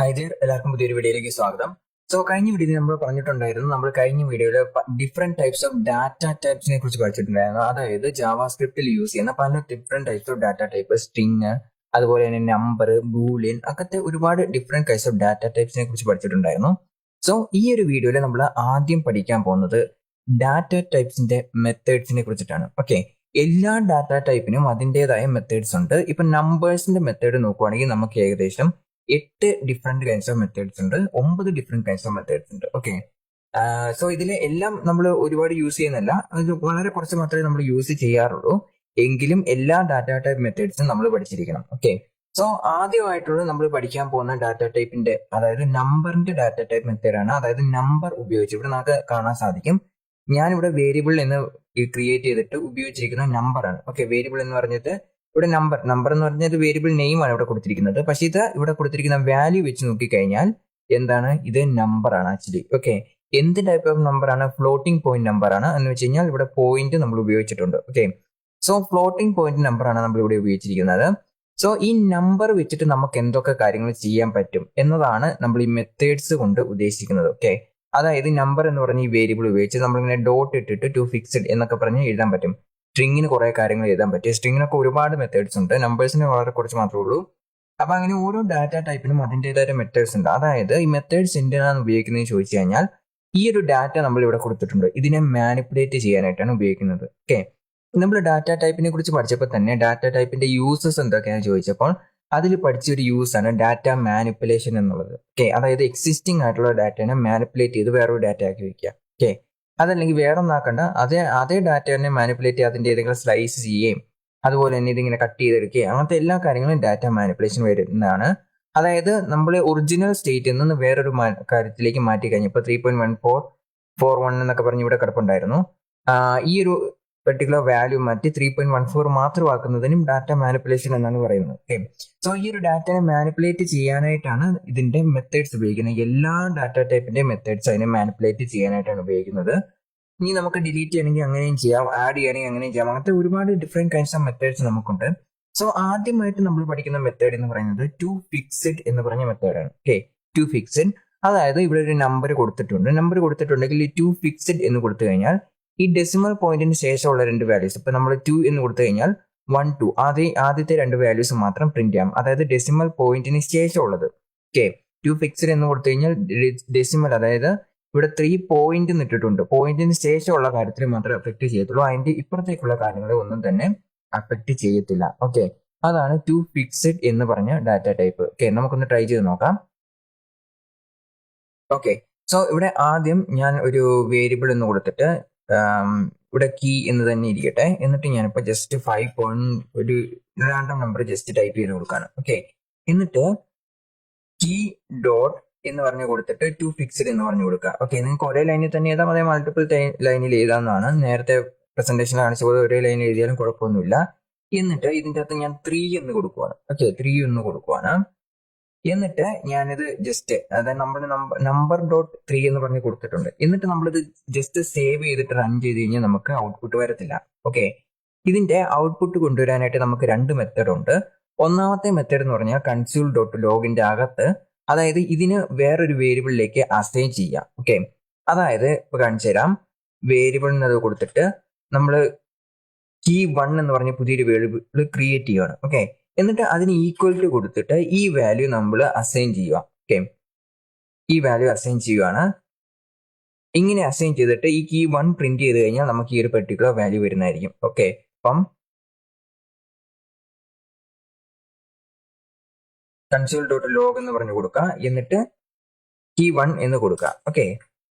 Hi dear, എല്ലാവർക്കും പുതിയൊരു വീഡിയോയിലേക്ക് സ്വാഗതം. കഴിഞ്ഞ വീഡിയോയിൽ നമ്മൾ പറഞ്ഞിട്ടുണ്ടായിരുന്നു, നമ്മൾ കഴിഞ്ഞ വീഡിയോയിൽ ഡിഫറെന്റ് ടൈപ്സ് ഓഫ് ഡാറ്റ ടൈപ്സിനെ കുറിച്ച് പഠിച്ചിട്ടുണ്ടായിരുന്നു. അതായത് ജാവാസ്ക്രിപ്റ്റിൽ യൂസ് ചെയ്യുന്ന പല different types of data type, string, അതുപോലെ തന്നെ നമ്പർ, ബൂളിയൻ, അങ്ങനത്തെ ഒരുപാട് ഡിഫറെന്റ് ടൈപ്സ് ഓഫ് ഡാറ്റ ടൈപ്സിനെ കുറിച്ച് പഠിച്ചിട്ടുണ്ടായിരുന്നു. ഈ ഒരു വീഡിയോയിൽ നമ്മൾ ആദ്യം പഠിക്കാൻ പോകുന്നത് ഡാറ്റ ടൈപ്സിന്റെ മെത്തേഡ്സിനെ കുറിച്ചിട്ടാണ്. ഓക്കെ, എല്ലാ ഡാറ്റ ടൈപ്പിനും അതിൻ്റെതായ മെത്തേഡ്സ് ഉണ്ട്. ഇപ്പൊ നമ്പേഴ്സിന്റെ മെത്തേഡ് നോക്കുവാണെങ്കിൽ നമുക്ക് ഏകദേശം 8 ഡിഫറെന്റ് കൈൻഡ്സ് ഓഫ് മെത്തേഡ്സ് ഉണ്ട്, 9 ഡിഫറെന്റ് കൈൻഡ്സ് ഓഫ് മെത്തേഡ്സ് ഉണ്ട്. ഓക്കെ, ഇതിലെ എല്ലാം നമ്മൾ ഒരുപാട് യൂസ് ചെയ്യുന്നില്ല, അത് വളരെ കുറച്ച് മാത്രമേ നമ്മൾ യൂസ് ചെയ്യാറുള്ളൂ. എങ്കിലും എല്ലാ ഡാറ്റ ടൈപ്പ് മെത്തേഡ്സും നമ്മൾ പഠിച്ചിരിക്കണം. ഓക്കെ, ആദ്യമായിട്ടുള്ള നമ്മൾ പഠിക്കാൻ പോകുന്ന ഡാറ്റ ടൈപ്പിന്റെ, അതായത് നമ്പറിന്റെ ഡാറ്റ ടൈപ്പ് മെത്തേഡാണ്. അതായത് നമ്പർ ഉപയോഗിച്ച് ഇവിടെ നമുക്ക് കാണാൻ സാധിക്കും, ഞാനിവിടെ വേരിയബിൾ എന്ന് ക്രിയേറ്റ് ചെയ്തിട്ട് ഉപയോഗിച്ചിരിക്കുന്ന നമ്പറാണ്. ഓക്കെ, വേരിയബിൾ എന്ന് പറഞ്ഞിട്ട് ഇവിടെ നമ്പർ എന്ന് പറഞ്ഞത് വേരിയബിൾ നെയിം ആണ് ഇവിടെ കൊടുത്തിരിക്കുന്നത്. പക്ഷേ ഇത് ഇവിടെ കൊടുത്തിരിക്കുന്ന വാല്യൂ വെച്ച് നോക്കിക്കഴിഞ്ഞാൽ എന്താണ്, ഇത് നമ്പർ ആണ് ആക്ച്വലി. ഓക്കെ, എന്ത് ടൈപ്പ് ഓഫ് നമ്പർ ആണ്? ഫ്ലോട്ടിംഗ് പോയിന്റ് നമ്പർ ആണ്. എന്ന് വെച്ച് കഴിഞ്ഞാൽ ഇവിടെ പോയിന്റ് നമ്മൾ ഉപയോഗിച്ചിട്ടുണ്ട്. ഓക്കെ, ഫ്ലോട്ടിംഗ് പോയിന്റ് നമ്പർ ആണ് നമ്മൾ ഇവിടെ ഉപയോഗിച്ചിരിക്കുന്നത്. ഈ നമ്പർ വെച്ചിട്ട് നമുക്ക് എന്തൊക്കെ കാര്യങ്ങൾ ചെയ്യാൻ പറ്റും എന്നതാണ് നമ്മൾ ഈ മെത്തേഡ്സ് കൊണ്ട് ഉദ്ദേശിക്കുന്നത്. ഓക്കെ, അതായത് നമ്പർ എന്ന് പറഞ്ഞ ഈ വേരിയബിൾ ഉപയോഗിച്ച് നമ്മളിങ്ങനെ ഡോട്ട് ഇട്ടിട്ട് ടു ഫിക്സഡ് എന്നൊക്കെ പറഞ്ഞ് എഴുതാൻ പറ്റും. സ്ട്രിങ്ങിന് കുറെ കാര്യങ്ങൾ എഴുതാൻ പറ്റും. സ്ട്രിങ്ങിനൊക്കെ ഒരുപാട് മെത്തേഡ്സ് ഉണ്ട്, നമ്പേഴ്സിന് വളരെ കുറച്ച് മാത്രമേ ഉള്ളൂ. അപ്പൊ അങ്ങനെ ഓരോ ഡാറ്റ ടൈപ്പിനും അതിൻ്റെതായ മെത്തേഡ്സ് ഉണ്ട്. അതായത് ഈ മെത്തേഡ്സ് എന്തിനാണ് ഉപയോഗിക്കുന്നത് ചോദിച്ചു കഴിഞ്ഞാൽ, ഈ ഒരു ഡാറ്റ നമ്മൾ ഇവിടെ കൊടുത്തിട്ടുണ്ട്, ഇതിനെ മാനിപ്പുലേറ്റ് ചെയ്യാനായിട്ടാണ് ഉപയോഗിക്കുന്നത്. ഓക്കെ, നമ്മൾ ഡാറ്റ ടൈപ്പിനെ കുറിച്ച് പഠിച്ചപ്പോൾ തന്നെ ഡാറ്റ ടൈപ്പിന്റെ യൂസസ് എന്തൊക്കെയാണെന്ന് ചോദിച്ചപ്പോൾ അതിൽ പഠിച്ചൊരു യൂസ് ആണ് ഡാറ്റ മാനിപ്പുലേഷൻ എന്നുള്ളത്. ഓക്കെ, അതായത് എക്സിസ്റ്റിംഗ് ആയിട്ടുള്ള ഡാറ്റനെ മാനിപ്പുലേറ്റ് ചെയ്ത് വേറൊരു ഡാറ്റ ആക്കി വയ്ക്കുക. ഓക്കെ, അതല്ലെങ്കിൽ വേറെ ഒന്നാക്കണ്ട, അതേ ഡാറ്റ തന്നെ മാനിപ്പുലേറ്റ് ചെയ്ത് അതിന്റെ ഏതെങ്കിലും സ്ലൈസ് ചെയ്യുകയും അതുപോലെ തന്നെ ഇതിങ്ങനെ കട്ട് ചെയ്തെടുക്കുകയും അങ്ങനത്തെ എല്ലാ കാര്യങ്ങളും ഡാറ്റ മാനിപ്പുലേഷൻ വരുന്നതാണ്. അതായത് നമ്മൾ ഒറിജിനൽ സ്റ്റേറ്റിൽ നിന്ന് വേറൊരു കാര്യത്തിലേക്ക് മാറ്റി കഴിഞ്ഞപ്പോൾ 3.1441 എന്നൊക്കെ പറഞ്ഞ് ഇവിടെ കിടപ്പുണ്ടായിരുന്നു. ഈ ഒരു പെർട്ടിക്കുലർ വാല്യൂ മാറ്റി 3.14 മാത്രമാക്കുന്നതിനും ഡാറ്റ മാനിപ്പുലേഷൻ എന്നാണ് പറയുന്നത്. ഓക്കെ, ഈ ഒരു ഡാറ്റയെ മാനിപ്പുലേറ്റ് ചെയ്യാനായിട്ടാണ് ഇതിന്റെ മെത്തേഡ്സ് ഉപയോഗിക്കുന്നത്. എല്ലാ ഡാറ്റ ടൈപ്പിന്റെ മെത്തേഡ്സ് അതിനെ മാനിപ്പുലേറ്റ് ചെയ്യാനായിട്ടാണ് ഉപയോഗിക്കുന്നത്. ഇനി നമുക്ക് ഡിലീറ്റ് ചെയ്യണമെങ്കിൽ അങ്ങനെയും ചെയ്യാം, ആഡ് ചെയ്യണമെങ്കിൽ അങ്ങനെയും ചെയ്യാം. അങ്ങനത്തെ ഒരുപാട് ഡിഫറെന്റ് കൈൻഡ്സ് ഓഫ് മെത്തേഡ്സ് നമുക്കുണ്ട്. ആദ്യമായിട്ട് നമ്മൾ പഠിക്കുന്ന മെത്തേഡ് എന്ന് പറയുന്നത് ടു ഫിക്സഡ് എന്ന് പറഞ്ഞ മെത്തേഡാണ്. ഓക്കെ, ടു ഫിക്സഡ്, അതായത് ഇവിടെ ഒരു നമ്പർ കൊടുത്തിട്ടുണ്ടെങ്കിൽ ഈ ടു ഫിക്സഡ് എന്ന് കൊടുത്തു കഴിഞ്ഞാൽ ഈ ഡെസിമൽ പോയിന്റിന് ശേഷമുള്ള രണ്ട് വാല്യൂസ്, ഇപ്പൊ നമ്മൾ 2 എന്ന് കൊടുത്തു കഴിഞ്ഞാൽ 1 2 ആദ്യത്തെ രണ്ട് വാല്യൂസ് മാത്രം പ്രിന്റ് ചെയ്യാം, അതായത് ഡെസിമൽ പോയിന്റിന് ശേഷമുള്ളത്. ഓക്കെ, ടു ഫിക്സഡ് എന്ന് കൊടുത്തു കഴിഞ്ഞാൽ ഡെസിമൽ, അതായത് ഇവിടെ 3 പോയിന്റ് ഇട്ടിട്ടുണ്ട്, പോയിന്റിന് ശേഷമുള്ള കാര്യത്തിൽ മാത്രമേ അഫക്ട് ചെയ്യത്തുള്ളൂ, അതിന്റെ ഇപ്പുറത്തേക്കുള്ള കാര്യങ്ങളെ ഒന്നും തന്നെ അഫക്ട് ചെയ്യത്തില്ല. ഓക്കെ, അതാണ് ടു ഫിക്സഡ് എന്ന് പറഞ്ഞ ഡാറ്റ ടൈപ്പ്. ഓക്കെ, നമുക്കൊന്ന് ട്രൈ ചെയ്ത് നോക്കാം. ഓക്കെ, ഇവിടെ ആദ്യം ഞാൻ ഒരു വേരിയബിൾ എന്ന് കൊടുത്തിട്ട് ഇവിടെ കീ എന്ന് തന്നെ ഇരിക്കട്ടെ. എന്നിട്ട് ഞാനിപ്പോ ജസ്റ്റ് 5 ഒരു റാൻഡം നമ്പർ ജസ്റ്റ് ടൈപ്പ് ചെയ്ത് കൊടുക്കാണ്. ഓക്കെ, എന്നിട്ട് കീ ഡോട്ട് എന്ന് പറഞ്ഞു കൊടുത്തിട്ട് ടു ഫിക്സഡ് എന്ന് പറഞ്ഞു കൊടുക്കുക. ഓക്കെ, നിങ്ങൾക്ക് ഒരേ ലൈനിൽ തന്നെ എഴുതാം, അതേ മൾട്ടിപ്പിൾ ലൈനിൽ എഴുതാവുന്നതാണ്. നേരത്തെ പ്രസന്റേഷൻ കാണിച്ച പോലെ ഒരേ ലൈനിൽ എഴുതിയാലും കുഴപ്പമൊന്നുമില്ല. എന്നിട്ട് ഇതിൻ്റെ അകത്ത് ഞാൻ 3 എന്ന് കൊടുക്കുവാണ്. ഓക്കെ, 3 എന്ന് കൊടുക്കുവാണ്. എന്നിട്ട് ഞാനിത് ജസ്റ്റ്, അതായത് നമ്പർ ഡോട്ട് 3 എന്ന് പറഞ്ഞ് കൊടുത്തിട്ടുണ്ട്. എന്നിട്ട് നമ്മളിത് ജസ്റ്റ് സേവ് ചെയ്തിട്ട് റൺ ചെയ്ത് കഴിഞ്ഞാൽ നമുക്ക് ഔട്ട്പുട്ട് വരത്തില്ല. ഓക്കെ, ഇതിന്റെ ഔട്ട്പുട്ട് കൊണ്ടുവരാനായിട്ട് നമുക്ക് 2 മെത്തേഡ് ഉണ്ട്. ഒന്നാമത്തെ മെത്തേഡ് എന്ന് പറഞ്ഞാൽ കൺസ്യൂൾ ഡോട്ട് ലോഗിന്റെ അകത്ത്, അതായത് ഇതിന് വേറൊരു വേരിയബിളിലേക്ക് അസൈൻ ചെയ്യാം. ഓക്കെ, അതായത് ഇപ്പൊ കാണിച്ചു തരാം. വേരിയബിൾ എന്നത് കൊടുത്തിട്ട് നമ്മൾ കീ 1 എന്ന് പറഞ്ഞ പുതിയൊരു വേരിയബിൾ ക്രിയേറ്റ് ചെയ്യുകയാണ്. ഓക്കെ, എന്നിട്ട് അതിന് ഈക്വൽ ടു കൊടുത്തിട്ട് ഈ വാല്യൂ നമ്മൾ അസൈൻ ചെയ്യുക. ഓക്കെ, ഈ വാല്യൂ അസൈൻ ചെയ്യുകയാണ്. ഇങ്ങനെ അസൈൻ ചെയ്തിട്ട് ഈ കീ 1 പ്രിന്റ് ചെയ്ത് കഴിഞ്ഞാൽ നമുക്ക് ഈ ഒരു പെർട്ടിക്കുലർ വാല്യൂ വരുന്നതായിരിക്കും. ഓക്കെ, അപ്പം കൺസോൾ ഡോട്ട് ലോഗ് എന്ന് പറഞ്ഞു കൊടുക്കുക, എന്നിട്ട് കീ 1 എന്ന് കൊടുക്കുക. ഓക്കെ,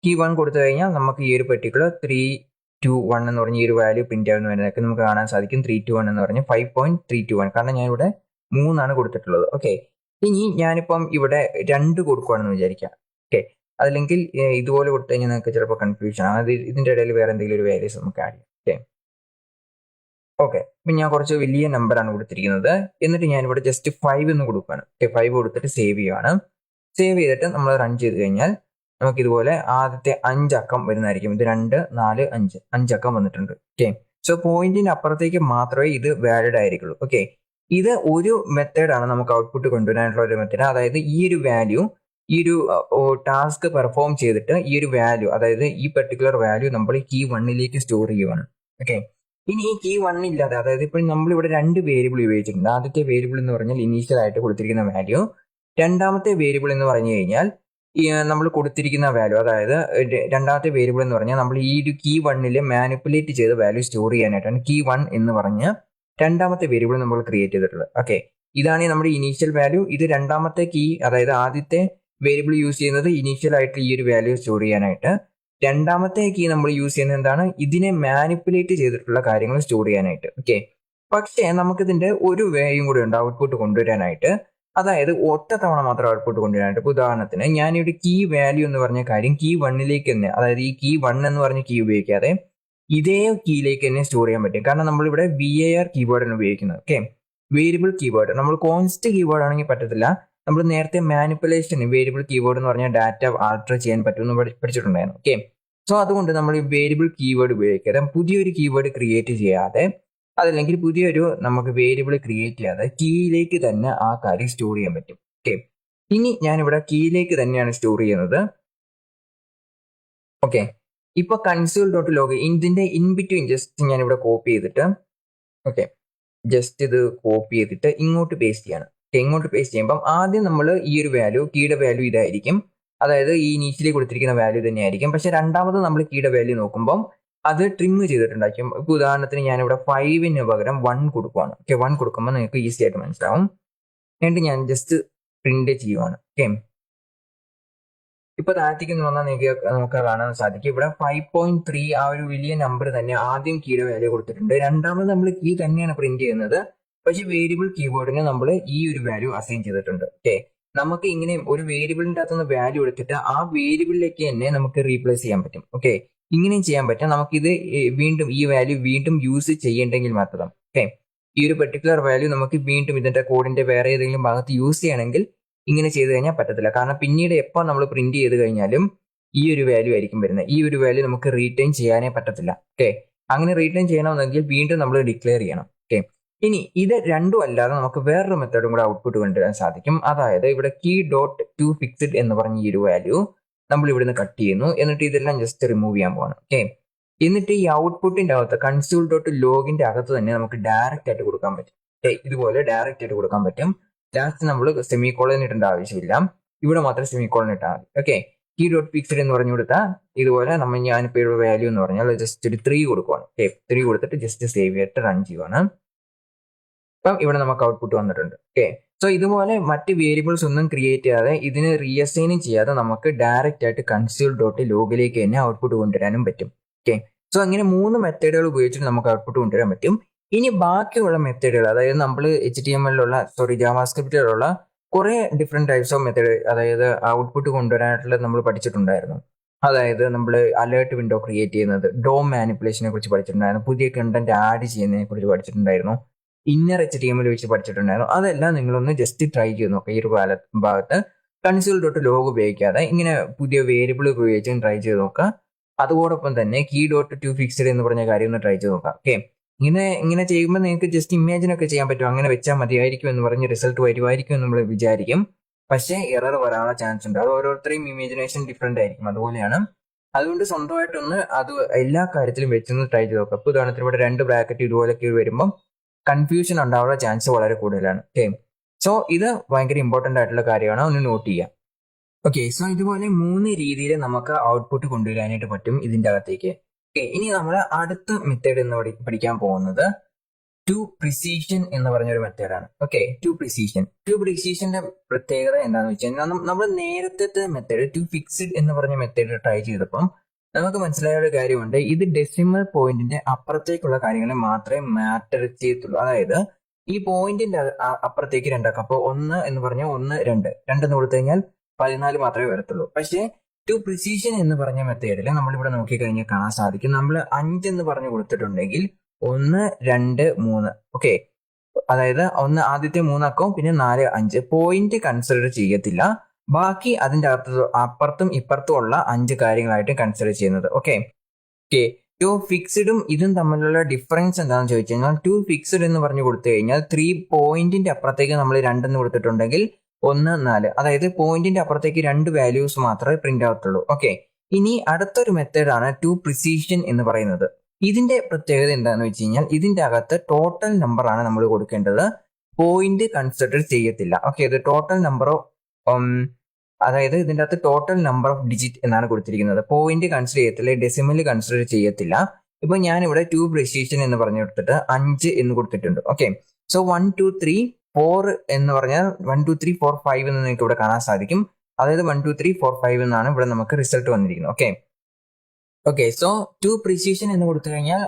കീ 1 കൊടുത്തു കഴിഞ്ഞാൽ നമുക്ക് ഈ ഒരു പെർട്ടിക്കുലർ 321 എന്ന് പറഞ്ഞ ഈ ഒരു വാല്യൂ പ്രിന്റ് ആവുന്നതൊക്കെ നമുക്ക് കാണാൻ സാധിക്കും. 321 എന്ന് പറഞ്ഞ് 5.321, കാരണം ഞാൻ ഇവിടെ 3 കൊടുത്തിട്ടുള്ളത്. ഓക്കെ, ഇനി ഞാനിപ്പം ഇവിടെ 2 കൊടുക്കുകയാണെന്ന് വിചാരിക്കാം. ഓക്കെ, അല്ലെങ്കിൽ ഇതുപോലെ കൊടുത്തു കഴിഞ്ഞാൽ നിങ്ങൾക്ക് ചിലപ്പോൾ കൺഫ്യൂഷൻ ആണ്. അത് ഇതിന്റെ ഇടയിൽ വേറെ എന്തെങ്കിലും ഒരു വാല്യൂസ് നമുക്ക് ആഡ് ചെയ്യാം. ഓക്കെ, ഇപ്പം ഞാൻ കുറച്ച് വലിയ നമ്പറാണ് കൊടുത്തിരിക്കുന്നത്. എന്നിട്ട് ഞാനിവിടെ ജസ്റ്റ് 5 എന്ന് കൊടുക്കുകയാണ്. ഓക്കെ, 5 കൊടുത്തിട്ട് സേവ് ചെയ്യുകയാണ്. സേവ് ചെയ്തിട്ട് നമ്മൾ റൺ ചെയ്ത് കഴിഞ്ഞാൽ നമുക്ക് ഇതുപോലെ ആദ്യത്തെ 5 അക്കം വരുന്നതായിരിക്കും. ഇത് 2 4 5 അക്കം വന്നിട്ടുണ്ട്. ഓക്കെ, പോയിന്റിന് അപ്പുറത്തേക്ക് മാത്രമേ ഇത് വാലിഡ് ആയിരിക്കുള്ളൂ. ഓക്കെ, ഇത് ഒരു മെത്തേഡാണ് നമുക്ക് ഔട്ട്പുട്ട് കൊണ്ടുവരാനുള്ള ഒരു മെത്തേഡ്. അതായത് ഈ ഒരു വാല്യൂ ഈ ഒരു ടാസ്ക് പെർഫോം ചെയ്തിട്ട് ഈ ഒരു വാല്യൂ, അതായത് ഈ പെർട്ടിക്കുലർ വാല്യൂ നമ്മൾ കീ വണ്ണിലേക്ക് സ്റ്റോർ ചെയ്യുവാണ്. ഓക്കെ, ഇനി ഈ കീ വൺ ഇല്ലാതെ, അതായത് ഇപ്പോൾ നമ്മളിവിടെ രണ്ട് വേരിയബിൾ ഉപയോഗിച്ചിട്ടുണ്ട്. ആദ്യത്തെ വേരിയബിൾ എന്ന് പറഞ്ഞാൽ ഇനീഷ്യൽ ആയിട്ട് കൊടുത്തിരിക്കുന്ന വാല്യൂ, രണ്ടാമത്തെ വേരിയബിൾ എന്ന് പറഞ്ഞു കഴിഞ്ഞാൽ നമ്മൾ കൊടുത്തിരിക്കുന്ന വാല്യൂ, അതായത് രണ്ടാമത്തെ വേരിയബിൾ എന്ന് പറഞ്ഞാൽ നമ്മൾ ഈ ഒരു കീ വണ്ണിൽ മാനിപ്പുലേറ്റ് ചെയ്ത വാല്യൂ സ്റ്റോർ ചെയ്യാനായിട്ടാണ് കീ വൺ എന്ന് പറഞ്ഞ് രണ്ടാമത്തെ വേരിയബിൾ നമ്മൾ ക്രിയേറ്റ് ചെയ്തിട്ടുള്ളത്. ഓക്കെ, ഇതാണ് നമ്മുടെ ഇനീഷ്യൽ വാല്യൂ. ഇത് രണ്ടാമത്തെ കീ, അതായത് ആദ്യത്തെ വേരിയബിൾ യൂസ് ചെയ്യുന്നത് ഇനീഷ്യൽ ആയിട്ട് ഈ ഒരു വാല്യൂ സ്റ്റോർ ചെയ്യാനായിട്ട്, രണ്ടാമത്തെ കീ നമ്മൾ യൂസ് ചെയ്യുന്നത് എന്താണ്, ഇതിനെ മാനിപ്പുലേറ്റ് ചെയ്തിട്ടുള്ള കാര്യങ്ങൾ സ്റ്റോർ ചെയ്യാനായിട്ട്. ഓക്കെ, പക്ഷേ നമുക്കിതിന്റെ ഒരു വേയും കൂടി ഉണ്ട് ഔട്ട്പുട്ട് കൊണ്ടുവരാനായിട്ട്, അതായത് ഒറ്റ തവണ മാത്രം ഔട്ട്പുട്ട് കൊണ്ടുവരാനായിട്ട്. ഇപ്പോൾ ഉദാഹരണത്തിന് ഞാനിവിടെ കീ വാല്യൂ എന്ന് പറഞ്ഞ കാര്യം കീ വണ്ണിലേക്ക് തന്നെ, അതായത് ഈ കീ വൺ എന്ന് പറഞ്ഞ കീ ഉപയോഗിക്കാതെ ഇതേ കീയിലേക്ക് തന്നെ സ്റ്റോർ ചെയ്യാൻ പറ്റും. കാരണം നമ്മളിവിടെ VAR കീബോർഡാണ് ഉപയോഗിക്കുന്നത്. Okay, variable keyboard. നമ്മൾ കോൺസ്റ്റ് കീബോർഡ് ആണെങ്കിൽ പറ്റത്തില്ല. നമ്മൾ നേരത്തെ മാനിപ്പുലേഷൻ വേരിയബിൾ കീബോർഡ് എന്ന് പറഞ്ഞാൽ ഡാറ്റ ആൾട്ടർ ചെയ്യാൻ പറ്റുമെന്ന് പഠിച്ചിട്ടുണ്ടായിരുന്നു. ഓക്കെ, സോ അതുകൊണ്ട് നമ്മൾ ഈ വേരിയബിൾ കീവേഡ് ഉപയോഗിക്കാതെ പുതിയൊരു കീവേഡ് ക്രിയേറ്റ് ചെയ്യാതെ, അതല്ലെങ്കിൽ പുതിയൊരു നമുക്ക് വേരിയബിൾ ക്രിയേറ്റ് ചെയ്യാതെ കീയിലേക്ക് തന്നെ ആ കാര്യം സ്റ്റോർ ചെയ്യാൻ പറ്റും. ഓക്കെ, ഇനി ഞാനിവിടെ കീയിലേക്ക് തന്നെയാണ് സ്റ്റോർ ചെയ്യുന്നത്. ഓക്കെ, ഇപ്പൊ console.log ഇതിന്റെ ഇൻ ബിറ്റ്വീൻ ജസ്റ്റ് ഞാനിവിടെ കോപ്പി ചെയ്തിട്ട്, ഓക്കെ, ജസ്റ്റ് ഇത് കോപ്പി ചെയ്തിട്ട് ഇങ്ങോട്ട് പേസ്റ്റ് ചെയ്യാണ്. ഇങ്ങോട്ട് പേസ്റ്റ് ചെയ്യുമ്പോൾ ആദ്യം നമ്മൾ ഈ ഒരു വാല്യൂ, കീയുടെ വാല്യൂ ഇതായിരിക്കും, അതായത് ഈ ഇനീഷ്യലി കൊടുത്തിരിക്കുന്ന വാല്യൂ തന്നെയായിരിക്കും. പക്ഷെ രണ്ടാമത് നമ്മൾ കീയുടെ വാല്യൂ നോക്കുമ്പോൾ അത് ട്രിം ചെയ്തിട്ടുണ്ടായിരിക്കും. ഇപ്പൊ ഉദാഹരണത്തിന് ഞാനിവിടെ 5ന് പകരം 1 കൊടുക്കുവാണ്. ഓക്കെ, 1 കൊടുക്കുമ്പോൾ നിങ്ങൾക്ക് ഈസി ആയിട്ട് മനസ്സിലാവും. എന്നിട്ട് ഞാൻ ജസ്റ്റ് പ്രിന്റ് ചെയ്യുവാണ്. ഓക്കെ, ഇപ്പൊ താഴത്തേക്ക് വന്നാൽ നമുക്ക് കാണാൻ സാധിക്കും ഇവിടെ 5.3 ആ ഒരു വലിയ നമ്പർ തന്നെ ആദ്യം കീയുടെ വാല്യൂ കൊടുത്തിട്ടുണ്ട്. രണ്ടാമത് നമ്മൾ കീ തന്നെയാണ് പ്രിന്റ് ചെയ്യുന്നത്, പക്ഷെ വേരിയബിൾ കീബോർഡിന് നമ്മൾ ഈ ഒരു വാല്യൂ അസൈൻ ചെയ്തിട്ടുണ്ട്. ഓക്കെ, നമുക്ക് ഇങ്ങനെ ഒരു വേരിയബിളിന്റെ അകത്തുനിന്ന് വാല്യൂ എടുത്തിട്ട് ആ വേരിയബിളിലേക്ക് തന്നെ നമുക്ക് റീപ്ലേസ് ചെയ്യാൻ പറ്റും. ഓക്കെ, ഇങ്ങനെയും ചെയ്യാൻ പറ്റും. നമുക്കിത് വീണ്ടും ഈ വാല്യൂ വീണ്ടും യൂസ് ചെയ്യേണ്ടെങ്കിൽ മാത്രം, ഓക്കെ, ഈ ഒരു പെർട്ടിക്കുലർ വാല്യൂ നമുക്ക് വീണ്ടും ഇതിന്റെ കോഡിന്റെ വേറെ ഏതെങ്കിലും ഭാഗത്ത് യൂസ് ചെയ്യണമെങ്കിൽ ഇങ്ങനെ ചെയ്ത് കഴിഞ്ഞാൽ പറ്റത്തില്ല. കാരണം പിന്നീട് എപ്പോൾ നമ്മൾ പ്രിന്റ് ചെയ്ത് കഴിഞ്ഞാലും ഈ ഒരു വാല്യൂ ആയിരിക്കും വരുന്നത്. ഈ ഒരു വാല്യൂ നമുക്ക് റീറ്റെയിൻ ചെയ്യാനേ പറ്റത്തില്ല. ഓക്കെ, അങ്ങനെ റീറ്റെയിൻ ചെയ്യണമെന്നെങ്കിൽ വീണ്ടും നമ്മൾ ഡിക്ലെയർ ചെയ്യണം. ഓക്കെ, ഇനി ഇത് രണ്ടും അല്ലാതെ നമുക്ക് വേറൊരു മെത്തേഡും കൂടെ ഔട്ട്പുട്ട് കൊണ്ടുവരാൻ സാധിക്കും. അതായത് ഇവിടെ കീ ഡോട്ട് ടു ഫിക്സ്ഡ് എന്ന് പറഞ്ഞ ഈ ഒരു വാല്യൂ നമ്മൾ ഇവിടുന്ന് കട്ട് ചെയ്യുന്നു. എന്നിട്ട് ഇതെല്ലാം ജസ്റ്റ് റിമൂവ് ചെയ്യാൻ പോകണം. ഓക്കെ, എന്നിട്ട് ഈ ഔട്ട്പുട്ടിന്റെ അകത്ത് console.logന്റെ അകത്ത് തന്നെ നമുക്ക് ഡയറക്റ്റ് ആയിട്ട് കൊടുക്കാൻ പറ്റും. ഇതുപോലെ ഡയറക്റ്റ് ആയിട്ട് കൊടുക്കാൻ പറ്റും. ലാസ്റ്റ് നമ്മൾ സെമികോളൻ ഇടേണ്ട ആവശ്യമില്ല, ഇവിടെ മാത്രം സെമികോളൻ ഇട്ടാൽ മതി. ഓക്കെ, കീ ഡോട്ട് ഫിക്സ്ഡ് എന്ന് പറഞ്ഞു കൊടുത്താൽ ഇതുപോലെ ഞാനിപ്പോൾ ഇവിടെ വാല്യൂ എന്ന് പറഞ്ഞാൽ ജസ്റ്റ് ഒരു 3 കൊടുക്കുവാണ്. 3 കൊടുത്തിട്ട് ജസ്റ്റ് സേവ് ചെയ്തിട്ട് റൺ ചെയ്യുവാണ്. അപ്പം ഇവിടെ നമുക്ക് ഔട്ട്പുട്ട് വന്നിട്ടുണ്ട്. ഓക്കെ, സോ ഇതുപോലെ മറ്റ് വേരിയബിൾസ് ഒന്നും ക്രിയേറ്റ് ചെയ്യാതെ ഇതിന് റീഅസൈനും ചെയ്യാതെ നമുക്ക് ഡയറക്റ്റ് ആയിട്ട് console.logലേക്ക് തന്നെ ഔട്ട്പുട്ട് കൊണ്ടുവരാനും പറ്റും. ഓക്കെ, സോ അങ്ങനെ 3 മെത്തേഡുകൾ ഉപയോഗിച്ചിട്ട് നമുക്ക് ഔട്ട്പുട്ട് കൊണ്ടുവരാൻ പറ്റും. ഇനി ബാക്കിയുള്ള മെത്തേഡുകൾ, അതായത് നമ്മൾ ജാവാസ്ക്രിപ്റ്റിലുള്ള കുറെ ഡിഫറെന്റ് ടൈപ്സ് ഓഫ് മെത്തേഡ്, അതായത് ഔട്ട്പുട്ട് കൊണ്ടുവരാനായിട്ടുള്ള നമ്മൾ പഠിച്ചിട്ടുണ്ടായിരുന്നു. അതായത് നമ്മൾ അലേർട്ട് വിൻഡോ ക്രിയേറ്റ് ചെയ്യുന്നത്, ഡോം മാനിപ്പുലേഷനെ കുറിച്ച് പഠിച്ചിട്ടുണ്ടായിരുന്നു, പുതിയ കണ്ടന്റ് ആഡ് ചെയ്യുന്നതിനെ കുറിച്ച് പഠിച്ചിട്ടുണ്ടായിരുന്നു, ഇന്നർ HTML വെച്ച് പഠിച്ചിട്ടുണ്ടായിരുന്നു. അതെല്ലാം നിങ്ങളൊന്ന് ജസ്റ്റ് ട്രൈ ചെയ്ത് നോക്കുക. ഈ ഒരു ഭാഗത്ത് console.log ഉപയോഗിക്കാതെ ഇങ്ങനെ പുതിയ വേരിയബിൾ ഉപയോഗിച്ച് ട്രൈ ചെയ്ത് നോക്കുക. അതോടൊപ്പം തന്നെ കീ ഡോട്ട് ടു ഫിക്സ്ഡ് എന്ന് പറഞ്ഞ കാര്യം ഒന്ന് ട്രൈ ചെയ്ത് നോക്കാം. ഓക്കെ, ഇങ്ങനെ ചെയ്യുമ്പോൾ നിങ്ങൾക്ക് ജസ്റ്റ് ഇമാജിൻ ഒക്കെ ചെയ്യാൻ പറ്റും. അങ്ങനെ വെച്ചാൽ മതിയായിരിക്കും എന്ന് പറഞ്ഞ് റിസൾട്ട് വരുമായിരിക്കും എന്ന് നമ്മൾ വിചാരിക്കും. പക്ഷേ എറർ വരാനുള്ള ചാൻസ് ഉണ്ട്. അത് ഓരോരുത്തരെയും ഇമാജിനേഷൻ ഡിഫറെന്റ് ആയിരിക്കും. അതുപോലെയാണ്. അതുകൊണ്ട് സ്വന്തമായിട്ടൊന്ന് അത് എല്ലാ കാര്യത്തിലും വെച്ചൊന്ന് ട്രൈ ചെയ്ത് നോക്കാം. ഇപ്പോൾ ഉദാഹരണത്തിന് ഇവിടെ 2 ബ്രാക്കറ്റ് ഇതുപോലൊക്കെ വരുമ്പോൾ കൺഫ്യൂഷൻ ഉണ്ടാവാനുള്ള ചാൻസ് വളരെ കൂടുതലാണ്. ഓക്കെ, സോ ഇത് ഭയങ്കര ഇമ്പോർട്ടന്റ് ആയിട്ടുള്ള കാര്യമാണ്, ഒന്ന് നോട്ട് ചെയ്യാം. ഓക്കെ, സോ ഇതുപോലെ 3 രീതിയിൽ നമുക്ക് ഔട്ട്പുട്ട് കൊണ്ടുവരാനായിട്ട് പറ്റും ഇതിന്റെ അകത്തേക്ക്. ഓക്കെ, ഇനി നമ്മൾ അടുത്ത മെത്തേഡ് എന്ന് പഠിക്കാൻ പോകുന്നത് ടു പ്രിസിഷൻ എന്ന് പറഞ്ഞൊരു മെത്തേഡാണ്. ഓക്കെ, ടു പ്രിസിഷന്റെ പ്രത്യേകത എന്താണെന്ന് വെച്ച് കഴിഞ്ഞാൽ നമ്മൾ നേരത്തെ മെത്തേഡ് ടു ഫിക്സ്ഡ് എന്ന് പറഞ്ഞ മെത്തേഡ് ട്രൈ ചെയ്തപ്പം നമുക്ക് മനസ്സിലായ ഒരു കാര്യമുണ്ട്. ഇത് ഡെസിമൽ പോയിന്റിന്റെ അപ്പുറത്തേക്കുള്ള കാര്യങ്ങളെ മാത്രമേ മാറ്റർ ചെയ്യത്തുള്ളൂ. അതായത് ഈ പോയിന്റിന്റെ അപ്പുറത്തേക്ക് 2 ആക്കാം. അപ്പോൾ 1 എന്ന് പറഞ്ഞാൽ 1 2 എന്ന് കൊടുത്തു കഴിഞ്ഞാൽ 14 മാത്രമേ വരത്തുള്ളൂ. പക്ഷേ ടു പ്രിസിഷൻ എന്ന് പറഞ്ഞ മെത്തേഡിൽ നമ്മളിവിടെ നോക്കിക്കഴിഞ്ഞാൽ കാണാൻ സാധിക്കും, നമ്മൾ 5 എന്ന് പറഞ്ഞു കൊടുത്തിട്ടുണ്ടെങ്കിൽ 1 2 3, ഓക്കെ, അതായത് ആദ്യത്തെ 3 അക്കവും പിന്നെ 4 5 പോയിന്റ് കൺസിഡർ ചെയ്യത്തില്ല. ബാക്കി അതിന്റെ അപ്പുറത്തും ഇപ്പുറത്തും ഉള്ള 5 കാര്യങ്ങളായിട്ട് കൺസിഡർ ചെയ്യുന്നത്. ഓക്കെ, ടു ഫിക്സ്ഡും ഇതും തമ്മിലുള്ള ഡിഫറൻസ് എന്താണെന്ന് ചോദിച്ചു കഴിഞ്ഞാൽ, ടു ഫിക്സ്ഡ് എന്ന് പറഞ്ഞു കൊടുത്തു കഴിഞ്ഞാൽ 3 പോയിന്റിന്റെ അപ്പുറത്തേക്ക് നമ്മൾ 2 എന്ന് കൊടുത്തിട്ടുണ്ടെങ്കിൽ 1 4, അതായത് പോയിന്റിന്റെ അപ്പുറത്തേക്ക് 2 വാല്യൂസ് മാത്രമേ പ്രിന്റ് ആവത്തുള്ളൂ. ഓക്കെ, ഇനി അടുത്തൊരു മെത്തേഡാണ് ടു പ്രിസിഷൻ എന്ന് പറയുന്നത്. ഇതിന്റെ പ്രത്യേകത എന്താണെന്ന് വെച്ച് കഴിഞ്ഞാൽ ഇതിന്റെ അകത്ത് ടോട്ടൽ നമ്പർ ആണ് നമ്മൾ കൊടുക്കേണ്ടത്, പോയിന്റ് കൺസിഡർ ചെയ്യത്തില്ല. ഓക്കെ, ഇത് ടോട്ടൽ നമ്പർ അതായത് ഇതിന്റെ അകത്ത് ടോട്ടൽ നമ്പർ ഓഫ് ഡിജിറ്റ് എന്നാണ് കൊടുത്തിരിക്കുന്നത്. പോയിന്റ് കൺസിഡർ ചെയ്യത്തില്ല, ഡെസിമൽ കൺസിഡർ ചെയ്യത്തില്ല. ഇപ്പൊ ഞാനിവിടെ ടു പ്രിസിഷൻ എന്ന് പറഞ്ഞു കൊടുത്തിട്ട് 5 എന്ന് കൊടുത്തിട്ടുണ്ട്. ഓക്കെ, സോ 1 2 3 4 എന്ന് പറഞ്ഞാൽ 1 2 3 4 5 എന്ന് നിങ്ങൾക്ക് ഇവിടെ കാണാൻ സാധിക്കും. അതായത് 1 2 3 4 5 എന്നാണ് ഇവിടെ നമുക്ക് റിസൾട്ട് വന്നിരിക്കുന്നത്. ഓക്കെ, സോ ടു പ്രിസിഷൻ എന്ന് കൊടുത്തു കഴിഞ്ഞാൽ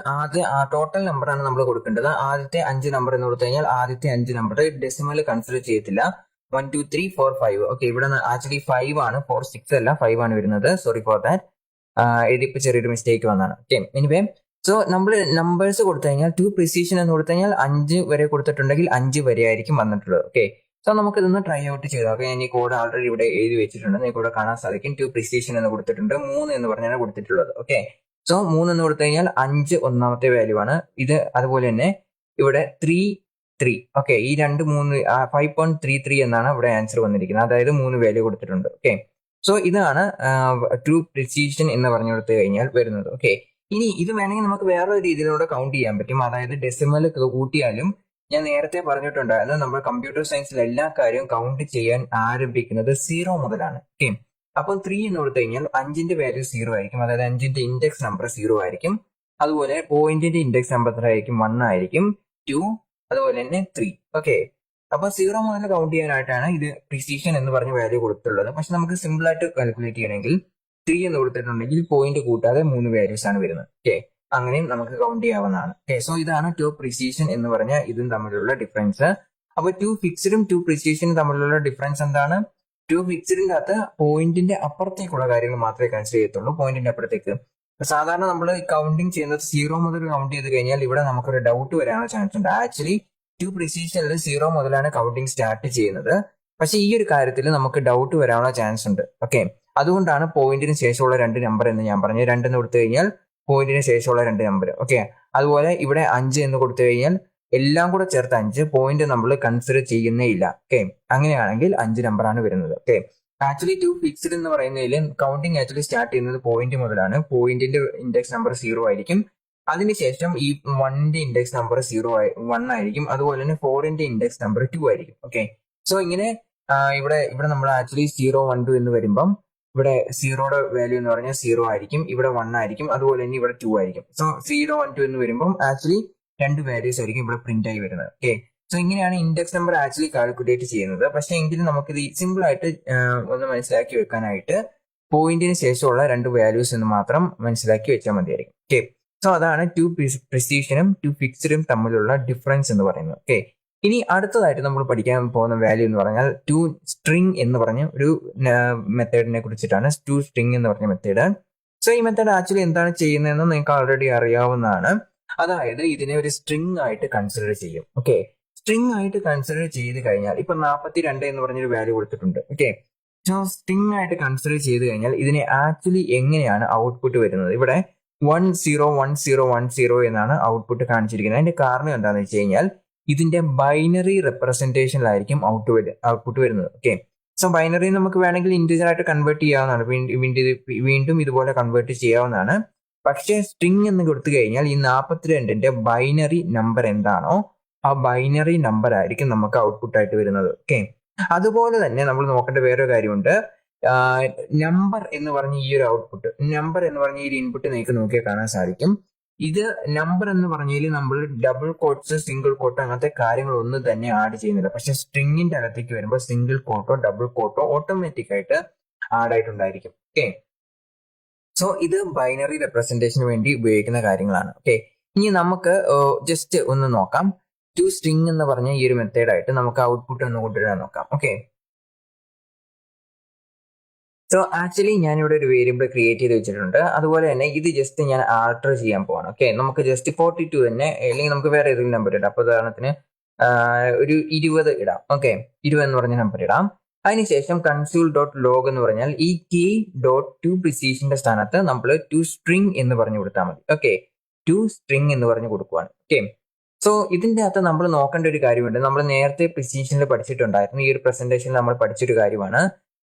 ടോട്ടൽ നമ്പർ ആണ് നമ്മൾ കൊടുക്കേണ്ടത്. ആദ്യത്തെ 5 നമ്പർ എന്ന് കൊടുത്തു കഴിഞ്ഞാൽ ആദ്യത്തെ 5 നമ്പർ ഡെസിമൽ കൺസിഡർ ചെയ്യത്തില്ല. 1 2 3 4 5. ഓക്കെ, ഇവിടെ ആക്ച്വലി 5 ആണ്, 4 6 അല്ല 5 ആണ് വരുന്നത്. സോറി ഫോർ ദാറ്റ്, ഇതിപ്പോ ചെറിയൊരു മിസ്റ്റേക്ക് വന്നാണ്. ഓക്കെ, എനിവേ, സോ നമ്മൾ നമ്പേഴ്സ് കൊടുത്തു കഴിഞ്ഞാൽ ടു പ്രിസിഷൻ എന്ന് കൊടുത്തു കഴിഞ്ഞാൽ 5 വരെ കൊടുത്തിട്ടുണ്ടെങ്കിൽ 5 വരെ ആയിരിക്കും വന്നിട്ടുള്ളത്. ഓക്കെ, സോ നമുക്ക് ഇതൊന്ന് ട്രൈ ഔട്ട് ചെയ്താൽ ഓക്കെ, ഞാൻ ഈ കോഡ് ആൾറെഡി ഇവിടെ എഴുതി വെച്ചിട്ടുണ്ട്, നിങ്ങൾക്ക് ഇവിടെ കാണാൻ സാധിക്കും. ടു പ്രിസിഷൻ എന്ന് കൊടുത്തിട്ടുണ്ട്, 3 എന്ന് പറഞ്ഞാണ് കൊടുത്തിട്ടുള്ളത്. ഓക്കെ, സോ 3 എന്ന് കൊടുത്തു കഴിഞ്ഞാൽ 5 ഒന്നാമത്തെ വാല്യൂ ആണ് ഇത്. അതുപോലെ തന്നെ ഇവിടെ 3 3. ഓക്കെ, ഈ 2 3 5.33 എന്നാണ് ഇവിടെ ആൻസർ വന്നിരിക്കുന്നത്, അതായത് 3 വാല്യൂ കൊടുത്തിട്ടുണ്ട്. ഓക്കെ, സോ ഇതാണ് ട്രൂ പ്രിസിഷൻ എന്ന് പറഞ്ഞു കൊടുത്തു കഴിഞ്ഞാൽ വരുന്നത്. ഓക്കെ, ഇനി ഇത് വേണമെങ്കിൽ നമുക്ക് വേറൊരു രീതിയിലൂടെ കൗണ്ട് ചെയ്യാൻ പറ്റും, അതായത് ഡെസിമൽ കൂട്ടിയാലും. ഞാൻ നേരത്തെ പറഞ്ഞിട്ടുണ്ടായിരുന്നു നമ്മൾ കമ്പ്യൂട്ടർ സയൻസിൽ എല്ലാ കാര്യവും കൗണ്ട് ചെയ്യാൻ ആരംഭിക്കുന്നത് 0 മുതലാണ്. ഓക്കെ, അപ്പോൾ 3 എന്ന് കൊടുത്തു കഴിഞ്ഞാൽ 5ന്റെ വാല്യൂ 0 ആയിരിക്കും, അതായത് 5ന്റെ ഇൻഡെക്സ് നമ്പർ 0 ആയിരിക്കും. അതുപോലെ പോയിന്റിന്റെ ഇൻഡെക്സ് നമ്പർ ആയിരിക്കും 1 ആയിരിക്കും, 2, അതുപോലെ തന്നെ 3. ഓക്കെ, അപ്പൊ 0 മുതൽ കൗണ്ട് ചെയ്യാനായിട്ടാണ് ഇത് പ്രിസിഷൻ എന്ന് പറഞ്ഞ വാല്യൂ കൊടുത്തിട്ടുള്ളത്. പക്ഷെ നമുക്ക് സിമ്പിൾ ആയിട്ട് കാൽക്കുലേറ്റ് ചെയ്യണമെങ്കിൽ 3 എന്ന് കൊടുത്തിട്ടുണ്ടെങ്കിൽ പോയിന്റ് കൂട്ടാതെ 3 വാല്യൂസ് ആണ് വരുന്നത്. ഓക്കെ, അങ്ങനെയും നമുക്ക് കൗണ്ട് ചെയ്യാവുന്നതാണ്. ഓക്കെ, സോ ഇതാണ് ടു പ്രിസിഷൻ എന്ന് പറഞ്ഞ ഇതും തമ്മിലുള്ള ഡിഫറൻസ്. അപ്പൊ ടു ഫിക്സ്ഡും ടു പ്രിസിഷനും തമ്മിലുള്ള ഡിഫറൻസ് എന്താണ്? ടു ഫിക്സ്ഡിന്റെ അകത്ത് പോയിന്റിന്റെ അപ്പുറത്തേക്കുള്ള കാര്യങ്ങൾ മാത്രമേ കൺസിഡർ ചെയ്യത്തുള്ളൂ, പോയിന്റിന്റെ അപ്പുറത്തേക്ക്. സാധാരണ നമ്മൾ കൗണ്ടിങ് ചെയ്യുന്നത് 0 മുതൽ കൗണ്ട് ചെയ്ത് കഴിഞ്ഞാൽ ഇവിടെ നമുക്കൊരു ഡൗട്ട് വരാനുള്ള ചാൻസ് ഉണ്ട്. ആക്ച്വലി ടു പ്രിസിഷനിൽ 0 മുതലാണ് കൗണ്ടിങ് സ്റ്റാർട്ട് ചെയ്യുന്നത്. പക്ഷെ ഈ ഒരു കാര്യത്തിൽ നമുക്ക് ഡൗട്ട് വരാനുള്ള ചാൻസ് ഉണ്ട്. ഓക്കെ, അതുകൊണ്ടാണ് പോയിന്റിന് ശേഷമുള്ള 2 നമ്പർ എന്ന് ഞാൻ പറഞ്ഞു. 2 എന്ന് കൊടുത്തു കഴിഞ്ഞാൽ പോയിന്റിന് ശേഷമുള്ള 2 നമ്പർ. ഓക്കെ, അതുപോലെ ഇവിടെ 5 എന്ന് കൊടുത്തു കഴിഞ്ഞാൽ എല്ലാം കൂടെ ചേർത്ത് 5, പോയിന്റ് നമ്മൾ കൺസിഡർ ചെയ്യുന്നേ ഇല്ല. ഓക്കെ, അങ്ങനെയാണെങ്കിൽ 5 നമ്പറാണ് വരുന്നത്. ഓക്കെ, ആക്ച്വലി ടു ഫിക്സ്ഡ് എന്ന് പറയുന്നതിൽ കൗണ്ടിങ് ആക്ച്വലി സ്റ്റാർട്ട് ചെയ്യുന്നത് പോയിന്റ് മുതലാണ്. പോയിന്റിന്റെ ഇൻഡെക്സ് നമ്പർ 0 ആയിരിക്കും, അതിനുശേഷം ഈ 1ന്റെ ഇൻഡെക്സ് നമ്പർ 1 ആയിരിക്കും, അതുപോലെ തന്നെ 4ന്റെ ഇൻഡെക്സ് നമ്പർ 2 ആയിരിക്കും. ഓക്കെ, സോ ഇങ്ങനെ ഇവിടെ നമ്മൾ ആക്ച്വലി 0 1 2 എന്ന് വരുമ്പം ഇവിടെ 0യുടെ വാല്യൂ എന്ന് പറഞ്ഞാൽ 0 ആയിരിക്കും, ഇവിടെ 1 ആയിരിക്കും, അതുപോലെ തന്നെ ഇവിടെ 2 ആയിരിക്കും. സോ 0 1 2 എന്ന് വരുമ്പം ആക്ച്വലി 2 വാല്യൂസ് ആയിരിക്കും ഇവിടെ പ്രിന്റ് ആയി വരുന്നത്. ഓക്കെ, സോ ഇങ്ങനെയാണ് ഇൻഡെക്സ് നമ്പർ ആക്ച്വലി കാൽക്കുലേറ്റ് ചെയ്യുന്നത്. പക്ഷെ എങ്കിലും നമുക്കിത് സിമ്പിൾ ആയിട്ട് ഒന്ന് മനസ്സിലാക്കി വെക്കാനായിട്ട് പോയിന്റിന് ശേഷമുള്ള 2 വാല്യൂസ് എന്ന് മാത്രം മനസ്സിലാക്കി വെച്ചാൽ മതിയായിരിക്കും. ഓക്കെ, സോ അതാണ് ടു പ്രിസിഷനും ടു ഫിക്സ്ഡും തമ്മിലുള്ള ഡിഫറൻസ് എന്ന് പറയുന്നത്. ഓക്കെ, ഇനി അടുത്തതായിട്ട് നമ്മൾ പഠിക്കാൻ പോകുന്ന വാല്യൂ എന്ന് പറഞ്ഞാൽ ടു സ്ട്രിങ് എന്ന് പറഞ്ഞ ഒരു മെത്തേഡിനെ കുറിച്ചിട്ടാണ്. ടു സ്ട്രിങ് എന്ന് പറഞ്ഞ മെത്തേഡ്. സോ ഈ മെത്തേഡ് ആക്ച്വലി എന്താണ് ചെയ്യുന്നതെന്ന് നിങ്ങൾക്ക് ഓൾറെഡി അറിയാവുന്നതാണ്. അതായത് ഇതിനെ ഒരു സ്ട്രിങ് ആയിട്ട് കൺസിഡർ ചെയ്യും. ഓക്കെ, സ്ട്രിങ് ആയിട്ട് കൺസിഡർ ചെയ്ത് കഴിഞ്ഞാൽ ഇപ്പൊ 42 എന്ന് പറഞ്ഞൊരു വാല്യൂ കൊടുത്തിട്ടുണ്ട്. ഓക്കെ, സോ സ്ട്രിങ് ആയിട്ട് കൺസിഡർ ചെയ്ത് കഴിഞ്ഞാൽ ഇതിനെ ആക്ച്വലി എങ്ങനെയാണ് ഔട്ട്പുട്ട് വരുന്നത്? ഇവിടെ 1 0 1 0 1 0 എന്നാണ് ഔട്ട്പുട്ട് കാണിച്ചിരിക്കുന്നത്. അതിന്റെ കാരണം എന്താണെന്ന് വെച്ച് കഴിഞ്ഞാൽ ഇതിന്റെ ബൈനറി റെപ്രസെന്റേഷനിലായിരിക്കും ഔട്ട്പുട്ട് വരുന്നത്. ഓക്കെ, സോ ബൈനറി നമുക്ക് വേണമെങ്കിൽ ഇന്റിജർ ആയിട്ട് കൺവേർട്ട് ചെയ്യാവുന്നതാണ്, വീണ്ടും ഇതുപോലെ കൺവേർട്ട് ചെയ്യാവുന്നതാണ്. പക്ഷേ സ്ട്രിങ് എന്ന് കൊടുത്തു കഴിഞ്ഞാൽ ഈ 42ന്റെ ബൈനറി നമ്പർ എന്താണോ ആ ബൈനറി നമ്പർ ആയിരിക്കും നമുക്ക് ഔട്ട്പുട്ട് ആയിട്ട് വരുന്നത്. ഓക്കെ, അതുപോലെ തന്നെ നമ്മൾ നോക്കേണ്ട വേറൊരു കാര്യമുണ്ട്. നമ്പർ എന്ന് പറഞ്ഞ ഈ ഒരു ഔട്ട്പുട്ട്, നമ്പർ എന്ന് പറഞ്ഞ ഈ ഒരു ഇൻപുട്ട് നിങ്ങൾക്ക് നോക്കിയാൽ കാണാൻ സാധിക്കും. ഇത് നമ്പർ എന്ന് പറഞ്ഞാൽ നമ്മൾ ഡബിൾ കോട്ട്സ് സിംഗിൾ കോട്ടോ അങ്ങനത്തെ കാര്യങ്ങളൊന്നും തന്നെ ആഡ് ചെയ്യുന്നില്ല. പക്ഷെ സ്ട്രിങ്ങിന്റെ അകത്തേക്ക് വരുമ്പോൾ സിംഗിൾ കോട്ടോ ഡബിൾ കോട്ടോ ഓട്ടോമാറ്റിക് ആയിട്ട് ആഡ് ആയിട്ടുണ്ടായിരിക്കും. ഓക്കെ, സോ ഇത് ബൈനറി റെപ്രസെന്റേഷന് വേണ്ടി ഉപയോഗിക്കുന്ന കാര്യങ്ങളാണ്. ഓക്കെ, ഇനി നമുക്ക് ജസ്റ്റ് ഒന്ന് നോക്കാം. ടു സ്ട്രിങ് എന്ന് പറഞ്ഞ ഈ ഒരു മെത്തേഡായിട്ട് നമുക്ക് ഔട്ട്പുട്ട് ഒന്ന് കൊണ്ടുവരാൻ നോക്കാം. ഓക്കെ, സോ ആക്ച്വലി ഞാനിവിടെ ഒരു വേരിയബിൾ ക്രിയേറ്റ് ചെയ്ത് വെച്ചിട്ടുണ്ട്. അതുപോലെ തന്നെ ഇത് ജസ്റ്റ് ഞാൻ ആൾട്ടർ ചെയ്യാൻ പോവാണ്. ഓക്കെ, നമുക്ക് ജസ്റ്റ് 42 തന്നെ, അല്ലെങ്കിൽ നമുക്ക് വേറെ ഏതെങ്കിലും നമ്പർ ഇടാം. അപ്പോൾ ഉദാഹരണത്തിന് ഒരു 20 ഇടാം. ഓക്കെ, 20 എന്ന് പറഞ്ഞ നമ്പർ ഇടാം. അതിനുശേഷം console.log എന്ന് പറഞ്ഞാൽ ഈ കീ ഡോട്ട് ടു പ്രിസിഷന്റെ സ്ഥാനത്ത് നമ്മൾ ടു സ്ട്രിങ് എന്ന് പറഞ്ഞു കൊടുത്താൽ മതി. ഓക്കെ, ടു സ്ട്രിങ് എന്ന് പറഞ്ഞു കൊടുക്കുവാണ്. ഓക്കെ, സോ ഇതിന്റെ അകത്ത് നമ്മൾ നോക്കേണ്ട ഒരു കാര്യമുണ്ട്. നമ്മൾ നേരത്തെ പ്രിസിഷനിൽ പഠിച്ചിട്ടുണ്ടായിരുന്നു. ഈ ഒരു പ്രസന്റേഷനിൽ നമ്മൾ പഠിച്ചൊരു കാര്യമാണ്.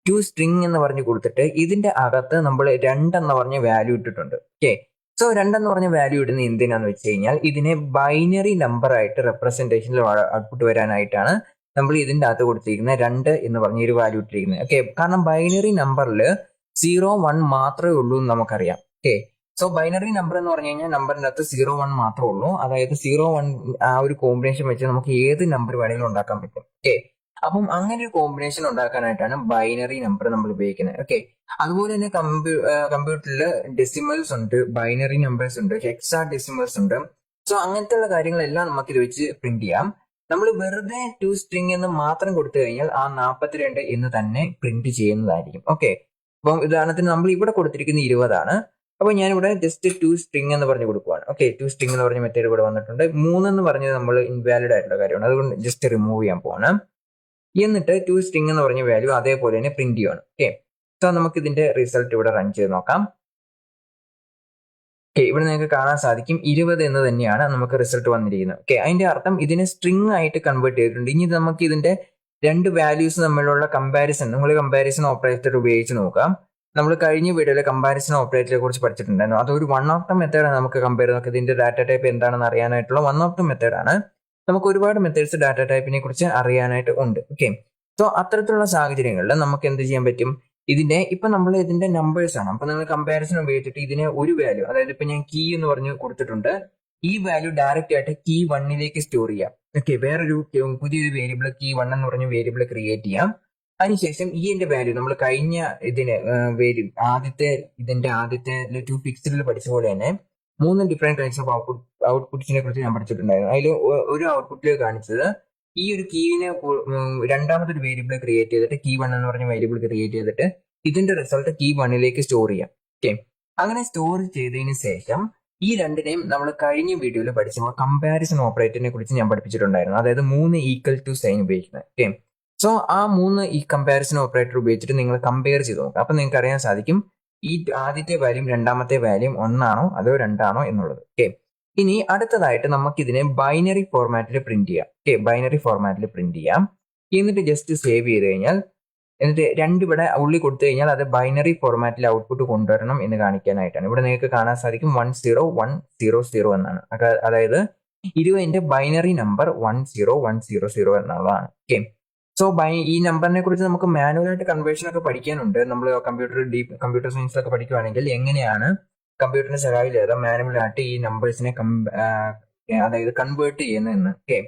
ടു സ്ട്രിംഗ് എന്ന് പറഞ്ഞ് കൊടുത്തിട്ട് ഇതിന്റെ അകത്ത് നമ്മൾ 2 എന്ന് പറഞ്ഞ വാല്യൂ ഇട്ടിട്ടുണ്ട്. ഓക്കെ, സോ 2 എന്ന് പറഞ്ഞ വാല്യൂ ഇടുന്നത് എന്തിനാന്ന് വെച്ച് കഴിഞ്ഞാൽ ഇതിനെ ബൈനറി നമ്പർ ആയിട്ട് റെപ്രസെന്റേഷനിൽ ഔട്ട്പുട്ട് വരാനായിട്ടാണ് നമ്മൾ ഇതിന്റെ അകത്ത് കൊടുത്തിരിക്കുന്ന 2 എന്ന് പറഞ്ഞ ഒരു വാല്യൂ ഇട്ടിരിക്കുന്നത്. ഓക്കെ, കാരണം ബൈനറി നമ്പറിൽ 0, 1 മാത്രമേ ഉള്ളൂ എന്ന് നമുക്കറിയാം. ഓക്കെ, സോ ബൈനറി നമ്പർ എന്ന് പറഞ്ഞു കഴിഞ്ഞാൽ നമ്പറിന്റെ അകത്ത് 0, 1 മാത്രമേ ഉള്ളൂ. അതായത് 0, 1 ആ ഒരു കോമ്പിനേഷൻ വെച്ച് നമുക്ക് ഏത് നമ്പർ വേണമെങ്കിലും ഉണ്ടാക്കാൻ പറ്റും. ഓക്കെ, അപ്പം അങ്ങനെ ഒരു കോമ്പിനേഷൻ ഉണ്ടാക്കാനായിട്ടാണ് ബൈനറി നമ്പർ നമ്മൾ ഉപയോഗിക്കുന്നത്. ഓക്കെ, അതുപോലെ തന്നെ കമ്പ്യൂട്ടറിൽ ഡെസിമൽസ് ഉണ്ട്, ബൈനറി നമ്പേഴ്സ് ഉണ്ട്, ഹെക്സാ ഡെസിമൽസ് ഉണ്ട്. സോ അങ്ങനത്തെ ഉള്ള കാര്യങ്ങളെല്ലാം നമുക്ക് ഇത് വെച്ച് പ്രിന്റ് ചെയ്യാം. നമ്മൾ വെറുതെ ടു സ്ട്രിംഗ് എന്ന് മാത്രം കൊടുത്തു കഴിഞ്ഞാൽ ആ 42 എന്ന് തന്നെ പ്രിന്റ് ചെയ്യുന്നതായിരിക്കും. ഓക്കെ, അപ്പം ഉദാഹരണത്തിന് നമ്മൾ ഇവിടെ കൊടുത്തിരിക്കുന്ന 20 ആണ്. അപ്പൊ ഞാനിവിടെ ജസ്റ്റ് ടു സ്ട്രിംഗ് എന്ന് പറഞ്ഞ് കൊടുക്കുവാണ്. ഓക്കെ, ടു സ്ട്രിംഗ് എന്ന് പറഞ്ഞ മെത്തേഡ് ഇവിടെ വന്നിട്ടുണ്ട്. 3 എന്ന് പറഞ്ഞത് നമ്മൾ ഇൻവാലിഡ് ആയിട്ടുള്ള കാര്യമാണ്, അതുകൊണ്ട് ജസ്റ്റ് റിമൂവ് ചെയ്യാൻ പോവാണ്. എന്നിട്ട് ടു സ്ട്രിംഗ് എന്ന് പറഞ്ഞ വാല്യൂ അതേപോലെ തന്നെ പ്രിന്റ് ചെയ്യണം. ഓക്കെ, സോ നമുക്ക് ഇതിന്റെ റിസൾട്ട് ഇവിടെ റൺ ചെയ്ത് നോക്കാം. ഓക്കെ, ഇവിടെ നിങ്ങൾക്ക് കാണാൻ സാധിക്കും 20 എന്ന് തന്നെയാണ് നമുക്ക് റിസൾട്ട് വന്നിരിക്കുന്നത്. ഓക്കെ, അതിന്റെ അർത്ഥം ഇതിനെ സ്ട്രിംഗ് ആയിട്ട് കൺവേർട്ട് ചെയ്തിട്ടുണ്ട്. ഇനി നമുക്ക് ഇതിന്റെ 2 വാല്യൂസ് തമ്മിലുള്ള കമ്പാരിസൺ, നിങ്ങൾ കമ്പാരിസൺ ഓപ്പറേറ്റർ ഉപയോഗിച്ച് നോക്കാം. നമ്മൾ കഴിഞ്ഞ വീഡിയോയിൽ കമ്പാരിസൺ ഓപ്പറേറ്ററെ കുറിച്ച് പഠിച്ചിട്ടുണ്ടായിരുന്നു. അതൊരു വൺ ഓഫ് ദ മെത്തേഡാണ് നമുക്ക് കമ്പയർ നോക്കുക. ഇതിന്റെ ഡാറ്റ ടൈപ്പ് എന്താണെന്ന് അറിയാനായിട്ടുള്ള വൺ ഓഫ് ദ മെത്തേഡാണ്. നമുക്ക് ഒരുപാട് മെത്തേഡ്സ് ഡാറ്റ ടൈപ്പിനെ കുറിച്ച് അറിയാനായിട്ട് ഉണ്ട്. ഓക്കെ, സോ അത്തരത്തിലുള്ള സാഹചര്യങ്ങളിൽ നമുക്ക് എന്ത് ചെയ്യാൻ പറ്റും? ഇപ്പൊ നമ്മൾ ഇതിന്റെ നമ്പേഴ്സ് ആണ്. അപ്പൊ നിങ്ങൾ കമ്പാരിസൺ ഉപയോഗിച്ചിട്ട് ഇതിനെ ഒരു വാല്യൂ, അതായത് ഇപ്പൊ ഞാൻ കീ എന്ന് പറഞ്ഞ് കൊടുത്തിട്ടുണ്ട്, ഈ വാല്യൂ ഡയറക്റ്റ് ആയിട്ട് കീ 1ലേക്ക് സ്റ്റോർ ചെയ്യാം. ഓക്കെ, വേറൊരു പുതിയൊരു വേരിയബിൾ കീ 1 എന്ന് പറഞ്ഞ വേരിയബിൾ ക്രിയേറ്റ് ചെയ്യാം. അതിനുശേഷം എന്റെ വാല്യൂ നമ്മൾ കഴിഞ്ഞ ആദ്യത്തെ ടു ഫിക്സ്ഡിൽ പഠിച്ച പോലെ തന്നെ 3 ഡിഫറെന്റ് ടൈപ്സ് ഓഫ് ഔട്ട്പുട്ട്സിനെ കുറിച്ച് ഞാൻ പഠിച്ചിട്ടുണ്ടായിരുന്നു. അതിൽ ഒരു ഔട്ട്പുട്ടിൽ കാണിച്ചത് ഈ ഒരു കീവിനെ രണ്ടാമത്തെ ഒരു വേരിയബിൾ ക്രിയേറ്റ് ചെയ്തിട്ട് കീ 1 എന്ന് പറഞ്ഞ വേരിയബിൾ ക്രിയേറ്റ് ചെയ്തിട്ട് ഇതിന്റെ റിസൾട്ട് കീ 1ലേക്ക് സ്റ്റോർ ചെയ്യാം. ഓക്കെ, അങ്ങനെ സ്റ്റോർ ചെയ്തതിന് ശേഷം ഈ രണ്ടിനെയും നമ്മൾ കഴിഞ്ഞ വീഡിയോയിൽ പഠിച്ചപ്പോൾ കമ്പാരിസൺ ഓപ്പറേറ്ററിനെ കുറിച്ച് ഞാൻ പഠിപ്പിച്ചിട്ടുണ്ടായിരുന്നു. അതായത് 3 ഈക്വൽ ടു സൈൻ ഉപയോഗിക്കുന്നത്. ഓക്കെ, സോ ആ 3 ഈ കമ്പാരിസൺ ഓപ്പറേറ്റർ ഉപയോഗിച്ചിട്ട് നിങ്ങൾ കമ്പയർ ചെയ്ത് നോക്കുക. അപ്പൊ നിങ്ങൾക്ക് അറിയാൻ സാധിക്കും ഈ ആദ്യത്തെ വാല്യൂം രണ്ടാമത്തെ വാല്യൂം 1 ആണോ അതോ 2 ആണോ എന്നുള്ളത്. ഓക്കെ, ഇനി അടുത്തതായിട്ട് നമുക്ക് ഇതിനെ ബൈനറി ഫോർമാറ്റിൽ പ്രിന്റ് ചെയ്യാം. ഓക്കെ, ബൈനറി ഫോർമാറ്റിൽ പ്രിന്റ് ചെയ്യാം. എന്നിട്ട് ജസ്റ്റ് സേവ് ചെയ്ത് കഴിഞ്ഞാൽ, എന്നിട്ട് 2 ഇവിടെ ഉള്ളി കൊടുത്തു കഴിഞ്ഞാൽ അത് ബൈനറി ഫോർമാറ്റിൽ ഔട്ട്പുട്ട് കൊണ്ടുവരണം എന്ന് കാണിക്കാനായിട്ടാണ്. ഇവിടെ നിങ്ങൾക്ക് കാണാൻ സാധിക്കും 10100 എന്നാണ്. അതായത് 20ന്റെ ബൈനറി നമ്പർ 10100 എന്നുള്ളതാണ്. ഓക്കെ, സോ ഈ നമ്പറിനെ കുറിച്ച് നമുക്ക് മാനുവലായിട്ട് കൺവേർഷൻ ഒക്കെ പഠിക്കാനുണ്ട്. നമ്മൾ കമ്പ്യൂട്ടർ സയൻസിലൊക്കെ പഠിക്കുവാണെങ്കിൽ എങ്ങനെയാണ് കമ്പ്യൂട്ടറിന്റെ സഹായമില്ലാതെ മാനുവലായിട്ട് ഈ നമ്പേഴ്സിനെ അതായത് കൺവേർട്ട് ചെയ്യുന്നതെന്ന്. ഓക്കെ,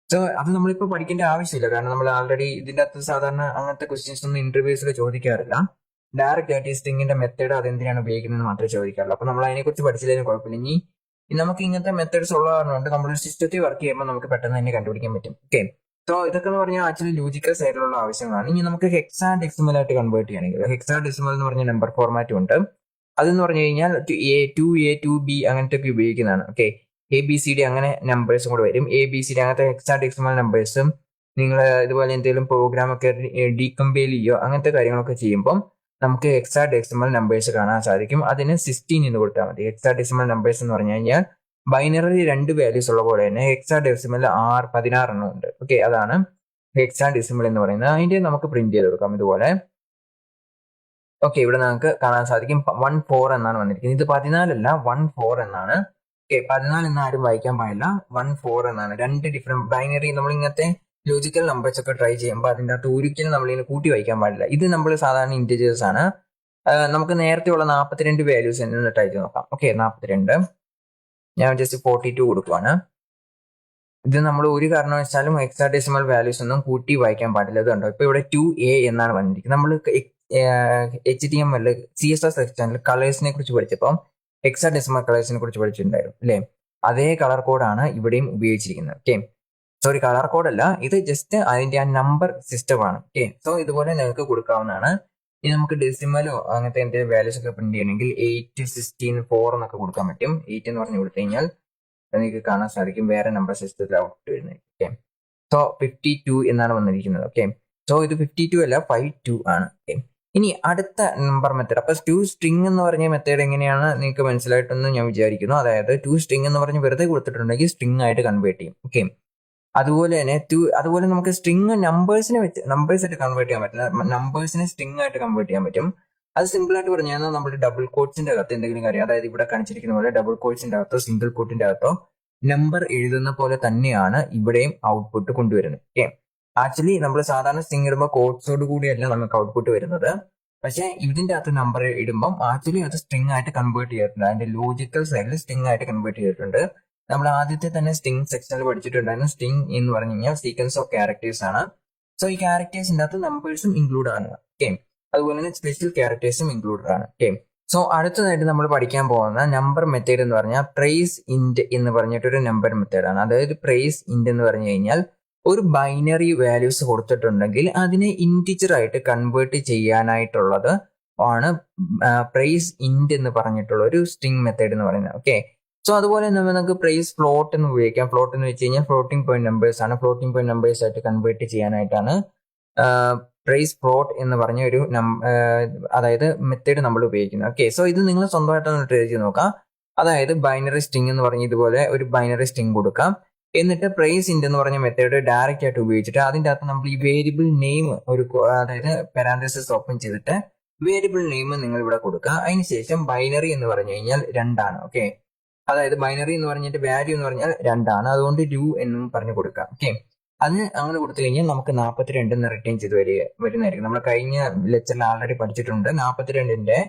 സോ അത് നമ്മളിപ്പോൾ പഠിക്കേണ്ട ആവശ്യമില്ല, കാരണം നമ്മൾ ആൾറെഡി ഇതിന്റെ അകത്ത് സാധാരണ അങ്ങനത്തെ ക്വസ്റ്റ്യൻസ് ഒന്നും ഇന്റർവ്യൂസിൽ ചോദിക്കാറില്ല. ഡയറക്റ്റ് ആയിട്ട് ഈ സ്ട്രിങ്ങിന്റെ മെത്തേഡ് അതെന്തിനാണ് ഉപയോഗിക്കുന്നത് മാത്രമേ ചോദിക്കാറുള്ളൂ. അപ്പൊ നമ്മൾ അതിനെക്കുറിച്ച് പഠിച്ചില്ലെങ്കിലും കുഴപ്പമില്ല. ഇനി നമുക്ക് ഇങ്ങനത്തെ മെത്തേഡ്സ് ഉള്ള കാരണം നമ്മൾ സിസ്റ്റത്തിൽ വർക്ക് ചെയ്യുമ്പോൾ നമുക്ക് പെട്ടെന്ന് തന്നെ കണ്ടുപിടിക്കാൻ പറ്റും. ഓക്കെ, സോ ഇതൊക്കെ എന്ന് പറഞ്ഞാൽ ആക്ച്വലി ലോജിക്കൽ സൈഡിലുള്ള ആവശ്യങ്ങളാണ്. ഇനി നമുക്ക് ഹെക്സാ ഡെസിമൽ ആയിട്ട് കൺവേർട്ട് ചെയ്യണമെങ്കിൽ ഹെക്സാ ഡെസിമൽ എന്ന് പറഞ്ഞ നമ്പർ ഫോർമാറ്റും ഉണ്ട്. അതെന്ന് പറഞ്ഞു കഴിഞ്ഞാൽ A 2B അങ്ങനത്തെ ഒക്കെ ഉപയോഗിക്കുന്നതാണ്. ഓക്കെ, ABCD അങ്ങനെ നമ്പേഴ്സും കൂടെ വരും. ABCD അങ്ങനത്തെ ഹെക്സാ ഡെസിമൽ നമ്പേഴ്സും നിങ്ങൾ ഇതുപോലെ എന്തെങ്കിലും പ്രോഗ്രാം ഒക്കെ ഡീകമ്പൈൽ ചെയ്യോ അങ്ങനത്തെ കാര്യങ്ങളൊക്കെ ചെയ്യുമ്പോൾ നമുക്ക് ഹെക്സാ ഡെസിമൽ നമ്പേഴ്സ് കാണാൻ സാധിക്കും. അതിന് 16 എന്ന് കൊടുത്താൽ മതി. ഹെക്സാ ഡെസിമൽ നമ്പേഴ്സ് എന്ന് പറഞ്ഞു കഴിഞ്ഞാൽ ബൈനറി 2 വാല്യൂസ് ഉള്ള പോലെ തന്നെ ഹെക്സാ ഡെസിമൽ 16 എണ്ണം ഉണ്ട്. ഓക്കെ, അതാണ് ഹെക്സാ ഡെസിമൽ എന്ന് പറയുന്നത്. അതിന്റെ നമുക്ക് പ്രിന്റ് ചെയ്ത് കൊടുക്കാം ഇതുപോലെ. ഓക്കെ, ഇവിടെ നമുക്ക് കാണാൻ സാധിക്കും 14 എന്നാണ് വന്നിരിക്കുന്നത്. ഇത് 14 അല്ല, 14 എന്നാണ്. ഓക്കെ, 14 എന്ന് ആരും വായിക്കാൻ പാടില്ല, 14 എന്നാണ്. 2 ഡിഫറെന്റ് ബൈനറി നമ്മൾ ഇങ്ങനത്തെ ലോജിക്കൽ നമ്പേഴ്സ് ഒക്കെ ട്രൈ ചെയ്യുമ്പോൾ അതിൻ്റെ അകത്ത് ഒരിക്കലും നമ്മൾ ഇതിനെ കൂട്ടി വായിക്കാൻ പാടില്ല. ഇത് നമ്മൾ സാധാരണ ഇന്റിജേഴ്സ് ആണ്. നമുക്ക് നേരത്തെ ഉള്ള 42 വാല്യൂസ് എന്ന് ട്രൈ ചെയ്ത് നോക്കാം. ഓക്കെ, 42 ഞാൻ ജസ്റ്റ് 42 കൊടുക്കുവാണ്. ഇത് നമ്മൾ ഒരു കാരണവശാലും ഹെക്സാഡെസിമൽ വാല്യൂസ് ഒന്നും കൂട്ടി വായിക്കാൻ പാടില്ല. ഇതുണ്ടോ, ഇപ്പൊ ഇവിടെ 2A എന്നാണ് വന്നിരിക്കുന്നത്. നമ്മൾ HTML CSS എക്സ്റ്റൻഡിൽ കളേഴ്സിനെ കുറിച്ച് പഠിച്ചപ്പോൾ ഹെക്സാഡെസിമൽ കളേഴ്സിനെ കുറിച്ച് പഠിച്ചിട്ടുണ്ടായിരുന്നു അല്ലേ? അതേ കളർ കോഡാണ് ഇവിടെയും ഉപയോഗിച്ചിരിക്കുന്നത്. ഓക്കെ, സോറി, കളർ കോഡ് അല്ല, ഇത് ജസ്റ്റ് അതിന്റെ ആ നമ്പർ സിസ്റ്റമാണ്. ഓക്കെ, സോ ഇതുപോലെ നിങ്ങൾക്ക് കൊടുക്കാവുന്നതാണ്. ഇനി നമുക്ക് ഡെസിമലോ അങ്ങനത്തെ എന്തെങ്കിലും വാല്യൂസ് ഒക്കെ പ്രിന്റ് ചെയ്യണമെങ്കിൽ 8, 16, 4 എന്നൊക്കെ കൊടുക്കാൻ പറ്റും. 8 എന്ന് പറഞ്ഞു കൊടുത്തു കഴിഞ്ഞാൽ നിങ്ങൾക്ക് കാണാൻ സാധിക്കും വേറെ നമ്പർ സിസ്റ്റത്തിൽ ഔട്ട്പുട്ട് വരുന്നത്. ഓക്കെ, സോ 52 എന്നാണ് വന്നിരിക്കുന്നത്. ഓക്കെ, സോ ഇത് 52 അല്ല 52 ആണ്. ഓക്കെ, ഇനി അടുത്ത നമ്പർ മെത്തേഡ്. അപ്പൊ ടു സ്ട്രിങ് എന്ന് പറഞ്ഞ മെത്തേഡ് എങ്ങനെയാണ് നിങ്ങൾക്ക് മനസ്സിലായിട്ടെന്ന് ഞാൻ വിചാരിക്കുന്നു. അതായത് ടു സ്ട്രിങ് എന്ന് പറഞ്ഞ് വെറുതെ കൊടുത്തിട്ടുണ്ടെങ്കിൽ സ്ട്രിങ് ആയിട്ട് കൺവേർട്ട് ചെയ്യും. ഓക്കെ, അതുപോലെ നമുക്ക് സ്ട്രിങ് നമ്പേഴ്സിനെ വെച്ച് ആയിട്ട് കൺവേർട്ട് ചെയ്യാൻ പറ്റില്ല. നമ്പേഴ്സിനെ സ്ട്രിങ് ആയിട്ട് കൺവേർട്ട് ചെയ്യാൻ പറ്റും. അത് സിമ്പിൾ ആയിട്ട് പറഞ്ഞാൽ നമ്മുടെ ഡബിൾ കോട്ട്സിന്റെ അകത്ത് എന്തെങ്കിലും കാര്യം, അതായത് ഇവിടെ കാണിച്ചിരിക്കുന്ന പോലെ ഡബിൾ കോട്ട്സിന്റെ അകത്തോ സിംഗിൾ കോട്ടിന്റെ അകത്തോ നമ്പർ എഴുതുന്ന പോലെ തന്നെയാണ് ഇവിടെയും ഔട്ട്പുട്ട് കൊണ്ടുവരുന്നത്. ഓക്കെ, ആക്ച്വലി നമ്മൾ സാധാരണ സ്ട്രിങ് ഇടുമ്പോൾ കോട്ട്സോട് കൂടിയല്ല നമുക്ക് ഔട്ട്പുട്ട് വരുന്നത്. പക്ഷേ ഇതിന്റെ അകത്ത് നമ്പർ ഇടുമ്പോൾ ആക്ച്വലി അത് സ്ട്രിങ് ആയിട്ട് കൺവേർട്ട് ചെയ്തിട്ടുണ്ട്. അതിന്റെ ലോജിക്കൽ സൈഡിൽ സ്ട്രിങ് ആയിട്ട് കൺവേർട്ട് ചെയ്തിട്ടുണ്ട്. നമ്മൾ ആദ്യത്തെ തന്നെ സ്ട്രിങ് സെക്ഷനിൽ പഠിച്ചിട്ടുണ്ടായിരുന്നു. സ്ട്രിങ് എന്ന് പറഞ്ഞു കഴിഞ്ഞാൽ സീക്വൻസ് ഓഫ് ക്യാരക്ടേഴ്സ് ആണ്. സോ ഈ ക്യാരക്ടേഴ്സിന്റെ അകത്ത് നമ്പേഴ്സും ഇൻക്ലൂഡ് ആണ്. ഓക്കെ, അതുപോലെ തന്നെ സ്പെഷ്യൽ ക്യാരക്ടേഴ്സും ഇൻക്ലൂഡഡ് ആണ്. ഓക്കെ, സോ അടുത്തതായിട്ട് നമ്മൾ പഠിക്കാൻ പോകുന്ന നമ്പർ മെത്തേഡ് എന്ന് പറഞ്ഞാൽ പ്രൈസ് ഇന്റ് എന്ന് പറഞ്ഞിട്ടൊരു നമ്പർ മെത്തേഡ് ആണ്. അതായത് പ്രൈസ് ഇന്റ് എന്ന് പറഞ്ഞു കഴിഞ്ഞാൽ ഒരു ബൈനറി വാല്യൂസ് കൊടുത്തിട്ടുണ്ടെങ്കിൽ അതിനെ ഇന്റിജർ ആയിട്ട് കൺവേർട്ട് ചെയ്യാനായിട്ടുള്ളത് ആണ് പ്രൈസ് ഇന്റ് എന്ന് പറഞ്ഞിട്ടുള്ള ഒരു സ്ട്രിംഗ് മെത്തേഡ് എന്ന് പറയുന്നത്. ഓക്കെ, സോ അതുപോലെ തന്നെ നമുക്ക് പ്രൈസ് ഫ്ലോട്ട് എന്ന് ഉപയോഗിക്കാം. ഫ്ലോട്ട് എന്ന് വെച്ച് കഴിഞ്ഞാൽ ഫ്ലോട്ടിംഗ് പോയിന്റ് നമ്പേഴ്സ് ആണ്. ഫ്ലോട്ടിംഗ് പോയിന്റ് നമ്പേഴ്സ് ആയിട്ട് കൺവേർട്ട് ചെയ്യാനായിട്ടാണ് പ്രൈസ് ഫ്ലോട്ട് എന്ന് പറഞ്ഞ ഒരു അതായത് മെത്തേഡ് നമ്മൾ ഉപയോഗിക്കുന്നത്. ഓക്കെ, സോ ഇത് നിങ്ങൾ സ്വന്തമായിട്ടൊന്ന് ട്രൈ ചെയ്ത് നോക്കാം. അതായത് ബൈനറി സ്ട്രിംഗ് എന്ന് പറഞ്ഞ ഇതുപോലെ ഒരു ബൈനറി സ്ട്രിംഗ് കൊടുക്കാം. എന്നിട്ട് പ്രൈസ് ഇന്റ് എന്ന് പറഞ്ഞ മെത്തേഡ് ഡയറക്റ്റ് ആയിട്ട് ഉപയോഗിച്ചിട്ട് അതിൻ്റെ അകത്ത് നമ്മൾ ഈ വേരിയബിൾ നെയിം അതായത് പാരാന്തസിസ് ഓപ്പൺ ചെയ്തിട്ട് വേരിയബിൾ നെയിം നിങ്ങൾ ഇവിടെ കൊടുക്കുക. അതിനുശേഷം ബൈനറി എന്ന് പറഞ്ഞു കഴിഞ്ഞാൽ 2 ആണ്. ഓക്കെ, അതായത് ബൈനറി എന്ന് പറഞ്ഞിട്ട് വാല്യൂ എന്ന് പറഞ്ഞാൽ 2 ആണ്. അതുകൊണ്ട് 2 എന്നും പറഞ്ഞു കൊടുക്കാം. ഓക്കെ, അതിന് അങ്ങനെ കൊടുത്തു കഴിഞ്ഞാൽ നമുക്ക് 42 റിട്ടേൺ ചെയ്ത് വരുന്നതായിരിക്കും. നമ്മൾ കഴിഞ്ഞ ലെക്ചറിൽ ആൾറെഡി പഠിച്ചിട്ടുണ്ട്. 42ന്റെ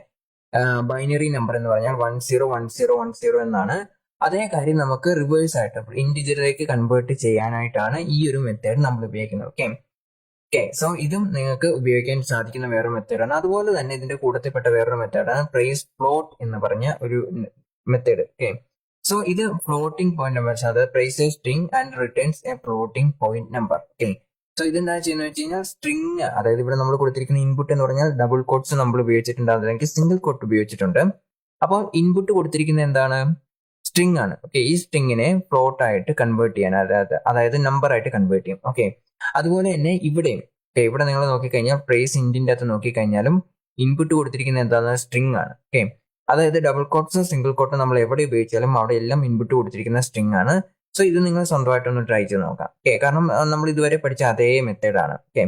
ബൈനറി നമ്പർ എന്ന് പറഞ്ഞാൽ 101010 എന്നാണ്. അതേ കാര്യം നമുക്ക് റിവേഴ്സ് ആയിട്ട് ഇന്റിജറിലേക്ക് കൺവേർട്ട് ചെയ്യാനായിട്ടാണ് ഈ ഒരു മെത്തേഡ് നമ്മൾ ഉപയോഗിക്കുന്നത്. ഓക്കെ, സോ ഇതും നിങ്ങൾക്ക് ഉപയോഗിക്കാൻ സാധിക്കുന്ന വേറൊരു മെത്തേഡാണ്. അതുപോലെ തന്നെ ഇതിന്റെ കൂട്ടത്തിൽപ്പെട്ട വേറൊരു മെത്തേഡാണ് പ്രൈസ് ഫ്ലോട്ട് എന്ന് പറഞ്ഞ ഒരു മെത്തേഡ്. ഓക്കെ, സോ ഇത് ഫ്ലോട്ടിംഗ് പോയിന്റ് നമ്പർ, അതായത് parses a string and returns a floating point number. Okay, so ഇതെന്താ ചെയ്യുന്നത് വെച്ച് കഴിഞ്ഞാൽ സ്ട്രിംഗ്, അതായത് ഇവിടെ നമ്മൾ കൊടുത്തിരിക്കുന്ന ഇൻപുട്ട് എന്ന് പറഞ്ഞാൽ ഡബിൾ കോട്ട്സ് നമ്മൾ ഉപയോഗിച്ചിട്ടുണ്ട്, അല്ലെങ്കിൽ സിംഗിൾ കോട്ട് ഉപയോഗിച്ചിട്ടുണ്ട്. അപ്പോൾ ഇൻപുട്ട് കൊടുത്തിരിക്കുന്നത് എന്താണ്? സ്ട്രിംഗ് ആണ്. ഓക്കെ, ഈ സ്ട്രിങ്ങിനെ ഫ്ലോട്ട് ആയിട്ട് കൺവേർട്ട് ചെയ്യാൻ, അതായത് നമ്പർ ആയിട്ട് കൺവേർട്ട് ചെയ്യും. ഓക്കെ, അതുപോലെ തന്നെ ഇവിടെയും ഇവിടെ നിങ്ങൾ നോക്കിക്കഴിഞ്ഞാൽ പ്രൈസ് ഇൻറ്റിന്റെ അകത്ത് നോക്കിക്കഴിഞ്ഞാലും ഇൻപുട്ട് കൊടുത്തിരിക്കുന്നത് എന്താണ്? സ്ട്രിംഗ് ആണ്. ഓക്കെ, അതായത് ഡബിൾ കോട്ട്സ് സിംഗിൾ കോട്ട് നമ്മൾ എവിടെ ഉപയോഗിച്ചാലും അവിടെ എല്ലാം ഇൻപുട്ട് കൊടുത്തിരിക്കുന്ന സ്ട്രിംഗ് ആണ്. സോ ഇത് നിങ്ങൾ സ്വന്തമായിട്ടൊന്ന് ട്രൈ ചെയ്ത് നോക്കാം. ഓക്കെ, കാരണം നമ്മൾ ഇതുവരെ പഠിച്ച അതേ മെത്തേഡാണ്. ഓക്കെ,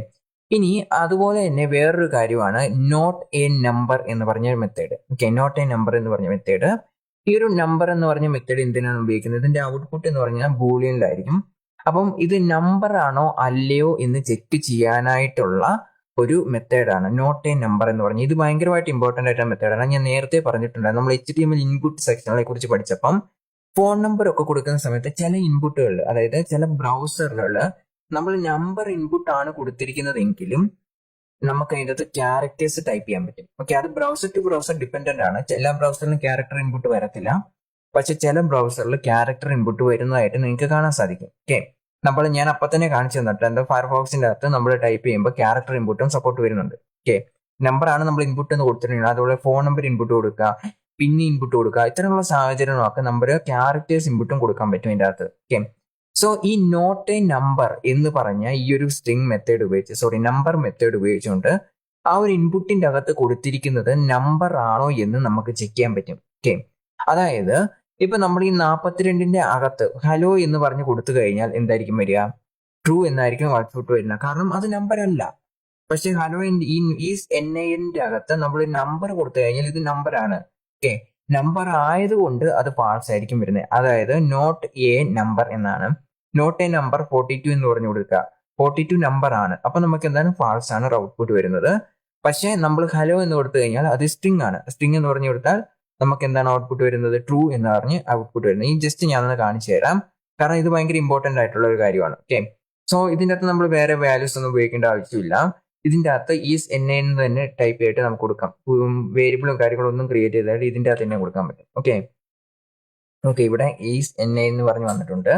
ഇനി അതുപോലെ തന്നെ വേറൊരു കാര്യമാണ് നോട്ട് എ നമ്പർ എന്ന് പറഞ്ഞ method. Okay, not a number എന്ന് പറഞ്ഞ മെത്തേഡ്. ഈ ഒരു നമ്പർ എന്ന് പറഞ്ഞ മെത്തേഡ് എന്തിനാണ് ഉപയോഗിക്കുന്നത്? ഇതിന്റെ ഔട്ട്പുട്ട് എന്ന് പറഞ്ഞാൽ ബൂളിയനിലായിരിക്കും. അപ്പം ഇത് നമ്പർ ആണോ അല്ലയോ എന്ന് ചെക്ക് ചെയ്യാനായിട്ടുള്ള ഒരു മെത്തേഡാണ് നോട്ട് എ നമ്പർ എന്ന് പറഞ്ഞത്. ഇത് ഭയങ്കരമായിട്ട് ഇമ്പോർട്ടന്റ് ആയിട്ടുള്ള മെത്തേഡാണ്. ഞാൻ നേരത്തെ പറഞ്ഞിട്ടുണ്ടായിരുന്നു, നമ്മൾ HTML ഇൻപുട്ട് സെക്ഷനെ കുറിച്ച് പഠിച്ചപ്പം ഫോൺ നമ്പർ ഒക്കെ കൊടുക്കുന്ന സമയത്ത് ചില ഇൻപുട്ടുകളിൽ, അതായത് ചില ബ്രൗസറുകളിൽ നമ്മൾ നമ്പർ ഇൻപുട്ട് ആണ് കൊടുത്തിരിക്കുന്നതെങ്കിലും നമുക്ക് അതിൻ്റെ അകത്ത് ക്യാരക്ടേഴ്സ് ടൈപ്പ് ചെയ്യാൻ പറ്റും. ഓക്കെ, അത് ബ്രൗസർ ടു ബ്രൗസർ ഡിപ്പെൻഡന്റ് ആണ്. എല്ലാ ബ്രൗസറിലും ക്യാരക്ടർ ഇൻപുട്ട് വരത്തില്ല, പക്ഷെ ചില ബ്രൗസറിൽ ക്യാരക്ടർ ഇൻപുട്ട് വരുന്നതായിട്ട് നിങ്ങൾക്ക് കാണാൻ സാധിക്കും. ഓക്കെ, ഞാൻ അപ്പൊ തന്നെ കാണിച്ചു തന്നിട്ട് എന്താ ഫയർഫോക്സിന്റെ അകത്ത് നമ്മൾ ടൈപ്പ് ചെയ്യുമ്പോൾ ക്യാരക്ടർ ഇൻപുട്ടും സപ്പോർട്ട് വരുന്നുണ്ട്. ഓക്കെ, നമ്പർ ആണ് നമ്മൾ ഇൻപുട്ട് എന്ന് കൊടുത്തിട്ടുണ്ടെങ്കിൽ അതുപോലെ ഫോൺ നമ്പർ ഇൻപുട്ട് കൊടുക്കുക, പിന്നെ ഇൻപുട്ട് കൊടുക്കുക, ഇത്തരമുള്ള സാഹചര്യങ്ങളൊക്കെ നമ്മൾ ക്യാരക്ടേഴ്സ് ഇൻപുട്ടും കൊടുക്കാൻ പറ്റും ഇതിൻ്റെ അകത്ത്. ഓക്കെ, സോ ഈ നോട്ട് എ നമ്പർ എന്ന് പറഞ്ഞ ഈ ഒരു സ്ട്രിംഗ് മെത്തേഡ് നമ്പർ മെത്തേഡ് ഉപയോഗിച്ചുകൊണ്ട് ആ ഒരു ഇൻപുട്ടിന്റെ അകത്ത് കൊടുത്തിരിക്കുന്നത് നമ്പർ ആണോ എന്ന് നമുക്ക് ചെക്ക് ചെയ്യാൻ പറ്റും. ഓക്കെ, അതായത് ഇപ്പൊ നമ്മൾ ഈ 42ന്റെ അകത്ത് ഹലോ എന്ന് പറഞ്ഞ് കൊടുത്തു കഴിഞ്ഞാൽ എന്തായിരിക്കും വരിക? ട്രൂ എന്നായിരിക്കും ഔട്ട്പുട്ട് വരുന്നത്, കാരണം അത് നമ്പർ അല്ല. പക്ഷെ ഹലോ ഈ NANന്റെ അകത്ത് നമ്മൾ നമ്പർ കൊടുത്തു കഴിഞ്ഞാൽ ഇത് നമ്പർ ആണ്. ഓക്കെ, നമ്പർ ആയതുകൊണ്ട് അത് ഫാൾസ് ആയിരിക്കും വരുന്നത്. അതായത് നോട്ട് എ നമ്പർ എന്നാണ്. നോട്ട് എ നമ്പർ 42 എന്ന് പറഞ്ഞു കൊടുക്കുക. 42 നമ്പർ ആണ്, അപ്പൊ നമുക്ക് എന്താണ്? ഫാൾസ് ആണ് ഔട്ട്പുട്ട് വരുന്നത്. പക്ഷെ നമ്മൾ ഹലോ എന്ന് കൊടുത്തു കഴിഞ്ഞാൽ അത് സ്ട്രിംഗ് ആണ്. സ്ട്രിംഗ് എന്ന് പറഞ്ഞു കൊടുത്താൽ നമുക്ക് എന്താണ് ഔട്ട്പുട്ട് വരുന്നത്? ട്രൂ എന്ന് പറഞ്ഞ് ഔട്ട്പുട്ട് വരുന്നത്. ഈ ജസ്റ്റ് ഞാനൊന്ന് കാണിച്ചു തരാം, കാരണം ഇത് ഭയങ്കര ഇമ്പോർട്ടന്റ് ആയിട്ടുള്ള ഒരു കാര്യമാണ്. ഓക്കെ, സോ ഇതിൻ്റെ അകത്ത് നമ്മൾ വേറെ വാല്യൂസ് ഒന്നും ഉപയോഗിക്കേണ്ട ആവശ്യമില്ല. ഇതിൻ്റെ അകത്ത് ഈസ് NA എന്ന് തന്നെ ടൈപ്പ് ചെയ്തിട്ട് നമുക്ക് കൊടുക്കാം. വേരിയബിളും കാര്യങ്ങളും ഒന്നും ക്രിയേറ്റ് ചെയ്തായിട്ട് ഇതിൻ്റെ അകത്ത് തന്നെ കൊടുക്കാൻ പറ്റും. ഓക്കെ, ഇവിടെ ഈസ് NA എന്ന് പറഞ്ഞ് വന്നിട്ടുണ്ട്.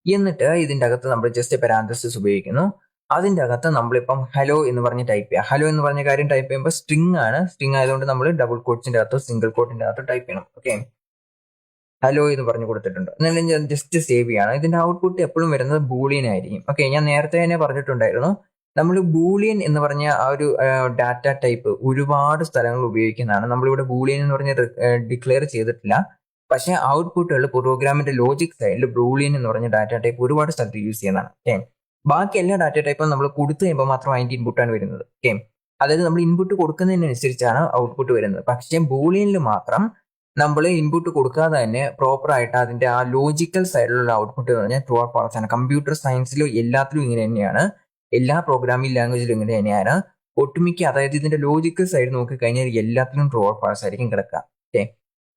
എന്നിട്ട് ഇതിൻ്റെ അകത്ത് നമ്മൾ ജസ്റ്റ് പാരാന്തസിസ് ഉപയോഗിക്കുന്നു. അതിൻ്റെ അകത്ത് നമ്മളിപ്പം ഹലോ എന്ന് പറഞ്ഞ് ടൈപ്പ് ചെയ്യുക. ഹലോ എന്ന് പറഞ്ഞ കാര്യം ടൈപ്പ് ചെയ്യുമ്പോൾ സ്ട്രിംഗ് ആണ്. സ്ട്രിംഗ് ആയതുകൊണ്ട് നമ്മൾ ഡബിൾ കോട്ട്സിന്റെ അകത്തോ സിംഗിൾ കോട്ടിന്റെ അകത്തോ ടൈപ്പ് ചെയ്യണം. ഓക്കെ, ഹലോ എന്ന് പറഞ്ഞു കൊടുത്തിട്ടുണ്ട്. എന്നാലും ഞാൻ ജസ്റ്റ് സേവ് ചെയ്യണം. ഇതിന്റെ ഔട്ട്പുട്ട് എപ്പോഴും വരുന്നത് ബൂളിയൻ ആയിരിക്കും. ഓക്കെ, ഞാൻ നേരത്തെ തന്നെ പറഞ്ഞിട്ടുണ്ടായിരുന്നു, നമ്മൾ ബൂളിയൻ എന്ന് പറഞ്ഞ ആ ഒരു ഡാറ്റ ടൈപ്പ് ഒരുപാട് സ്ഥലങ്ങൾ ഉപയോഗിക്കുന്നതാണ്. നമ്മളിവിടെ ബൂളിയൻ എന്ന് പറഞ്ഞ ഡിക്ലെയർ ചെയ്തിട്ടില്ല. പക്ഷേ ഔട്ട്പുട്ടുകൾ പ്രോഗ്രാമിന്റെ ലോജിക് സൈഡിൽ ബൂളിയൻ എന്ന് പറഞ്ഞ ഡാറ്റ ടൈപ്പ് ഒരുപാട് സ്ഥലത്ത് യൂസ് ചെയ്യുന്നതാണ്. ഓക്കെ, ബാക്കി എല്ലാ ഡാറ്റ ടൈപ്പും നമ്മൾ കൊടുത്തു കഴിയുമ്പോൾ മാത്രം അതിന്റെ ഇൻപുട്ടാണ് വരുന്നത്. ഓക്കെ, അതായത് നമ്മൾ ഇൻപുട്ട് കൊടുക്കുന്നതിനനുസരിച്ചാണ് ഔട്ട്പുട്ട് വരുന്നത്. പക്ഷേ ബൂളിയനിൽ മാത്രം നമ്മൾ ഇൻപുട്ട് കൊടുക്കാതെ തന്നെ പ്രോപ്പർ ആയിട്ട് അതിന്റെ ആ ലോജിക്കൽ സൈഡിലുള്ള ഔട്ട്പുട്ട് എന്ന് പറഞ്ഞാൽ ട്രൂ ഓർ ഫാൾസ് ആണ്. കമ്പ്യൂട്ടർ സയൻസിലും എല്ലാത്തിലും ഇങ്ങനെ തന്നെയാണ്, എല്ലാ പ്രോഗ്രാമിംഗ് ലാംഗ്വേജിലും ഇങ്ങനെ തന്നെയാണ്. ഒട്ടുമിക്ക, അതായത് ഇതിന്റെ ലോജിക്കൽ സൈഡ് നോക്കിക്കഴിഞ്ഞാൽ എല്ലാത്തിലും ട്രൂ ഓർ ഫാൾസ് ആയിരിക്കും കിടക്കുക. ഓക്കെ,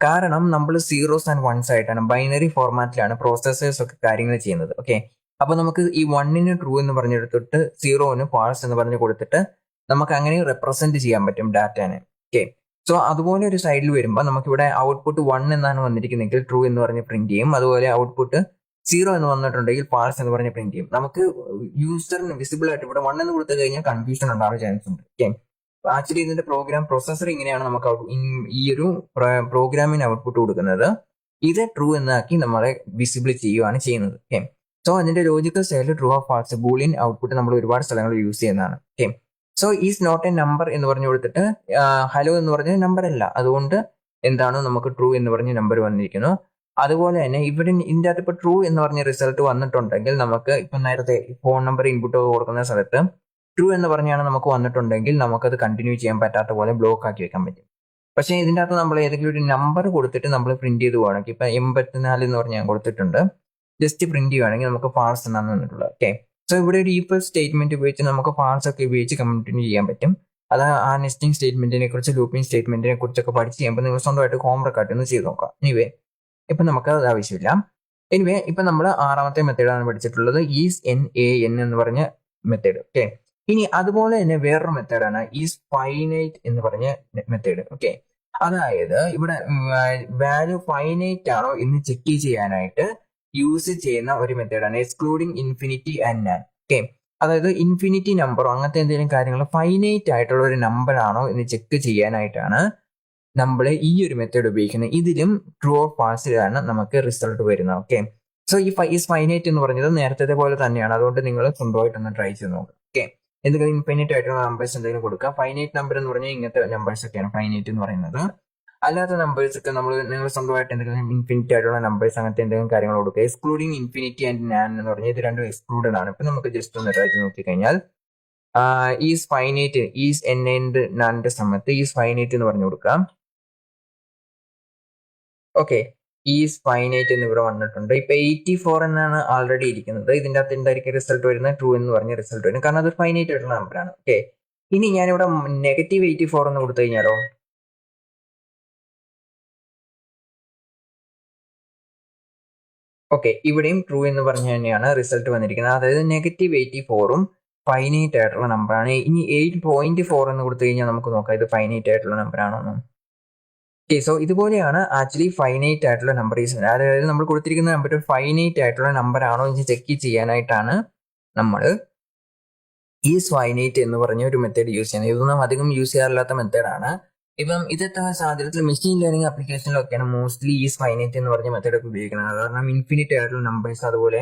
കാരണം നമ്മൾ സീറോസ് ആൻഡ് വൺസ് ആയിട്ടാണ്, ബൈനറി ഫോർമാറ്റിലാണ് പ്രോസസ്സേഴ്സ് ഒക്കെ കാര്യങ്ങൾ ചെയ്യുന്നത്. ഓക്കെ, അപ്പൊ നമുക്ക് ഈ 1ന് ട്രൂ എന്ന് പറഞ്ഞെടുത്തിട്ട് 0ന് ഫാൾസ് എന്ന് പറഞ്ഞ് കൊടുത്തിട്ട് നമുക്ക് അങ്ങനെ റെപ്രസെന്റ് ചെയ്യാൻ പറ്റും ഡാറ്റാനെ. ഓക്കെ, സോ അതുപോലെ ഒരു സൈഡിൽ വരുമ്പോൾ നമുക്കിവിടെ ഔട്ട്പുട്ട് 1 എന്നാണ് വന്നിരിക്കുന്നതെങ്കിൽ ട്രൂ എന്ന് പറഞ്ഞ് പ്രിന്റ് ചെയ്യും. അതുപോലെ ഔട്ട്പുട്ട് 0 എന്ന് വന്നിട്ടുണ്ടെങ്കിൽ ഫാൾസ് എന്ന് പറഞ്ഞ് പ്രിന്റ് ചെയ്യും. നമുക്ക് യൂസറിന് വിസിബിൾ ആയിട്ട് ഇവിടെ 1 എന്ന് കൊടുത്തു കഴിഞ്ഞാൽ കൺഫ്യൂഷൻ ഉണ്ടാവാൻ ചാൻസ് ഉണ്ട്. ഓക്കെ, ആക്ച്വലി ഇതിന്റെ പ്രോസസർ ഇങ്ങനെയാണ് നമുക്ക് ഈ ഒരു പ്രോഗ്രാമിന് ഔട്ട്പുട്ട് കൊടുക്കുന്നത്. ഇത് ട്രൂ എന്നാക്കി നമ്മളെ വിസിബിൾ ചെയ്യുകയാണ് ചെയ്യുന്നത്. ഓക്കെ, സോ അതിന്റെ ലോജിക്കൽ സൈഡിൽ true or false boolean output നമ്മൾ ഒരുപാട് സ്ഥലങ്ങളിൽ യൂസ് ചെയ്യുന്നതാണ്. Okay, so is not a number എന്ന് പറഞ്ഞു കൊടുത്തിട്ട് ഹലോ എന്ന് പറഞ്ഞ നമ്പർ അല്ല, അതുകൊണ്ട് എന്താണ് നമുക്ക് ട്രൂ എന്ന് പറഞ്ഞ നമ്പർ വന്നിരിക്കുന്നു. അതുപോലെ തന്നെ ഇവിടെ ഇതിൻ്റെ അകത്ത് ഇപ്പൊ ട്രൂ എന്ന് പറഞ്ഞ റിസൾട്ട് വന്നിട്ടുണ്ടെങ്കിൽ നമുക്ക് ഇപ്പൊ നേരത്തെ ഫോൺ നമ്പർ ഇൻപുട്ട് കൊടുക്കുന്ന സ്ഥലത്ത് ട്രൂ എന്ന് പറഞ്ഞാണ് നമുക്ക് വന്നിട്ടുണ്ടെങ്കിൽ നമുക്കത് കണ്ടിന്യൂ ചെയ്യാൻ പറ്റാത്ത പോലെ ബ്ലോക്ക് ആക്കി വെക്കാൻ പറ്റും. പക്ഷേ ഇതിൻ്റെ അകത്ത് നമ്മൾ ഏതെങ്കിലും ഒരു നമ്പർ കൊടുത്തിട്ട് നമ്മൾ പ്രിന്റ് ചെയ്ത് പോകണമെങ്കിൽ ഇപ്പൊ 84 എന്ന് പറഞ്ഞ് ഞാൻ കൊടുത്തിട്ടുണ്ട്, ജസ്റ്റ് പ്രിന്റ് ചെയ്യുകയാണെങ്കിൽ നമുക്ക് ഫാൾസ് എന്നാണ് വന്നിട്ടുള്ളത്. ഓക്കെ, സോ ഇവിടെ ഒരു ഈക്വൽ സ്റ്റേറ്റ്മെന്റ് ഉപയോഗിച്ച് നമുക്ക് ഫാൾസ് ഒക്കെ ഉപയോഗിച്ച് കണ്ടിന്യൂ ചെയ്യാൻ പറ്റും. അത് ആ നെസ്റ്റിംഗ് സ്റ്റേറ്റ്മെന്റിനെ കുറിച്ച്, ലൂപ്പിംഗ് സ്റ്റേറ്റ്മെന്റിനെ കുറിച്ചൊക്കെ പഠിച്ച് ചെയ്യുമ്പോൾ നിങ്ങൾ സ്വന്തമായിട്ട് ഹോംവർക്ക് ആയിട്ട് ഒന്ന് ചെയ്ത് നോക്കാം. എനിവേ, ഇപ്പൊ നമുക്ക് അത് ആവശ്യമില്ല. എനിവേ, ഇപ്പൊ നമ്മൾ 6ാമത്തെ മെത്തേഡാണ് പഠിച്ചിട്ടുള്ളത്, ഈസ് NaN എന്ന് പറഞ്ഞ മെത്തേഡ്. ഓക്കെ, ഇനി അതുപോലെ തന്നെ വേറൊരു മെത്തേഡാണ് ഈസ് ഫൈനൈറ്റ് എന്ന് പറഞ്ഞ മെത്തേഡ്. ഓക്കെ, അതായത് ഇവിടെ വാല്യൂ ഫൈനൈറ്റ് ആണോ എന്ന് ചെക്ക് ചെയ്യാനായിട്ട് യൂസ് ചെയ്യുന്ന ഒരു മെത്തേഡാണ് excluding infinity and NaN. Okay, അതായത് ഇൻഫിനിറ്റി നമ്പറോ അങ്ങനത്തെ എന്തെങ്കിലും കാര്യങ്ങൾ ഫൈനൈറ്റ് ആയിട്ടുള്ള ഒരു നമ്പർ ആണോ എന്ന് ചെക്ക് ചെയ്യാനായിട്ടാണ് നമ്മൾ ഈ ഒരു മെത്തേഡ് ഉപയോഗിക്കുന്നത്. ഇതിലും ട്രൂ ഓർ ഫാൾസിലാണ് നമുക്ക് റിസൾട്ട് വരുന്നത്. ഓക്കെ, സോ ഈ ഈസ് ഫൈനൈറ്റ് എന്ന് പറഞ്ഞത് നേരത്തെ പോലെ തന്നെയാണ്, അതുകൊണ്ട് നിങ്ങൾ സ്വന്തമായിട്ടൊന്ന് ട്രൈ ചെയ്ത് നോക്കുക. ഓക്കെ, എന്തെങ്കിലും ഇൻഫിനിറ്റ് ആയിട്ടുള്ള നമ്പേഴ്സ് എന്തെങ്കിലും കൊടുക്കുക. ഫൈനൈറ്റ് നമ്പർ എന്ന് പറഞ്ഞാൽ ഇങ്ങനത്തെ നമ്പേഴ്സ് ഒക്കെയാണ് ഫൈനൈറ്റ് എന്ന് പറയുന്നത്. അല്ലാത്ത നമ്പേഴ്സ് ഒക്കെ നിങ്ങൾ സ്വന്തമായിട്ട് എന്തെങ്കിലും ഇൻഫിനിറ്റി ആയിട്ടുള്ള നമ്പേഴ്സ് അങ്ങനത്തെ എന്തെങ്കിലും കാര്യങ്ങൾ കൊടുക്കുക. എക്സ്ക്ലൂഡിങ് ഇൻഫിനിറ്റി ആൻഡ് നാൻ എന്ന് പറഞ്ഞാൽ ഇത് രണ്ടും എക്സ്ക്ലൂഡഡ് ആണ്. ഇപ്പൊ നമുക്ക് ജസ്റ്റ് ഒന്ന് ട്രൈ ചെയ്ത് നോക്കിക്കഴിഞ്ഞാൽ ഈസ് ഫൈനൈറ്റ്, ഈസ് ആൻഡ് നാനിന്റെ സമയത്ത് ഈസ് ഫൈനൈറ്റ് എന്ന് പറഞ്ഞു കൊടുക്കാം. ഓക്കെ, ഈസ് ഫൈനൈറ്റ് എന്ന് ഇവിടെ വന്നിട്ടുണ്ട്. ഇപ്പൊ 84 എന്നാണ് ആൾറെഡി ഇരിക്കുന്നത്. ഇതിന്റെ അകത്ത് എന്തായിരിക്കും റിസൾട്ട് വരുന്നത്? ട്രൂ എന്ന് പറഞ്ഞ റിസൾട്ട് വരും, കാരണം അത് ഫൈനൈറ്റ് ആയിട്ടുള്ള നമ്പറാണ്. ഓക്കെ, ഇനി ഞാനിവിടെ -84 എന്ന് കൊടുത്തു കഴിഞ്ഞാലോ? ഓക്കെ, ഇവിടെയും ട്രൂ എന്ന് പറഞ്ഞ തന്നെയാണ് റിസൾട്ട് വന്നിരിക്കുന്നത്. അതായത് -84ഉം ഫൈനൈറ്റ് ആയിട്ടുള്ള നമ്പറാണ്. ഇനി 8.4 എന്ന് കൊടുത്തു കഴിഞ്ഞാൽ നമുക്ക് നോക്കാം ഇത് ഫൈനൈറ്റ് ആയിട്ടുള്ള നമ്പർ ആണോ എന്ന്. ഓക്കെ, സോ ഇതുപോലെയാണ് ആക്ച്വലി ഫൈനൈറ്റ് ആയിട്ടുള്ള നമ്പറീസ്. അതായത് നമ്മൾ കൊടുത്തിരിക്കുന്ന നമ്പർ ഫൈനൈറ്റ് ആയിട്ടുള്ള നമ്പർ ആണോ എന്ന് ചെക്ക് ചെയ്യാനായിട്ടാണ് നമ്മൾ ഈസ് ഫൈനൈറ്റ് എന്ന് പറഞ്ഞ ഒരു മെത്തേഡ് യൂസ് ചെയ്യുന്നത്. ഇതൊന്നും അധികം യൂസ് ചെയ്യാറില്ലാത്ത മെത്തേഡാണ്. ഇപ്പം ഇതത്തെ സാഹചര്യത്തിൽ മെഷീൻ ലേണിംഗ് ആപ്ലിക്കേഷനിലൊക്കെയാണ് മോസ്റ്റ്ലി ഈസ് ഫൈനൈറ്റ് എന്ന് പറഞ്ഞ മെത്തേഡ് ഒക്കെ ഉപയോഗിക്കുന്നത്. കാരണം ഇൻഫിനിറ്റ് ആയിട്ടുള്ള നമ്പേഴ്സ്, അതുപോലെ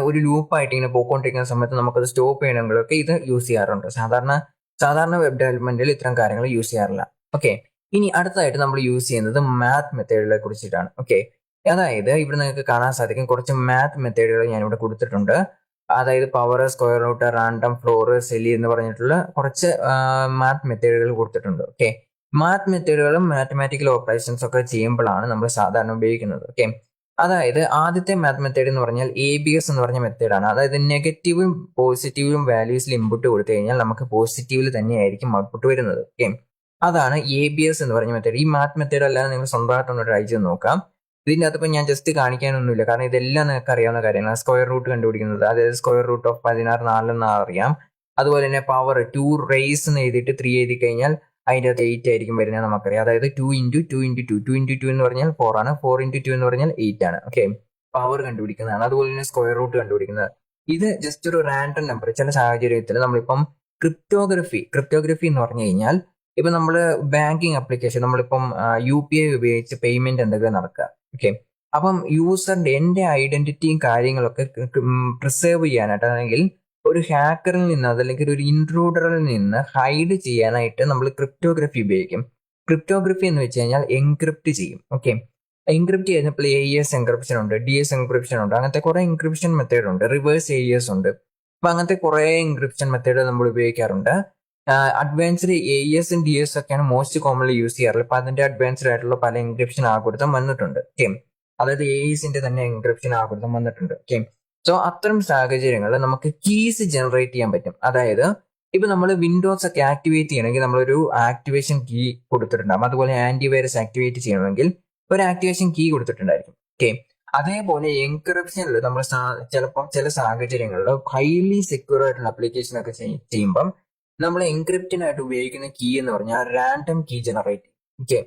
ഒരു ലൂപ്പായിട്ട് ഇങ്ങനെ പോയിക്കൊണ്ടിരിക്കുന്ന സമയത്ത് നമുക്കത് സ്റ്റോപ്പ് ചെയ്യണമെങ്കിലൊക്കെ ഇത് യൂസ് ചെയ്യാറുണ്ട്. സാധാരണ വെബ് ഡെവലപ്മെന്റിൽ ഇത്തരം കാര്യങ്ങൾ യൂസ് ചെയ്യാറില്ല. ഓക്കെ, ഇനി അടുത്തതായിട്ട് നമ്മൾ യൂസ് ചെയ്യുന്നത് മാത്ത് മെത്തേഡുകളെ കുറിച്ചിട്ടാണ്. ഓക്കെ, അതായത് ഇവിടെ നിങ്ങൾക്ക് കാണാൻ സാധിക്കും കുറച്ച് മാത്ത് മെത്തേഡുകൾ ഞാനിവിടെ കൊടുത്തിട്ടുണ്ട്. അതായത് power, square root, random, floor, ceil എന്ന് പറഞ്ഞിട്ടുള്ള കുറച്ച് മാത്ത് മെത്തേഡുകൾ കൊടുത്തിട്ടുണ്ട്. ഓക്കെ, മാത്ത് മെത്തേഡുകളും മാത്തമാറ്റിക്കൽ ഓപ്പറേഷൻസ് ഒക്കെ ചെയ്യുമ്പോഴാണ് നമ്മൾ സാധാരണ ഉപയോഗിക്കുന്നത്. ഓക്കെ, അതായത് ആദ്യത്തെ മാത്ത് മെത്തേഡ് എന്ന് പറഞ്ഞാൽ ABS എന്ന് പറഞ്ഞ മെത്തേഡാണ്. അതായത് നെഗറ്റീവും പോസിറ്റീവും വാല്യൂസിൽ ഇൻപുട്ട് കൊടുത്തു കഴിഞ്ഞാൽ നമുക്ക് പോസിറ്റീവിൽ തന്നെയായിരിക്കും ഔട്ട്പുട്ട് വരുന്നത്. ഓക്കെ, അതാണ് ABS എന്ന് പറഞ്ഞ മെത്തേഡ്. ഈ മാത്ത് മെത്തേഡ് അല്ലാതെ നിങ്ങൾ സ്വന്തമായിട്ടൊന്ന് ട്രൈ ചെയ്ത് നോക്കാം. ഇതിൻ്റെ അകത്ത് ഞാൻ ജസ്റ്റ് കാണിക്കാനൊന്നുമില്ല, കാരണം ഇതെല്ലാം നിങ്ങൾക്ക് അറിയാവുന്ന കാര്യങ്ങളാണ്. സ്ക്വയർ റൂട്ട് കണ്ടുപിടിക്കുന്നത്, അതായത് സ്ക്വയർ റൂട്ട് ഓഫ് 16 4 എന്ന് അറിയാം. അതുപോലെ തന്നെ പവർ 2 റേസ് എന്ന് എഴുതിയിട്ട് 3 എഴുതി കഴിഞ്ഞാൽ അതിൻ്റെ അകത്ത് 8 ആയിരിക്കും വരുന്നത് നമുക്കറിയാം. അതായത് 2 × 2 × 2 2 × 2 എന്ന് പറഞ്ഞാൽ 4 ആണ്, 4 × 2 എന്ന് പറഞ്ഞാൽ 8 ആണ്. ഓക്കെ, പവർ കണ്ടുപിടിക്കുന്നതാണ്. അതുപോലെ തന്നെ സ്ക്വയർ റൂട്ട് കണ്ടുപിടിക്കുന്നത്. ഇത് ജസ്റ്റ് ഒരു റാൻഡം നമ്പർ. ചില സാഹചര്യത്തിൽ നമ്മളിപ്പം ക്രിപ്റ്റോഗ്രഫി എന്ന് പറഞ്ഞു കഴിഞ്ഞാൽ ഇപ്പൊ നമ്മൾ ബാങ്കിങ് ആപ്ലിക്കേഷൻ, നമ്മളിപ്പം UPI ഉപയോഗിച്ച് പേയ്മെന്റ് എന്തെങ്കിലും നടക്കുക. ഓക്കെ, അപ്പം യൂസറിന്റെ എന്റെ ഐഡന്റിറ്റിയും കാര്യങ്ങളൊക്കെ പ്രിസേർവ് ചെയ്യാനായിട്ട്, അല്ലെങ്കിൽ ഒരു ഹാക്കറിൽ നിന്ന് അതല്ലെങ്കിൽ ഒരു ഇൻട്രൂഡറിൽ നിന്ന് ഹൈഡ് ചെയ്യാനായിട്ട് നമ്മൾ ക്രിപ്റ്റോഗ്രഫി ഉപയോഗിക്കും. ക്രിപ്റ്റോഗ്രഫി എന്ന് വെച്ച് കഴിഞ്ഞാൽ എൻക്രിപ്റ്റ് ചെയ്യും. ഓക്കെ, എൻക്രിപ്റ്റ് ചെയ്യുന്നപ്പോൾ AES എൻക്രിപ്ഷൻ ഉണ്ട്, DS എൻക്രിപ്ഷൻ ഉണ്ട്, അങ്ങനത്തെ കുറെ എൻക്രിപ്ഷൻ മെത്തേഡ് ഉണ്ട്, റിവേഴ്സ് AES ഉണ്ട്. അപ്പൊ അങ്ങനത്തെ കുറെ എൻക്രിപ്ഷൻ മെത്തേഡ് നമ്മൾ ഉപയോഗിക്കാറുണ്ട്. അഡ്വാൻസ്ഡ് AES DS ഒക്കെയാണ് മോസ്റ്റ് കോമൺലി യൂസ് ചെയ്യാറുള്ളത്. അപ്പൊ അതിന്റെ അഡ്വാൻസ്ഡ് ആയിട്ടുള്ള പല എൻക്രിപ്ഷൻ ആൽഗോരിതം വന്നിട്ടുണ്ട്. ഓക്കെ, അതായത് AESന്റെ തന്നെ എൻക്രിപ്ഷൻ ആൽഗോരിതം വന്നിട്ടുണ്ട്. ഓക്കെ, സോ അത്തരം സാഹചര്യങ്ങളിൽ നമുക്ക് കീസ് ജനറേറ്റ് ചെയ്യാൻ പറ്റും. അതായത് ഇപ്പൊ നമ്മൾ വിൻഡോസ് ഒക്കെ ആക്ടിവേറ്റ് ചെയ്യണമെങ്കിൽ നമ്മളൊരു ആക്ടിവേഷൻ കീ കൊടുത്തിട്ടുണ്ടാകും. അതുപോലെ ആന്റിവൈറസ് ആക്ടിവേറ്റ് ചെയ്യണമെങ്കിൽ ഒരു ആക്ടിവേഷൻ കീ കൊടുത്തിട്ടുണ്ടായിരിക്കും. ഓക്കെ, അതേപോലെ എൻക്രിപ്ഷനിൽ നമ്മൾ ചിലപ്പോൾ ചില സാഹചര്യങ്ങളിൽ ഹൈലി സെക്യൂർ ആയിട്ടുള്ള അപ്ലിക്കേഷൻ ഒക്കെ ചെയ്യുമ്പം നമ്മൾ എൻക്രിപ്റ്റിനായിട്ട് ഉപയോഗിക്കുന്ന കീ എന്ന് പറഞ്ഞാൽ random key generate. Okay,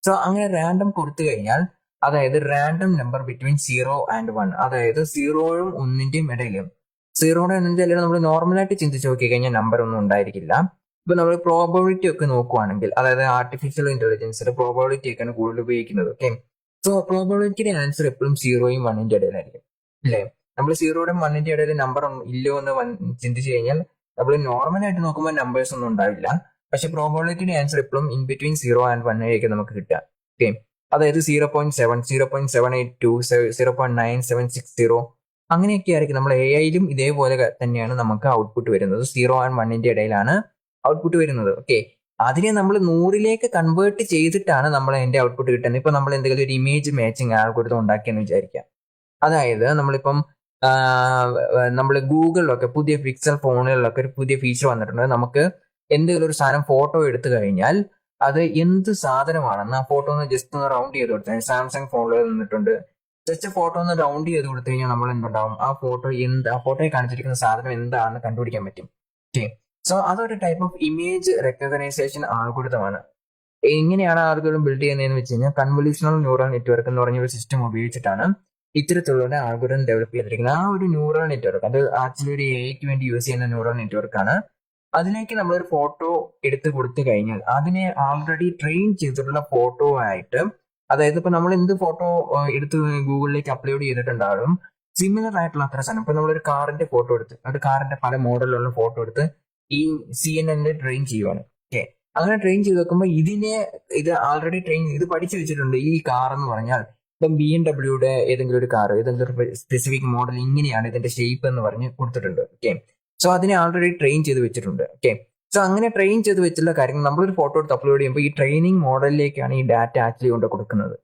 so അങ്ങനെ റാൻഡം കൊടുത്തു കഴിഞ്ഞാൽ, അതായത് റാൻഡം നമ്പർ ബിറ്റ്വീൻ 0 and 1, അതായത് 0യും 1ന്റെയും ഇടയിലും. 0യുടെ ഇടയിൽ നമ്മൾ നോർമലായിട്ട് ചിന്തിച്ച് നോക്കി കഴിഞ്ഞാൽ നമ്പർ ഒന്നും ഉണ്ടായിരിക്കില്ല. ഇപ്പൊ നമ്മൾ പ്രോബബിലിറ്റി ഒക്കെ നോക്കുവാണെങ്കിൽ, അതായത് ആർട്ടിഫിഷ്യൽ ഇന്റലിജൻസിന്റെ പ്രോബബിലിറ്റി ഒക്കെയാണ് കൂടുതൽ ഉപയോഗിക്കുന്നത്. ഓക്കെ, സോ പ്രോബബിലിറ്റിയുടെ ആൻസർ എപ്പോഴും 0യും 1ന്റെ ഇടയിലായിരിക്കും, അല്ലേ? നമ്മൾ 0യുടെയും 1ന്റെ ഇടയിൽ നമ്പർ ഇല്ലോ എന്ന് ചിന്തിച്ചു കഴിഞ്ഞാൽ നമ്മൾ നോർമലായിട്ട് നോക്കുമ്പോൾ നമ്പേഴ്സ് ഒന്നും ഉണ്ടാവില്ല. പക്ഷെ പ്രോബബിലിറ്റിയുടെ ആൻസർ എപ്പോഴും ഇൻ ബിറ്റ്വീൻ 0 and 1 ആയിരിക്കും നമുക്ക് കിട്ടുക. ഓക്കെ, അതായത് 0.7, 0.782, 0.9760 അങ്ങനെയൊക്കെ ആയിരിക്കും. നമ്മൾ AIയിലും ഇതേപോലെ തന്നെയാണ് നമുക്ക് ഔട്ട്പുട്ട് വരുന്നത്. 0 and 1ന്റെ ഇടയിലാണ് ഔട്ട്പുട്ട് വരുന്നത്. ഓക്കെ, അതിനെ നമ്മൾ 100ലേക്ക് കൺവേർട്ട് ചെയ്തിട്ടാണ് നമ്മൾ അതിന്റെ ഔട്ട്പുട്ട് കിട്ടുന്നത്. ഇപ്പൊ നമ്മൾ എന്തെങ്കിലും ഒരു ഇമേജ് മാച്ചിങ് ആൽഗോരിതം ഉണ്ടാക്കിയെന്ന് വിചാരിക്കാം. അതായത് നമ്മളിപ്പം നമ്മൾ ഗൂഗിളിലൊക്കെ പുതിയ പിക്സൽ ഫോണുകളിലൊക്കെ ഒരു പുതിയ ഫീച്ചർ വന്നിട്ടുണ്ട്. നമുക്ക് എന്തെങ്കിലും ഒരു സാധനം ഫോട്ടോ എടുത്തു കഴിഞ്ഞാൽ അത് എന്ത് സാധനമാണെന്ന് ആ ഫോട്ടോ ഒന്ന് ജസ്റ്റ് ഒന്ന് റൗണ്ട് ചെയ്ത് കൊടുത്താൽ, സാംസങ് ഫോണിൽ നിന്നിട്ടുണ്ട്, ജസ്റ്റ് ഫോട്ടോ ഒന്ന് റൗണ്ട് ചെയ്ത് കൊടുത്തു കഴിഞ്ഞാൽ നമ്മൾ എന്തുണ്ടാവും, ആ ഫോട്ടോയിൽ കാണിച്ചിരിക്കുന്ന സാധനം എന്താണെന്ന് കണ്ടുപിടിക്കാൻ പറ്റും. ഓക്കെ, സോ അതൊരു ടൈപ്പ് ഓഫ് ഇമേജ് റെക്കഗ്നൈസേഷൻ ആൽഗോരിതമാണ്. എങ്ങനെയാണ് ആൽഗോരിതം ബിൽഡ് ചെയ്യുന്നതെന്ന് വെച്ച് കഴിഞ്ഞാൽ കൺവല്യൂഷണൽ ന്യൂറൽ നെറ്റ്വർക്ക് എന്ന് പറഞ്ഞ ഒരു സിസ്റ്റം ഉപയോഗിച്ചിട്ടാണ് ഇത്തരത്തിലുള്ള ആൽഗോരിതം ഡെവലപ്പ് ചെയ്തിരിക്കുന്നത്. ആ ഒരു ന്യൂറൽ നെറ്റ്വർക്ക് അത് ആക്ച്വലി ഒരു AIക്ക് വേണ്ടി യൂസ് ചെയ്യുന്ന ന്യൂറൽ നെറ്റ്വർക്ക് ആണ്. അതിലേക്ക് നമ്മളൊരു ഫോട്ടോ എടുത്ത് കൊടുത്തു കഴിഞ്ഞാൽ അതിനെ ആൾറെഡി ട്രെയിൻ ചെയ്തിട്ടുള്ള ഫോട്ടോ ആയിട്ട്, അതായത് ഇപ്പൊ നമ്മൾ എന്ത് ഫോട്ടോ എടുത്ത് ഗൂഗിളിലേക്ക് അപ്ലോഡ് ചെയ്തിട്ടുണ്ടാകും, സിമിലർ ആയിട്ടുള്ള അത്ര സാധനം. ഇപ്പൊ നമ്മളൊരു കാറിന്റെ ഫോട്ടോ എടുത്ത്, ഒരു കാറിന്റെ പല മോഡലിലുള്ള ഫോട്ടോ എടുത്ത് ഈ CNN ട്രെയിൻ ചെയ്യുവാണ്. ഓക്കെ, അങ്ങനെ ട്രെയിൻ ചെയ്ത് വെക്കുമ്പോൾ ഇത് ആൾറെഡി ഇത് പഠിച്ചു വെച്ചിട്ടുണ്ട്. ഈ കാർ എന്ന് പറഞ്ഞാൽ ഇപ്പം BMW ഏതെങ്കിലും ഒരു കാർ, ഏതെങ്കിലും ഒരു സ്പെസിഫിക് മോഡൽ ഇങ്ങനെയാണ് ഇതിന്റെ ഷേപ്പ് എന്ന് പറഞ്ഞ് കൊടുത്തിട്ടുണ്ട്. ഓക്കെ, സോ അതിനെ ആൾറെഡി ട്രെയിൻ ചെയ്ത് വെച്ചിട്ടുണ്ട്. ഓക്കെ, സോ അങ്ങനെ ട്രെയിൻ ചെയ്ത് വെച്ചുള്ള കാര്യങ്ങൾ നമ്മളൊരു ഫോട്ടോ എടുത്ത് അപ്ലോഡ് ചെയ്യുമ്പോൾ ഈ ട്രെയിനിങ് മോഡലിലേക്കാണ് ഈ ഡാറ്റ ആക്ച്വലി കൊണ്ട് കൊടുക്കുന്നത്.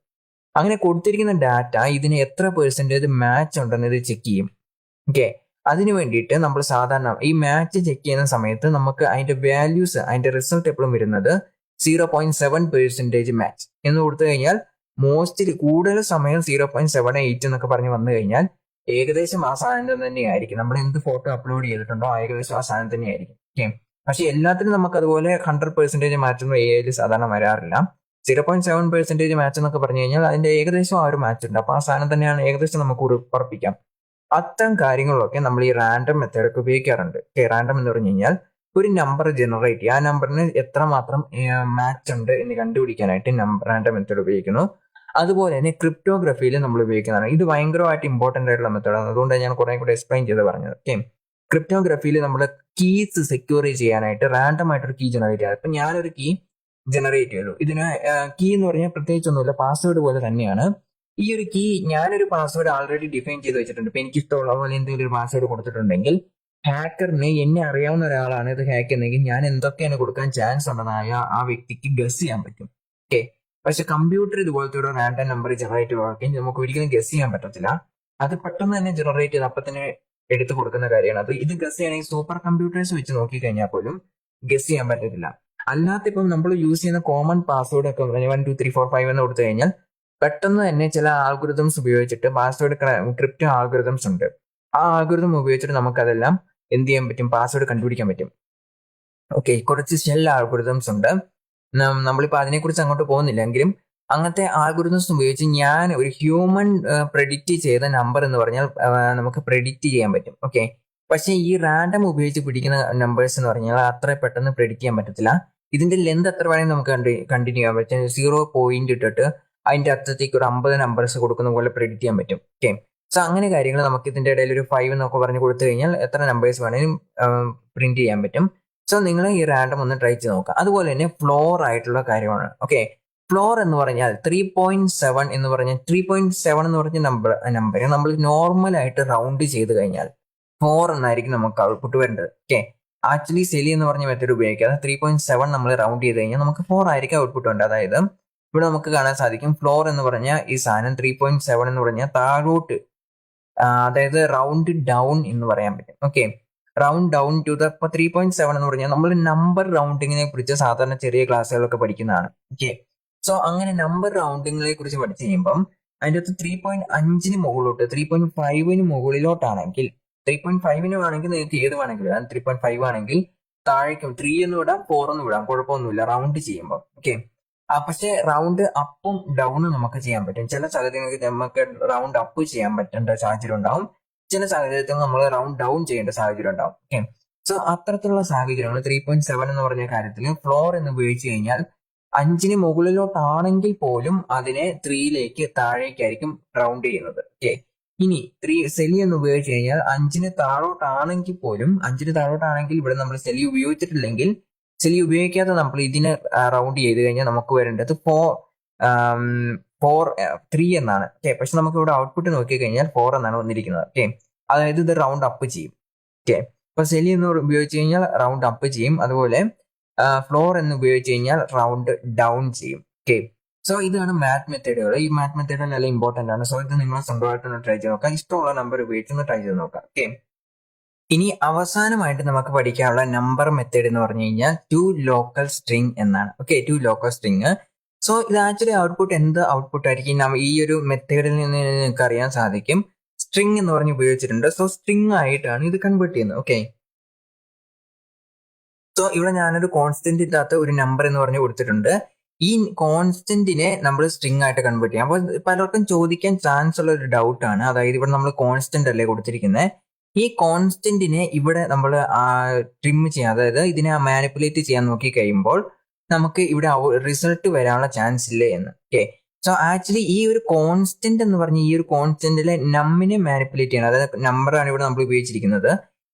അങ്ങനെ കൊടുത്തിരിക്കുന്ന ഡാറ്റ ഇതിന് എത്ര പെർസെൻറ്റേജ് മാച്ച് ഉണ്ടെന്ന് ഇത് ചെക്ക് ചെയ്യും. ഓക്കെ, അതിന് വേണ്ടിയിട്ട് നമ്മൾ സാധാരണ ഈ മാച്ച് ചെക്ക് ചെയ്യുന്ന സമയത്ത് നമുക്ക് അതിന്റെ വാല്യൂസ്, അതിന്റെ റിസൾട്ട് എപ്പോഴും വരുന്നത് 0.7% മാച്ച് എന്ന് കൊടുത്തു കഴിഞ്ഞാൽ മോസ്റ്റ്ലി കൂടുതൽ സമയം 0.78 എന്നൊക്കെ പറഞ്ഞ് വന്നു കഴിഞ്ഞാൽ ഏകദേശം ആ സാധനം തന്നെയായിരിക്കും. നമ്മൾ എന്ത് ഫോട്ടോ അപ്ലോഡ് ചെയ്തിട്ടുണ്ടോ ഏകദേശം ആ സാധനം തന്നെയായിരിക്കും. ഓക്കെ, പക്ഷെ എല്ലാത്തിനും നമുക്ക് അതുപോലെ 100% മാച്ച് ഒന്നും AIയിൽ സാധാരണ വരാറില്ല. 0.7% മാച്ച് എന്നൊക്കെ പറഞ്ഞു കഴിഞ്ഞാൽ അതിന്റെ ഏകദേശം ആ ഒരു മാച്ച് ഉണ്ട്. അപ്പൊ ആ സാധനം തന്നെയാണ് ഏകദേശം നമുക്ക് ഉറപ്പിക്കാം. അത്തരം കാര്യങ്ങളിലൊക്കെ നമ്മൾ ഈ റാൻഡം മെത്തേഡൊക്കെ ഉപയോഗിക്കാറുണ്ട്. റാൻഡം എന്ന് പറഞ്ഞു കഴിഞ്ഞാൽ ഒരു നമ്പർ ജനറേറ്റ് ചെയ്യുക, ആ നമ്പറിന് എത്രമാത്രം മാച്ച് ഉണ്ട് എന്ന് കണ്ടുപിടിക്കാനായിട്ട് റാൻഡം മെത്തേഡ് ഉപയോഗിക്കുന്നു. അതുപോലെ തന്നെ ക്രിപ്റ്റോഗ്രഫിയിൽ നമ്മൾ ഉപയോഗിക്കുന്നതാണ്. ഇത് ഭയങ്കരമായിട്ട് ഇമ്പോർട്ടന്റ് ആയിട്ടുള്ള മെത്തേഡാണ്. അതുകൊണ്ട് ഞാൻ കുറെ കൂടെ എക്സ്പ്ലെയിൻ ചെയ്ത് പറഞ്ഞത്. ഓക്കെ, ക്രിപ്റ്റോഗ്രഫിയിൽ നമ്മൾ കീസ് സെക്യൂർ ചെയ്യാനായിട്ട് റാൻഡം ആയിട്ടൊരു കീ ജനറേറ്റ് ചെയ്യാം. ഇപ്പൊ ഞാനൊരു കീ ജനറേറ്റ് ചെയ്തു. ഇതിന് കീ എന്ന് പറഞ്ഞാൽ പ്രത്യേകിച്ചൊന്നുമില്ല, പാസ്വേഡ് പോലെ തന്നെയാണ്. ഈ ഒരു കീ ഞാനൊരു പാസ്വേഡ് ആൾറെഡി ഡിഫൈൻ ചെയ്ത് വെച്ചിട്ടുണ്ട്. ഇപ്പൊ എനിക്ക് ഇഷ്ടമുള്ള പോലെ എന്തെങ്കിലും ഒരു പാസ്വേഡ് കൊടുത്തിട്ടുണ്ടെങ്കിൽ ഹാക്കറിന് എന്നെ അറിയാവുന്ന ഒരാളാണ് ഇത് ഹാക്ക് ചെയ്യുന്നതെങ്കിൽ ഞാൻ എന്തൊക്കെയാണ് കൊടുക്കാൻ ചാൻസ് ഉണ്ടെന്നായ ആ വ്യക്തിക്ക് ഗസ് ചെയ്യാൻ പറ്റും. ഓക്കെ, പക്ഷെ കമ്പ്യൂട്ടർ ഇതുപോലത്തെ ഒരു റാൻഡം നമ്പർ ജനറേറ്റ് ചെയ്യുകയും നമുക്ക് ഒരിക്കലും ഗസ് ചെയ്യാൻ പറ്റത്തില്ല. അത് പെട്ടെന്ന് തന്നെ ജനറേറ്റ് ചെയ്ത് അപ്പൊ തന്നെ എടുത്തു കൊടുക്കുന്ന കാര്യമാണ്. ഇത് ഗസ് ചെയ്യണമെങ്കിൽ സൂപ്പർ കമ്പ്യൂട്ടേഴ്സ് വെച്ച് നോക്കി കഴിഞ്ഞാൽ പോലും ഗസ് ചെയ്യാൻ പറ്റത്തില്ല. അല്ലാത്ത ഇപ്പം നമ്മൾ യൂസ് ചെയ്യുന്ന കോമൺ പാസ്വേഡ് ഒക്കെ 1 2 3 4 5 എന്ന് കൊടുത്തു കഴിഞ്ഞാൽ പെട്ടെന്ന് തന്നെ ചില ആൽഗോരിതംസ് ഉപയോഗിച്ചിട്ട് പാസ്വേഡ് ക്രിപ്റ്റോ ആൽഗോരിതംസ് ഉണ്ട്. ആ ആൽഗോരിതം ഉപയോഗിച്ചിട്ട് നമുക്കതെല്ലാം എന്ത് ചെയ്യാൻ പറ്റും, പാസ്വേഡ് കണ്ടുപിടിക്കാൻ പറ്റും. ഓക്കെ, കുറച്ച് ഷെൽ ആൽഗോരിതംസ് ഉണ്ട്. നമ്മളിപ്പോൾ അതിനെക്കുറിച്ച് അങ്ങോട്ട് പോകുന്നില്ല എങ്കിലും അങ്ങനത്തെ ആൽഗോരിതംസ് ഉപയോഗിച്ച് ഞാൻ ഒരു ഹ്യൂമൻ പ്രെഡിക്റ്റ് ചെയ്ത നമ്പർ എന്ന് പറഞ്ഞാൽ നമുക്ക് പ്രെഡിക്റ്റ് ചെയ്യാൻ പറ്റും. ഓക്കെ, പക്ഷെ ഈ റാൻഡം ഉപയോഗിച്ച് പിടിക്കുന്ന നമ്പേഴ്സ് എന്ന് പറഞ്ഞാൽ അത്ര പെട്ടെന്ന് പ്രെഡിക്റ്റ് ചെയ്യാൻ പറ്റത്തില്ല. ഇതിന്റെ ലെന്ത് എത്ര വേണമെങ്കിൽ നമുക്ക് കണ്ടിന്യൂ ചെയ്യാൻ പറ്റും. 0 പോയിന്റ് ഇട്ടിട്ട് അതിന്റെ അറ്റത്തേക്ക് ഒരു 50 നമ്പേഴ്സ് കൊടുക്കുന്ന പോലെ പ്രെഡിക്റ്റ് ചെയ്യാൻ പറ്റും. ഓക്കെ, സോ അങ്ങനെ കാര്യങ്ങൾ നമുക്ക് ഇതിന്റെ ഇടയിൽ ഒരു 5 എന്നൊക്കെ പറഞ്ഞ് കൊടുത്തു കഴിഞ്ഞാൽ എത്ര നമ്പേഴ്സ് വേണമെങ്കിലും പ്രിന്റ് ചെയ്യാൻ പറ്റും. സോ നിങ്ങൾ ഈ റാൻഡം ഒന്ന് ട്രൈ ചെയ്ത് നോക്കുക. അതുപോലെ തന്നെ ഫ്ലോർ ആയിട്ടുള്ള കാര്യമാണ്. ഓക്കെ, ഫ്ലോർ എന്ന് പറഞ്ഞാൽ 3.7 എന്ന് പറഞ്ഞാൽ 3.7 എന്ന് പറഞ്ഞ നമ്പർ നമ്മൾ നോർമൽ ആയിട്ട് റൗണ്ട് ചെയ്ത് കഴിഞ്ഞാൽ 4 എന്നായിരിക്കും നമുക്ക് ഔട്ട്പുട്ട് വരേണ്ടത്. ഓക്കെ, ആക്ച്വലി സെലി എന്ന് പറഞ്ഞ മെത്തേഡ് ഉപയോഗിക്കാതെ 3.7 നമ്മൾ റൗണ്ട് ചെയ്ത് കഴിഞ്ഞാൽ നമുക്ക് 4 ആയിരിക്കും ഔട്ട്പുട്ട് ഉണ്ട്. അതായത് ഇവിടെ നമുക്ക് കാണാൻ സാധിക്കും ഫ്ലോർ എന്ന് പറഞ്ഞാൽ ഈ സാധനം 3.7 എന്ന് പറഞ്ഞാൽ താഴോട്ട്, അതായത് റൗണ്ട് ഡൗൺ എന്ന് പറയാൻ പറ്റും. Okay, round down to the 3.7 എന്ന് പറഞ്ഞാൽ നമ്മൾ നമ്പർ റൗണ്ടിങ്ങിനെ കുറിച്ച് സാധാരണ ചെറിയ ക്ലാസ്സുകളൊക്കെ പഠിക്കുന്നതാണ്. ഓക്കെ, സോ അങ്ങനെ നമ്പർ റൗണ്ടിങ്ങിനെ കുറിച്ച് പഠിച്ചു കഴിയുമ്പം അതിൻ്റെ അകത്ത് 3.5 മുകളിലോട്ട് 3.5 മുകളിലോട്ടാണെങ്കിൽ 3.5 ആണെങ്കിൽ നിങ്ങൾക്ക് ഏത് വേണമെങ്കിലും 3.5 ആണെങ്കിൽ താഴേക്കും 3 എന്ന് വിടാം 4 എന്ന് വിടാം, കുഴപ്പമൊന്നുമില്ല റൗണ്ട് ചെയ്യുമ്പോൾ. ഓക്കെ, പക്ഷേ റൗണ്ട് അപ്പും ഡൗണും നമുക്ക് ചെയ്യാൻ പറ്റും. ചില സാഹചര്യങ്ങളിൽ നമുക്ക് റൗണ്ട് അപ്പ് ചെയ്യാൻ പറ്റേണ്ട സാഹചര്യം ഉണ്ടാവും, ചില സാഹചര്യത്തിൽ നമ്മൾ റൗണ്ട് ഡൗൺ ചെയ്യേണ്ട സാഹചര്യം ഉണ്ടാവും. ഓക്കെ, സോ അത്തരത്തിലുള്ള സാഹചര്യങ്ങൾ 3.7 എന്ന് പറഞ്ഞ കാര്യത്തിൽ ഫ്ലോർ എന്ന് ഉപയോഗിച്ച് കഴിഞ്ഞാൽ 5 മുകളിലോട്ടാണെങ്കിൽ പോലും അതിനെ 3ലേക്ക് താഴേക്കായിരിക്കും റൗണ്ട് ചെയ്യുന്നത്. ഓക്കെ, ഇനി 3 സെലി എന്ന് ഉപയോഗിച്ച് കഴിഞ്ഞാൽ 5 താഴോട്ടാണെങ്കിൽ പോലും 5 താഴോട്ടാണെങ്കിൽ ഇവിടെ നമ്മൾ സെലി ഉപയോഗിച്ചിട്ടില്ലെങ്കിൽ സെലി ഉപയോഗിക്കാതെ നമ്മൾ ഇതിനെ റൗണ്ട് ചെയ്ത് കഴിഞ്ഞാൽ നമുക്ക് വരേണ്ടത് 3 എന്നാണ്. ഓക്കെ, പക്ഷെ നമുക്ക് ഇവിടെ ഔട്ട്പുട്ട് നോക്കി കഴിഞ്ഞാൽ 4 എന്നാണ് വന്നിരിക്കുന്നത്. ഓക്കെ, അതായത് ഇത് റൗണ്ട് അപ്പ് ചെയ്യും. ഓക്കെ, അപ്പൊ സെലി എന്ന് ഉപയോഗിച്ച് കഴിഞ്ഞാൽ റൗണ്ട് അപ്പ് ചെയ്യും, അതുപോലെ ഫ്ലോർ എന്ന് ഉപയോഗിച്ച് കഴിഞ്ഞാൽ റൗണ്ട് ഡൗൺ ചെയ്യും. ഓക്കെ, സോ ഇതാണ് മാത്ത് മെത്തേഡുകൾ. ഈ മാത്ത് മെത്തേഡ് നല്ല ഇമ്പോർട്ടന്റ് ആണ്. സോ ഇത് നിങ്ങൾ സ്വന്തമായിട്ടൊന്ന് ട്രൈ ചെയ്ത് നോക്കാം, ഇഷ്ടമുള്ള നമ്പർ ഉപയോഗിച്ച് ട്രൈ ചെയ്ത് നോക്കാം. ഓക്കെ, ഇനി അവസാനമായിട്ട് നമുക്ക് പഠിക്കാനുള്ള നമ്പർ മെത്തേഡ് എന്ന് പറഞ്ഞു കഴിഞ്ഞാൽ ടു ലോക്കൽ സ്ട്രിങ് എന്നാണ്. Okay, to local string. So ഇത് ആക്ച്വലി ഔട്ട്പുട്ട് എന്ത് ഔട്ട്പുട്ട് ആയിരിക്കും ഈ ഒരു മെത്തേഡിൽ നിന്ന് നിങ്ങൾക്ക് അറിയാൻ സാധിക്കും. സ്ട്രിങ് എന്ന് പറഞ്ഞ് ഉപയോഗിച്ചിട്ടുണ്ട്. സോ സ്ട്രിങ് ആയിട്ടാണ് ഇത് കൺവേർട്ട് ചെയ്യുന്നത്. ഓക്കെ, സോ ഇവിടെ ഞാനൊരു കോൺസ്റ്റന്റ് ഇല്ലാത്ത ഒരു നമ്പർ എന്ന് പറഞ്ഞ് കൊടുത്തിട്ടുണ്ട്. ഈ കോൺസ്റ്റന്റിനെ നമ്മൾ സ്ട്രിങ് ആയിട്ട് കൺവേർട്ട് ചെയ്യാം. അപ്പോൾ പലർക്കും ചോദിക്കാൻ ചാൻസ് ഉള്ള ഒരു ഡൗട്ട് ആണ്, അതായത് ഇവിടെ നമ്മൾ കോൺസ്റ്റന്റ് അല്ലേ കൊടുത്തിരിക്കുന്നത്, ഈ കോൺസ്റ്റന്റിനെ ഇവിടെ നമ്മൾ ട്രിം ചെയ്യാം, അതായത് ഇതിനെ മാനിപ്പുലേറ്റ് ചെയ്യാൻ നോക്കി കഴിയുമ്പോൾ നമുക്ക് ഇവിടെ റിസൾട്ട് വരാനുള്ള ചാൻസ് ഇല്ലേ എന്ന്. ഓക്കെ, സോ ആക്ച്വലി ഈ ഒരു കോൺസ്റ്റന്റ് എന്ന് പറഞ്ഞ ഈ ഒരു കോൺസ്റ്റന്റിലെ നമ്മിനെ മാനിപ്പുലേറ്റ് ചെയ്യണം, അതായത് നമ്പറാണ് ഇവിടെ നമ്മൾ ഉപയോഗിച്ചിരിക്കുന്നത്.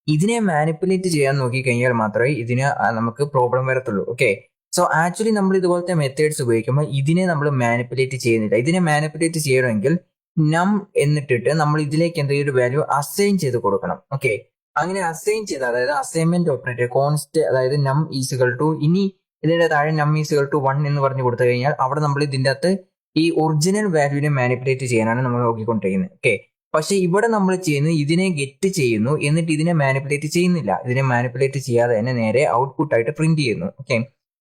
ഇതിനെ മാനിപ്പുലേറ്റ് ചെയ്യാൻ നോക്കി കഴിഞ്ഞാൽ മാത്രമേ ഇതിന് നമുക്ക് പ്രോബ്ലം വരത്തുള്ളൂ. ഓക്കെ, സോ ആക്ച്വലി നമ്മൾ ഇതുപോലത്തെ മെത്തേഡ്സ് ഉപയോഗിക്കുമ്പോൾ ഇതിനെ നമ്മൾ മാനിപ്പുലേറ്റ് ചെയ്യുന്നില്ല. ഇതിനെ മാനിപ്പുലേറ്റ് ചെയ്യണമെങ്കിൽ നം എന്നിട്ടിട്ട് നമ്മൾ ഇതിലേക്ക് എന്തെങ്കിലും ഒരു വാല്യൂ അസൈൻ ചെയ്ത് കൊടുക്കണം. ഓക്കെ, അങ്ങനെ അസൈൻ ചെയ്ത്, അതായത് അസൈൻമെന്റ് ഓപ്പറേറ്റർ കോൺസ്റ്റ്, അതായത് നം ഈസികൾ ടു, ഇനി ഇതിന്റെ താഴെ നം ഈസികൾ ടു 1 എന്ന് പറഞ്ഞു കൊടുത്തു കഴിഞ്ഞാൽ അവിടെ നമ്മൾ ഇതിന്റെ അകത്ത് ഈ ഒറിജിനൽ വാല്യൂവിനെ മാനിപ്പുലേറ്റ് ചെയ്യാനാണ് നമ്മൾ നോക്കിക്കൊണ്ടിരിക്കുന്നത്. ഓക്കെ, പക്ഷെ ഇവിടെ നമ്മൾ ചെയ്യുന്നത് ഇതിനെ ഗെറ്റ് ചെയ്യുന്നു, എന്നിട്ട് ഇതിനെ മാനിപ്പുലേറ്റ് ചെയ്യുന്നില്ല. ഇതിനെ മാനിപ്പുലേറ്റ് ചെയ്യാതെ തന്നെ നേരെ ഔട്ട്പുട്ട് ആയിട്ട് പ്രിന്റ് ചെയ്യുന്നു. ഓക്കെ,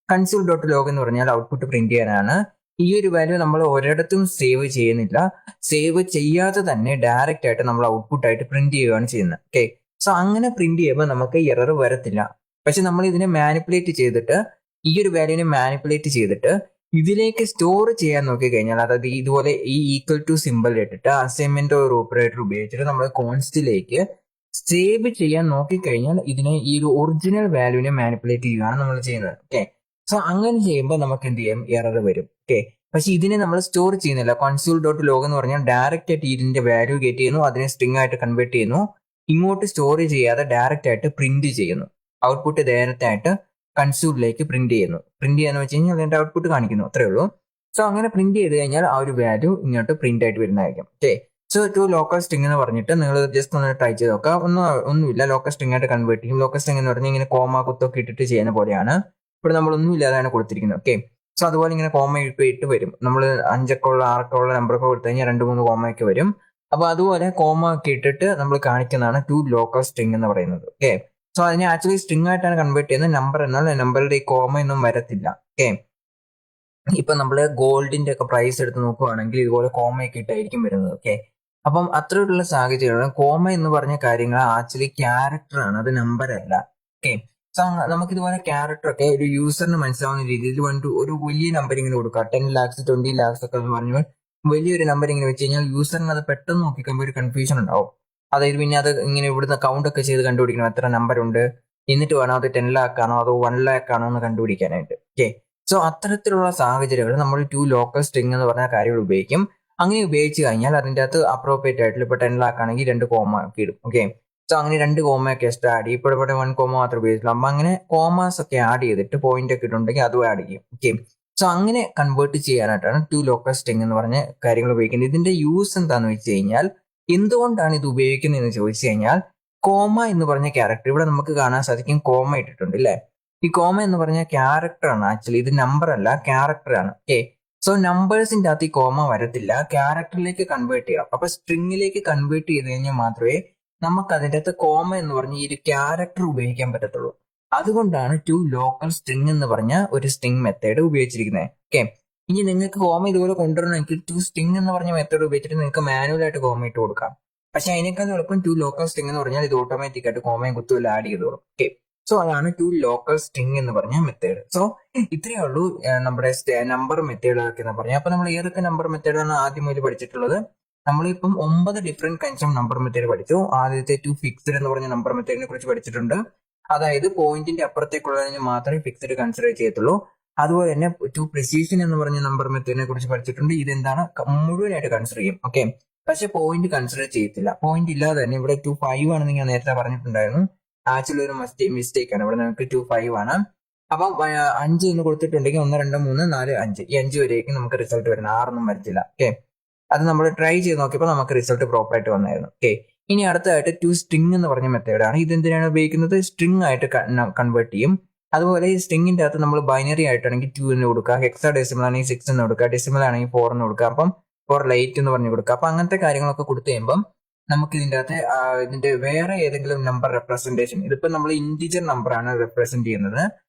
കൺസോൾ ഡോട്ട് ലോഗ് എന്ന് പറഞ്ഞാൽ ഔട്ട്പുട്ട് പ്രിന്റ് ചെയ്യാനാണ്. ഈ ഒരു വാല്യൂ നമ്മൾ ഒരിടത്തും സേവ് ചെയ്യുന്നില്ല, സേവ് ചെയ്യാതെ തന്നെ ഡയറക്റ്റ് ആയിട്ട് നമ്മൾ ഔട്ട്പുട്ട് ആയിട്ട് പ്രിന്റ് ചെയ്യുകയാണ് ചെയ്യുന്നത്. ഓക്കെ, സോ അങ്ങനെ പ്രിന്റ് ചെയ്യുമ്പോൾ നമുക്ക് എറർ വരത്തില്ല. പക്ഷെ നമ്മൾ ഇതിനെ മാനിപ്പുലേറ്റ് ചെയ്തിട്ട് ഈ ഒരു വാല്യൂവിനെ മാനിപ്പുലേറ്റ് ചെയ്തിട്ട് ഇതിലേക്ക് സ്റ്റോർ ചെയ്യാൻ നോക്കി കഴിഞ്ഞാൽ, അതായത് ഇതുപോലെ ഈ ഈക്വൽ ടു സിമ്പിൾ ഇട്ടിട്ട് അസൈൻമെന്റ് ഒരു ഓപ്പറേറ്റർ ഉപയോഗിച്ചിട്ട് നമ്മൾ കോൺസ്റ്റിലേക്ക് സേവ് ചെയ്യാൻ നോക്കിക്കഴിഞ്ഞാൽ ഇതിനെ ഈ ഒരു ഒറിജിനൽ വാല്യൂവിനെ മാനിപ്പുലേറ്റ് ചെയ്യുകയാണ് നമ്മൾ ചെയ്യുന്നത്. ഓക്കെ, സോ അങ്ങനെ ചെയ്യുമ്പോൾ നമുക്ക് എന്ത് ചെയ്യും, എറർ വരും. ഓക്കെ, പക്ഷെ ഇതിനെ നമ്മൾ സ്റ്റോർ ചെയ്യുന്നില്ല. കൺസോൾ ഡോട്ട് ലോഗ് എന്ന് പറഞ്ഞാൽ ഡയറക്റ്റ് ആയിട്ട് ഇതിന്റെ വാല്യൂ ഗെറ്റ് ചെയ്യുന്നു, അതിനെ സ്ട്രിങ് ആയിട്ട് കൺവേർട്ട് ചെയ്യുന്നു, ഇങ്ങോട്ട് സ്റ്റോർ ചെയ്യാതെ ഡയറക്റ്റ് ആയിട്ട് പ്രിന്റ് ചെയ്യുന്നു. ഔട്ട്പുട്ട് ഡയറക്റ്റ് ആയിട്ട് കൺസോളിലേക്ക് പ്രിന്റ് ചെയ്യുന്നു. പ്രിന്റ് ചെയ്യാന്ന് വെച്ച് കഴിഞ്ഞാൽ അതിന്റെ ഔട്ട്പുട്ട് കാണിക്കുന്നു, അത്രേ ഉള്ളൂ. സോ അങ്ങനെ പ്രിന്റ് ചെയ്ത് കഴിഞ്ഞാൽ ആ ഒരു വാല്യൂ ഇങ്ങോട്ട് പ്രിന്റ് ആയിട്ട് വരുന്നതായിരിക്കും. Okay, so to local string എന്ന് പറഞ്ഞിട്ട് നിങ്ങൾ ജസ്റ്റ് ഒന്ന് ട്രൈ ചെയ്ത് നോക്കുക. ഒന്നുമില്ല, ലോക്കൽ സ്ട്രിങ് ആയിട്ട് കൺവേർട്ട് ചെയ്യും. ലോക്കൽ സ്ട്രിങ് എന്ന് പറഞ്ഞാൽ ഇങ്ങനെ കോമ കുത്തൊക്കെ ഇട്ടിട്ട് ചെയ്യുന്ന പോലെയാണ്. ഇവിടെ നമ്മളൊന്നും ഇല്ലാതാണ് കൊടുത്തിരിക്കുന്നത്. ഓക്കെ, സോ അതുപോലെ ഇങ്ങനെ കോമ ഇട്ട് വരും. നമ്മൾ 5 ഒക്കെ ഉള്ള 6 ഒക്കെ ഉള്ള നമ്പറൊക്കെ കൊടുത്തു കഴിഞ്ഞാൽ 2-3 കോമയൊക്കെ വരും. അപ്പൊ അതുപോലെ കോമ ഒക്കെ ഇട്ടിട്ട് നമ്മൾ കാണിക്കുന്നതാണ് ടു ലോക്കൽ സ്ട്രിങ് എന്ന് പറയുന്നത്. ഓക്കെ, സോ അതിനെ ആക്ച്വലി സ്ട്രിങ് ആയിട്ടാണ് കൺവേർട്ട് ചെയ്യുന്നത്. നമ്പർ എന്നാൽ നമ്പറുടെ ഈ കോമ ഒന്നും വരത്തില്ല. ഓക്കെ, ഇപ്പൊ നമ്മൾ ഗോൾഡിന്റെ ഒക്കെ പ്രൈസ് എടുത്ത് നോക്കുവാണെങ്കിൽ ഇതുപോലെ കോമയൊക്കെ ഇട്ടായിരിക്കും വരുന്നത്. ഓക്കെ, അപ്പം അത്തരത്തിലുള്ള സാഹചര്യങ്ങൾ കോമ എന്ന് പറഞ്ഞ കാര്യങ്ങൾ ആക്ച്വലി ക്യാരക്ടർ ആണ്, അത് നമ്പർ അല്ല. ഓക്കെ, സോ നമുക്ക് ഇതുപോലെ ക്യാരക്ടർ ഒക്കെ ഒരു യൂസറിന് മനസ്സിലാവുന്ന രീതിയിൽ ഒരു വലിയ നമ്പർ ഇങ്ങനെ കൊടുക്കുക, 10 lakhs 20 lakhs ഒക്കെ എന്ന് പറഞ്ഞാൽ വലിയൊരു നമ്പർ ഇങ്ങനെ വെച്ച് കഴിഞ്ഞാൽ യൂസറിന് അത് പെട്ടെന്ന് നോക്കിക്കുമ്പോൾ ഒരു കൺഫ്യൂഷൻ ഉണ്ടാവും. അതായത് പിന്നെ അത് ഇങ്ങനെ ഇവിടുന്ന് കൗണ്ട് ഒക്കെ ചെയ്ത് കണ്ടുപിടിക്കണം എത്ര നമ്പർ ഉണ്ട്, എന്നിട്ട് വേണം അത് 10 lakh ആണോ അതോ 1 lakh ആണോ എന്ന് കണ്ടുപിടിക്കാനായിട്ട്. ഓക്കെ, സോ അത്തരത്തിലുള്ള സാഹചര്യങ്ങൾ നമ്മൾ ടു ലോക്കൽ സ്ട്രിങ് എന്ന് പറഞ്ഞ കാര്യങ്ങൾ ഉപയോഗിക്കും. അങ്ങനെ ഉപയോഗിച്ച് കഴിഞ്ഞാൽ അതിൻ്റെ അകത്ത് അപ്രോപ്രിയേറ്റ് ആയിട്ടുള്ള ഇപ്പോൾ 10 lakh ആണെങ്കിൽ 2 കോമ ഒക്കെ ഇടും. ഓക്കെ, സോ അങ്ങനെ 2 കോമയൊക്കെ എക്സ്ട്രാ ആഡ് ചെയ്യും. ഇവിടെ 1 കോമ മാത്രം ഉപയോഗിച്ചില്ല. അപ്പം അങ്ങനെ കോമാസ് ഒക്കെ ആഡ് ചെയ്തിട്ട് പോയിന്റ് ഒക്കെ ഇട്ടുണ്ടെങ്കിൽ അതും ആഡ് ചെയ്യും. ഓക്കെ, സോ അങ്ങനെ കൺവേർട്ട് ചെയ്യാനായിട്ടാണ് ടു ലോക്കൽ സ്ട്രിംഗ് എന്ന് പറഞ്ഞ കാര്യങ്ങൾ ഉപയോഗിക്കുന്നത്. ഇതിന്റെ യൂസ് എന്താണെന്ന് വെച്ച് കഴിഞ്ഞാൽ, എന്തുകൊണ്ടാണ് ഇത് ഉപയോഗിക്കുന്നത് എന്ന് ചോദിച്ചു കഴിഞ്ഞാൽ, കോമ എന്ന് പറഞ്ഞ ക്യാരക്ടർ ഇവിടെ നമുക്ക് കാണാൻ സാധിക്കും. കോമ ഇട്ടിട്ടുണ്ട് അല്ലേ? ഈ കോമ എന്ന് പറഞ്ഞ ക്യാരക്ടറാണ്. ആക്ച്വലി ഇത് നമ്പർ അല്ല, ക്യാരക്ടറാണ്. ഓക്കെ, സോ നമ്പേഴ്സിന്റെ അകത്ത് ഈ കോമ വരത്തില്ല, ക്യാരക്ടറിലേക്ക് കൺവേർട്ട് ചെയ്യണം. അപ്പൊ സ്ട്രിങ്ങിലേക്ക് കൺവേർട്ട് ചെയ്ത് കഴിഞ്ഞാൽ മാത്രമേ നമുക്ക് അതിൻ്റെ അകത്ത് കോമ എന്ന് പറഞ്ഞ ഈ ഒരു ക്യാരക്ടർ ഉപയോഗിക്കാൻ പറ്റത്തുള്ളൂ. അതുകൊണ്ടാണ് ടു ലോക്കൽ സ്ട്രിംഗ് എന്ന് പറഞ്ഞ ഒരു സ്ട്രിംഗ് മെത്തേഡ് ഉപയോഗിച്ചിരിക്കുന്നത്. ഓക്കെ, ഇനി നിങ്ങൾക്ക് കോമ ഇതുപോലെ കൊണ്ടുവരണമെങ്കിൽ ടു സ്ട്രിംഗ് എന്ന് പറഞ്ഞ മെത്തേഡ് ഉപയോഗിച്ചിട്ട് നിങ്ങൾക്ക് മാനുവലായിട്ട് കോമ ഇട്ട് കൊടുക്കാം. പക്ഷെ അതിനേക്കാൾ എളുപ്പം ടു ലോക്കൽ സ്ട്രിംഗ് എന്ന് പറഞ്ഞാൽ ഇത് ഓട്ടോമാറ്റിക് ആയിട്ട് കോമയും കുത്തും ആഡ് ചെയ്തോളും. ഓക്കെ, സോ അതാണ് ടു ലോക്കൽ സ്ട്രിംഗ് എന്ന് പറഞ്ഞ മെത്തേഡ്. സോ ഇത്രയേ ഉള്ളൂ നമ്മുടെ നമ്പർ മെത്തേഡുകളൊക്കെ എന്ന് പറഞ്ഞാൽ. അപ്പൊ നമ്മൾ ഏതൊക്കെ നമ്പർ മെത്തേഡാണ് ആദ്യം മുതൽ പഠിച്ചിട്ടുള്ളത്? നമ്മളിപ്പം 9 different kinds of number method പഠിച്ചു. ആദ്യത്തെ ടു ഫിക്സ്ഡ് എന്ന് പറഞ്ഞ നമ്പർ മെത്തേഡിനെ കുറിച്ച് പഠിച്ചിട്ടുണ്ട്. അതായത് പോയിന്റിന്റെ അപ്പുറത്തേക്കുള്ളതിന് മാത്രമേ ഫിക്സ്ഡ് കൺസിഡർ ചെയ്യത്തുള്ളൂ. അതുപോലെ തന്നെ ടു പ്രിസിഷൻ എന്ന് പറഞ്ഞ നമ്പർ മെത്തേഡിനെ കുറിച്ച് പഠിച്ചിട്ടുണ്ട്. ഇതെന്താണ്, മുഴുവനായിട്ട് കൺസിഡർ ചെയ്യും. ഓക്കെ, പക്ഷെ പോയിന്റ് കൺസിഡർ ചെയ്യത്തില്ല. പോയിന്റ് ഇല്ലാതെ തന്നെ ഇവിടെ 2 5 ആണെന്ന് ഞാൻ നേരത്തെ പറഞ്ഞിട്ടുണ്ടായിരുന്നു. ആക്ച്വലി ഒരു മിസ്റ്റേക്ക് ആണ്. ഇവിടെ നമുക്ക് 2 5 ആണ്. അപ്പം 5 എന്ന് കൊടുത്തിട്ടുണ്ടെങ്കിൽ 1 2 3 4 5 ഈ 5 വരെയൊക്കെ നമുക്ക് റിസൾട്ട് വരുന്നത്, 6 ഒന്നും വരത്തില്ല. ഓക്കെ, അത് നമ്മൾ ട്രൈ ചെയ്ത് നോക്കിയപ്പോൾ നമുക്ക് റിസൾട്ട് പ്രോപ്പർ ആയിട്ട് വന്നായിരുന്നു. ഓക്കെ, ഇനി അടുത്തതായിട്ട് ടു സ്ട്രിംഗ് എന്ന് പറഞ്ഞ മെത്തേഡാണ്. ഇതെന്തിനാണ് ഉപയോഗിക്കുന്നത്? സ്ട്രിംഗ് ആയിട്ട് കൺവേർട്ട് ചെയ്യും. അതുപോലെ ഈ സ്ട്രിംഗിന്റെ അകത്ത് നമ്മൾ ബൈനറി ആയിട്ടാണെങ്കിൽ 2 എന്ന് കൊടുക്കുക, ഹെക്സാ ഡെസിമൽ ആണെങ്കിൽ 6 എന്ന് കൊടുക്കുക, ഡെസിമൽ ആണെങ്കിൽ 4 എന്ന് കൊടുക്കുക, അപ്പം 4 ലൈറ്റ് എന്ന് പറഞ്ഞു കൊടുക്കുക. അപ്പൊ അങ്ങനത്തെ കാര്യങ്ങളൊക്കെ കൊടുത്തു കഴിയുമ്പം നമുക്ക് ഇതിന്റെ അകത്ത് ഇതിന്റെ വേറെ ഏതെങ്കിലും നമ്പർ റെപ്രസെന്റേഷൻ, ഇതിപ്പോ നമ്മൾ ഇന്റിജർ നമ്പർ ആണ് റെപ്രസെന്റ് ചെയ്യുന്നത്.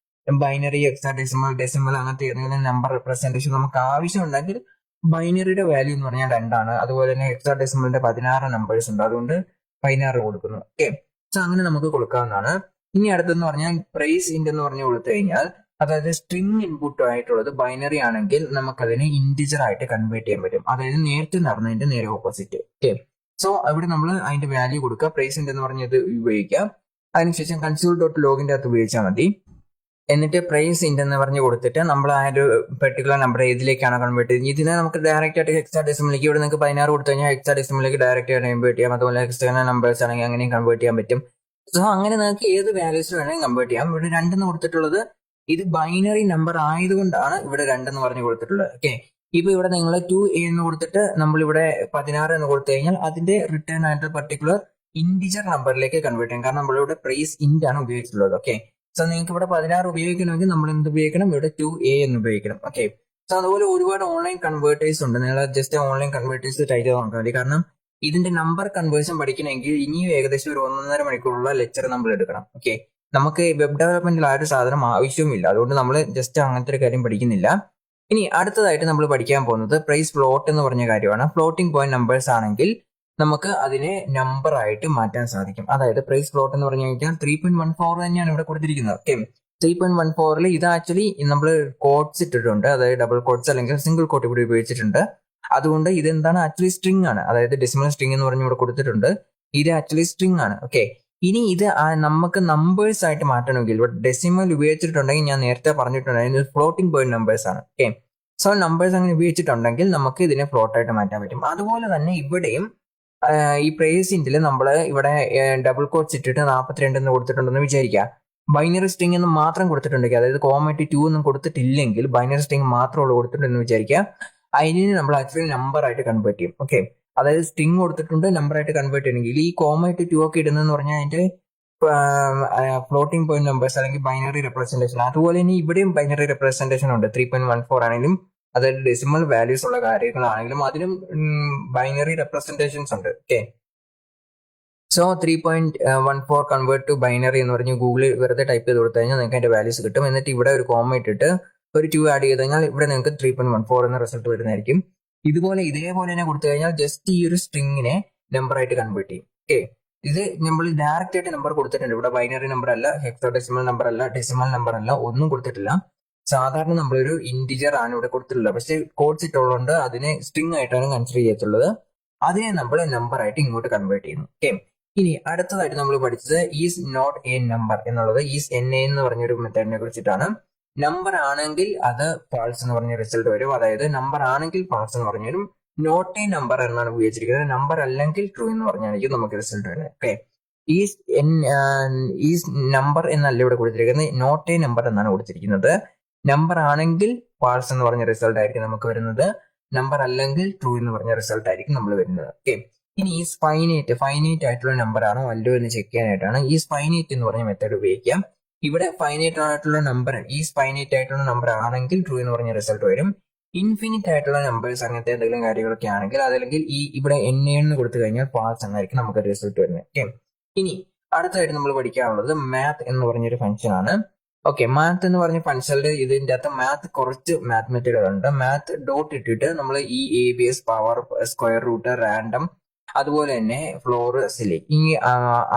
ബൈനറി, ഹെക്സാ ഡെസിമൽ അങ്ങനത്തെ ഏതെങ്കിലും നമ്പർ റെപ്രസെന്റേഷൻ നമുക്ക് ആവശ്യമുണ്ടെങ്കിൽ ബൈനറിയുടെ വാല്യൂ എന്ന് പറഞ്ഞാൽ 2 ആണ്. അതുപോലെ തന്നെ ഹെക്സാ ഡെസിമലിന്റെ 16 നമ്പേഴ്സ് ഉണ്ട്, അതുകൊണ്ട് 16 കൊടുക്കുന്നു. ഓക്കെ, സോ അങ്ങനെ നമുക്ക് കൊടുക്കാവുന്നതാണ്. ഇനി അടുത്തെന്ന് പറഞ്ഞാൽ പ്രൈസ് ഇന്റ് എന്ന് പറഞ്ഞു കൊടുത്തു കഴിഞ്ഞാൽ, അതായത് സ്ട്രിംഗ് ഇൻപുട്ട് ആയിട്ടുള്ളത് ബൈനറി ആണെങ്കിൽ നമുക്കതിനെ ഇന്റിജർ ആയിട്ട് കൺവേർട്ട് ചെയ്യാൻ പറ്റും. അതായത് നേരത്തെ നടന്നതിന്റെ നേരെ ഓപ്പോസിറ്റ്. ഓക്കെ, സോ അവിടെ നമ്മൾ അതിന്റെ വാല്യൂ കൊടുക്കുക, പ്രൈസ് ഇന്റ് എന്ന് പറഞ്ഞത് ഉപയോഗിക്കാം. അതിനുശേഷം കൺസ്യൂൾ ഡോട്ട് ലോഗിന്റെ അകത്ത് ഉപയോഗിച്ചാൽ മതി. എന്നിട്ട് പ്രൈസ് ഇന്റ് എന്ന് പറഞ്ഞ് കൊടുത്തിട്ട് നമ്മൾ ആ ഒരു പെർട്ടിക്കുലർ നമ്പർ ഏതിലേക്കാണ് കൺവേർട്ട് ചെയ്യുന്നത്. ഇതിനെ നമുക്ക് ഡയറക്റ്റ് ആയിട്ട് ഹെക്സാ ഡെസിമലിലേക്ക്, ഇവിടെ നിങ്ങൾക്ക് 16 കൊടുത്തു കഴിഞ്ഞാൽ ഹെക്സാ ഡെസിമലിലേക്ക് ഡയറക്റ്റ് ആയിട്ട് കൺവേർട്ട് ചെയ്യാം. അതുപോലെ എക്സ്റ്റേണൽ നമ്പേഴ്സ് ആണെങ്കിൽ അങ്ങനെയും കൺവേർട്ട് ചെയ്യാൻ പറ്റും. സോ അങ്ങനെ നിങ്ങൾക്ക് ഏത് വാല്യൂസ് വേണമെങ്കിൽ കൺവേർട്ട് ചെയ്യാം. ഇവിടെ 2 എന്ന് കൊടുത്തിട്ടുള്ളത് ഇത് ബൈനറി നമ്പർ ആയതുകൊണ്ടാണ് ഇവിടെ 2 എന്ന് പറഞ്ഞു കൊടുത്തിട്ടുള്ളത്. ഓക്കെ, ഇപ്പൊ ഇവിടെ നിങ്ങൾ 2a എന്ന് കൊടുത്തിട്ട് നമ്മളിവിടെ 16 എന്ന് കൊടുത്തു കഴിഞ്ഞാൽ അതിന്റെ റിട്ടേൺ ആയിട്ട് പർട്ടിക്കുലർ ഇന്റിജർ നമ്പറിലേക്ക് കൺവേർട്ട് ചെയ്യാം. കാരണം നമ്മളിവിടെ പ്രൈസ് ഇന്റ് ആണ് ഉപയോഗിച്ചിട്ടുള്ളത്. ഓക്കെ, സോ നിങ്ങൾക്ക് ഇവിടെ 16 ഉപയോഗിക്കണമെങ്കിൽ നമ്മൾ എന്ത് ഉപയോഗിക്കണം? ഇവിടെ 2a എന്ന് ഉപയോഗിക്കണം. ഓക്കെ, സോ അതുപോലെ ഒരുപാട് ഓൺലൈൻ കൺവേർട്ടേഴ്സ് ഉണ്ട്. നിങ്ങൾ ജസ്റ്റ് ഓൺലൈൻ കൺവേർട്ടേഴ്സ് ട്രൈ ചെയ്ത് നോക്കാൻ മതി. കാരണം ഇതിന്റെ നമ്പർ കൺവേർഷൻ പഠിക്കണമെങ്കിൽ ഇനിയും ഏകദേശം ഒരു 1.5 മണിക്കൂറുള്ള ലെക്ചർ നമ്മൾ എടുക്കണം. ഓക്കെ, നമുക്ക് വെബ് ഡെവലപ്മെന്റിൽ ആ ഒരു സാധനം ആവശ്യവുമില്ല, അതുകൊണ്ട് നമ്മൾ ജസ്റ്റ് അങ്ങനത്തെ ഒരു കാര്യം പഠിക്കുന്നില്ല. ഇനി അടുത്തതായിട്ട് നമ്മൾ പഠിക്കാൻ പോകുന്നത് പ്രൈസ് ഫ്ലോട്ട് എന്ന് പറഞ്ഞ കാര്യമാണ്. ഫ്ലോട്ടിംഗ് പോയിന്റ് നമ്പേഴ്സ് ആണെങ്കിൽ നമുക്ക് അതിനെ നമ്പർ ആയിട്ട് മാറ്റാൻ സാധിക്കും. അതായത് പ്രൈസ് ഫ്ലോട്ട് എന്ന് പറഞ്ഞു കഴിഞ്ഞാൽ 3.14 തന്നെയാണ് ഇവിടെ കൊടുത്തിരിക്കുന്നത്. ഓക്കെ, 3.14 ഇത് ആക്ച്വലി നമ്മൾ കോഡ്സ് ഇട്ടിട്ടുണ്ട്, അതായത് ഡബിൾ കോഡ്സ് അല്ലെങ്കിൽ സിംഗിൾ കോഡ് ഇവിടെ ഉപയോഗിച്ചിട്ടുണ്ട്. അതുകൊണ്ട് ഇതെന്താണ്, ആക്ച്വലി സ്ട്രിംഗ് ആണ്. അതായത് ഡെസിമൽ സ്ട്രിംഗ് എന്ന് പറഞ്ഞ് ഇവിടെ കൊടുത്തിട്ടുണ്ട്. ഇത് ആക്ച്വലി സ്ട്രിംഗ് ആണ്. ഓക്കെ, ഇനി ഇത് നമുക്ക് നമ്പേഴ്സ് ആയിട്ട് മാറ്റണമെങ്കിൽ ഇവിടെ ഡെസിമൽ ഉപയോഗിച്ചിട്ടുണ്ടെങ്കിൽ ഞാൻ നേരത്തെ പറഞ്ഞിട്ടുണ്ടായിരുന്നു ഫ്ലോട്ടിംഗ് പോയിന്റ് നമ്പേഴ്സ് ആണ്. ഓക്കെ, സോ നമ്പേഴ്സ് അങ്ങനെ ഉപയോഗിച്ചിട്ടുണ്ടെങ്കിൽ നമുക്ക് ഇതിനെ ഫ്ലോട്ട് ആയിട്ട് മാറ്റാൻ പറ്റും. അതുപോലെ തന്നെ ഇവിടെയും ഈ പ്രൈസ് ഇൻറ്റിൽ നമ്മൾ ഇവിടെ ഡബിൾ കോഡ്സ് ഇട്ടിട്ട് 42 എന്ന് കൊടുത്തിട്ടുണ്ടെന്ന് വിചാരിക്കുക. ബൈനറി സ്ട്രിംഗ് എന്ന് മാത്രം കൊടുത്തിട്ടുണ്ടെങ്കിൽ, അതായത് കോമറ്റ് 2 ഒന്നും കൊടുത്തിട്ടില്ലെങ്കിൽ ബൈനറി സ്ട്രിംഗ് മാത്രമുള്ള കൊടുത്തിട്ടുണ്ടെന്ന് വിചാരിക്കുക. അതിനെ നമ്മൾ ആക്ച്വലി നമ്പർ ആയിട്ട് കൺവേർട്ട് ചെയ്യും. ഓക്കെ, അതായത് സ്ട്രിംഗ് കൊടുത്തിട്ടുണ്ട് നമ്പർ ആയിട്ട് കൺവേർട്ട് ചെയ്യണമെങ്കിൽ ഈ കോമറ്റ് 2 ഒക്കെ ഇടുന്നതെന്ന് പറഞ്ഞാൽ അതിന്റെ ഫ്ലോട്ടിംഗ് പോയിന്റ് നമ്പേഴ്സ് അല്ലെങ്കിൽ ബൈനറി റെപ്രസെന്റേഷൻ. അതുപോലെ തന്നെ ഇവിടെയും ബൈനറി റെപ്രസെന്റേഷൻ ഉണ്ട്. 3.14 ആണെങ്കിലും അതായത് ഡെസിമൽ വാല്യൂസ് ഉള്ള കാര്യങ്ങളാണെങ്കിലും അതിനും ബൈനറി റെപ്രസെന്റേഷൻസ് ഉണ്ട്. Okay, so 3.14 convert to binary എന്ന് പറഞ്ഞ് ഗൂഗിളിൽ വെറുതെ ടൈപ്പ് ചെയ്ത് കൊടുത്തു കഴിഞ്ഞാൽ നിങ്ങൾക്ക് അതിന്റെ വാല്യൂസ് കിട്ടും. എന്നിട്ട് ഇവിടെ ഒരു കോമ ഇട്ടിട്ട് ഒരു 2 ആഡ് ചെയ്ത് കഴിഞ്ഞാൽ ഇവിടെ നിങ്ങൾക്ക് 3.14 എന്ന റിസൾട്ട് വരുന്നതായിരിക്കും. ഇതേപോലെ തന്നെ കൊടുത്തു കഴിഞ്ഞാൽ ജസ്റ്റ് ഈ ഒരു സ്ട്രിങ്ങിനെ നമ്പർ ആയിട്ട് കൺവേർട്ട് ചെയ്യും. ഓക്കെ, ഇത് നമ്മൾ ഡയറക്റ്റ് ആയിട്ട് നമ്പർ കൊടുത്തിട്ടുണ്ട്. ഇവിടെ ബൈനറി നമ്പർ അല്ല, ഹെക്സാഡെസിമൽ നമ്പർ അല്ല, ഡെസിമൽ നമ്പർ അല്ല, ഒന്നും കൊടുത്തിട്ടില്ല. സാധാരണ നമ്മളൊരു ഇന്റിജർ ആണ് ഇവിടെ കൊടുത്തിട്ടുള്ളത്. പക്ഷേ കോഡ്സ് ഇട്ടുള്ളതുകൊണ്ട് അതിനെ സ്ട്രിംഗ് ആയിട്ടാണ് കൺസിഡർ ചെയ്തിട്ടുള്ളത്. അതിനെ നമ്മൾ നമ്പർ ആയിട്ട് ഇങ്ങോട്ട് കൺവേർട്ട് ചെയ്യുന്നു. ഓക്കെ, ഇനി അടുത്തതായിട്ട് നമ്മൾ പഠിച്ചത് ഈസ് നോട്ട് എ നമ്പർ എന്നുള്ളത് ഈസ് എൻ എ എന്ന് പറഞ്ഞൊരു മെത്തേഡിനെ കുറിച്ചിട്ടാണ്. നമ്പർ ആണെങ്കിൽ അത് ഫാൾസ് എന്ന് പറഞ്ഞ റിസൾട്ട് വരും. അതായത് നമ്പർ ആണെങ്കിൽ ഫാൾസ് എന്ന് പറഞ്ഞു വരും, നോട്ട് എ നമ്പർ എന്നാണ് ഉപയോഗിച്ചിരിക്കുന്നത്. നമ്പർ അല്ലെങ്കിൽ ട്രൂ എന്ന് പറഞ്ഞായിരിക്കും നമുക്ക് റിസൾട്ട് വരുന്നത്. ഓക്കെ, ഈ ഈ നമ്പർ എന്നല്ല ഇവിടെ കൊടുത്തിരിക്കുന്നത്, നോട്ട് എ നമ്പർ എന്നാണ് കൊടുത്തിരിക്കുന്നത്. നമ്പർ ആണെങ്കിൽ ഫാൾസ് എന്ന് പറഞ്ഞ റിസൾട്ട് ആയിരിക്കും നമുക്ക് വരുന്നത്. നമ്പർ അല്ലെങ്കിൽ ട്രൂ എന്ന് പറഞ്ഞ റിസൾട്ട് ആയിരിക്കും നമ്മൾ വരുന്നത്. ഓക്കെ, ഇനി ഈ ഫൈനൈറ്റ് ആയിട്ടുള്ള നമ്പർ ആണോ അല്ലോ എന്ന് ചെക്ക് ചെയ്യാനായിട്ടാണ് ഈ ഫൈനൈറ്റ് എന്ന് പറഞ്ഞ മെത്തേഡ് ഉപയോഗിക്കാം. ഇവിടെ ഫൈനൈറ്റ് ആയിട്ടുള്ള നമ്പർ ഫൈനൈറ്റ് ആയിട്ടുള്ള നമ്പർ ആണെങ്കിൽ ട്രൂ എന്ന് പറഞ്ഞ റിസൾട്ട് വരും. ഇൻഫിനിറ്റ് ആയിട്ടുള്ള നമ്പേഴ്സ് അങ്ങനത്തെ എന്തെങ്കിലും കാര്യങ്ങളൊക്കെ ആണെങ്കിൽ അതല്ലെങ്കിൽ ഈ ഇവിടെ എന്ന് കൊടുത്തു കഴിഞ്ഞാൽ ഫാൾസ് എന്നായിരിക്കും നമുക്ക് റിസൾട്ട് വരുന്നത്. ഓക്കെ, ഇനി അടുത്തായിട്ട് നമ്മൾ പഠിക്കാനുള്ളത് മാത്ത് എന്ന് പറഞ്ഞൊരു ഫംഗ്ഷൻ ആണ്. ഓക്കെ, മാത്ത് എന്ന് പറഞ്ഞ ഫംഗ്ഷനിൽ ഇതിന്റെ അകത്ത് മാത്ത് കുറച്ച് മാത്ത് മെത്തേഡുകളുണ്ട്. മാത്ത് ഡോട്ട് ഇട്ടിട്ട് നമ്മൾ ഈ ABS, power, square root, random, അതുപോലെ തന്നെ ഫ്ലോർ, സിലിക്, ഈ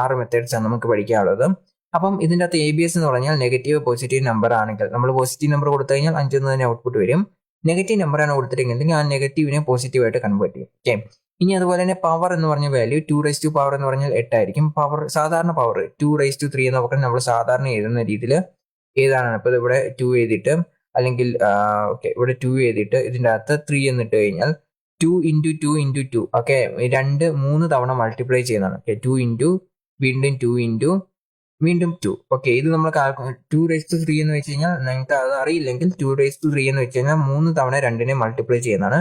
6 മെത്തേഡ്സ് ആണ് നമുക്ക് പഠിക്കാനുള്ളത്. അപ്പം ഇതിന്റെ അകത്ത് ABS എന്ന് പറഞ്ഞാൽ നെഗറ്റീവ് പോസിറ്റീവ് നമ്പർ ആണെങ്കിൽ നമ്മൾ പോസിറ്റീവ് നമ്പർ കൊടുത്തു കഴിഞ്ഞാൽ 5 എന്ന് തന്നെ ഔട്ട്പുട്ട് വരും. നെഗറ്റീവ് നമ്പർ ആണ് കൊടുത്തിട്ടുണ്ടെങ്കിൽ ആ നെഗറ്റീവിനെ പോസിറ്റീവായിട്ട് കൺവേർട്ട് ചെയ്യും. ഓക്കെ, ഇനി അതുപോലെ തന്നെ പവർ എന്ന് പറഞ്ഞ വാല്യൂ 2 പവർ എന്ന് പറഞ്ഞാൽ 8 ആയിരിക്കും. പവർ സാധാരണ പവർ 2 എന്ന് പറഞ്ഞാൽ നമ്മൾ സാധാരണ എഴുതുന്ന രീതിയിൽ ഏതാണ്. ഇപ്പൊ ഇവിടെ 2 എഴുതിയിട്ട് അല്ലെങ്കിൽ ഓക്കെ ഇവിടെ 2 എഴുതിയിട്ട് ഇതിന്റെ അകത്ത് 3 എന്നിട്ട് കഴിഞ്ഞാൽ 2 into 2 into 2. ഓക്കെ, 3 തവണ മൾട്ടിപ്ലൈ ചെയ്യുന്നതാണ്. ഓക്കെ, 2 into വീണ്ടും 2 into വീണ്ടും 2. ഓക്കെ, ഇത് നമ്മൾ 2 എന്ന് വെച്ച് കഴിഞ്ഞാൽ നിങ്ങൾക്ക് അത് അറിയില്ലെങ്കിൽ 2 എന്ന് വെച്ച് കഴിഞ്ഞാൽ 3 തവണ 2നെ മൾട്ടിപ്ലൈ ചെയ്യുന്നതാണ്.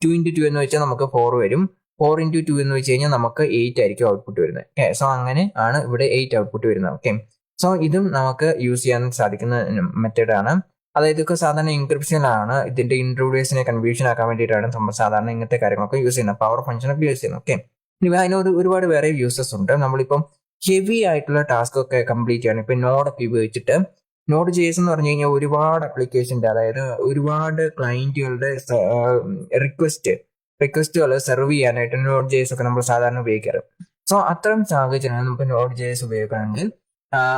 2 into 2 എന്ന് വെച്ചാൽ നമുക്ക് 4 വരും. 4 into 2 എന്ന് വെച്ച് കഴിഞ്ഞാൽ നമുക്ക് 8 ആയിരിക്കും ഔട്ട്പുട്ട് വരുന്നത്. ഓക്കെ, സോ അങ്ങനെ ആണ് ഇവിടെ 8 ഔട്ട്പുട്ട് വരുന്നത്. ഓക്കെ, സോ ഇതും നമുക്ക് യൂസ് ചെയ്യാൻ സാധിക്കുന്ന മെത്തേഡ് ആണ്. അതായത് ഇതൊക്കെ സാധാരണ എൻക്രിപ്ഷനിലാണ്. ഇതിന്റെ ഇൻട്രൂഡേഴ്സിനെ കൺഫ്യൂഷൻ ആക്കാൻ വേണ്ടിയിട്ടാണ് നമ്മൾ സാധാരണ ഇങ്ങനത്തെ കാര്യങ്ങളൊക്കെ യൂസ് ചെയ്യുന്നത്, പവർ ഫംഗ്ഷനൊക്കെ യൂസ് ചെയ്യുന്നത്. ഓക്കെ, ഇനി അതിന് ഒരുപാട് വേറെ യൂസസ് ഉണ്ട്. നമ്മളിപ്പം ഹെവി ആയിട്ടുള്ള ടാസ്ക് ഒക്കെ കംപ്ലീറ്റ് ചെയ്യണം. ഇപ്പൊ നോഡൊക്കെ ഉപയോഗിച്ചിട്ട് നോഡ് JS എന്ന് പറഞ്ഞു കഴിഞ്ഞാൽ ഒരുപാട് അപ്ലിക്കേഷന്റെ, അതായത് ഒരുപാട് ക്ലയന്റുകളുടെ റിക്വസ്റ്റുകൾ സെർവ് ചെയ്യാനായിട്ട് നോഡ് JS ഒക്കെ നമ്മൾ സാധാരണ ഉപയോഗിക്കാറ്. സോ അത്തരം സാഹചര്യങ്ങൾ നമുക്ക് നോഡ് JS ഉപയോഗിക്കണമെങ്കിൽ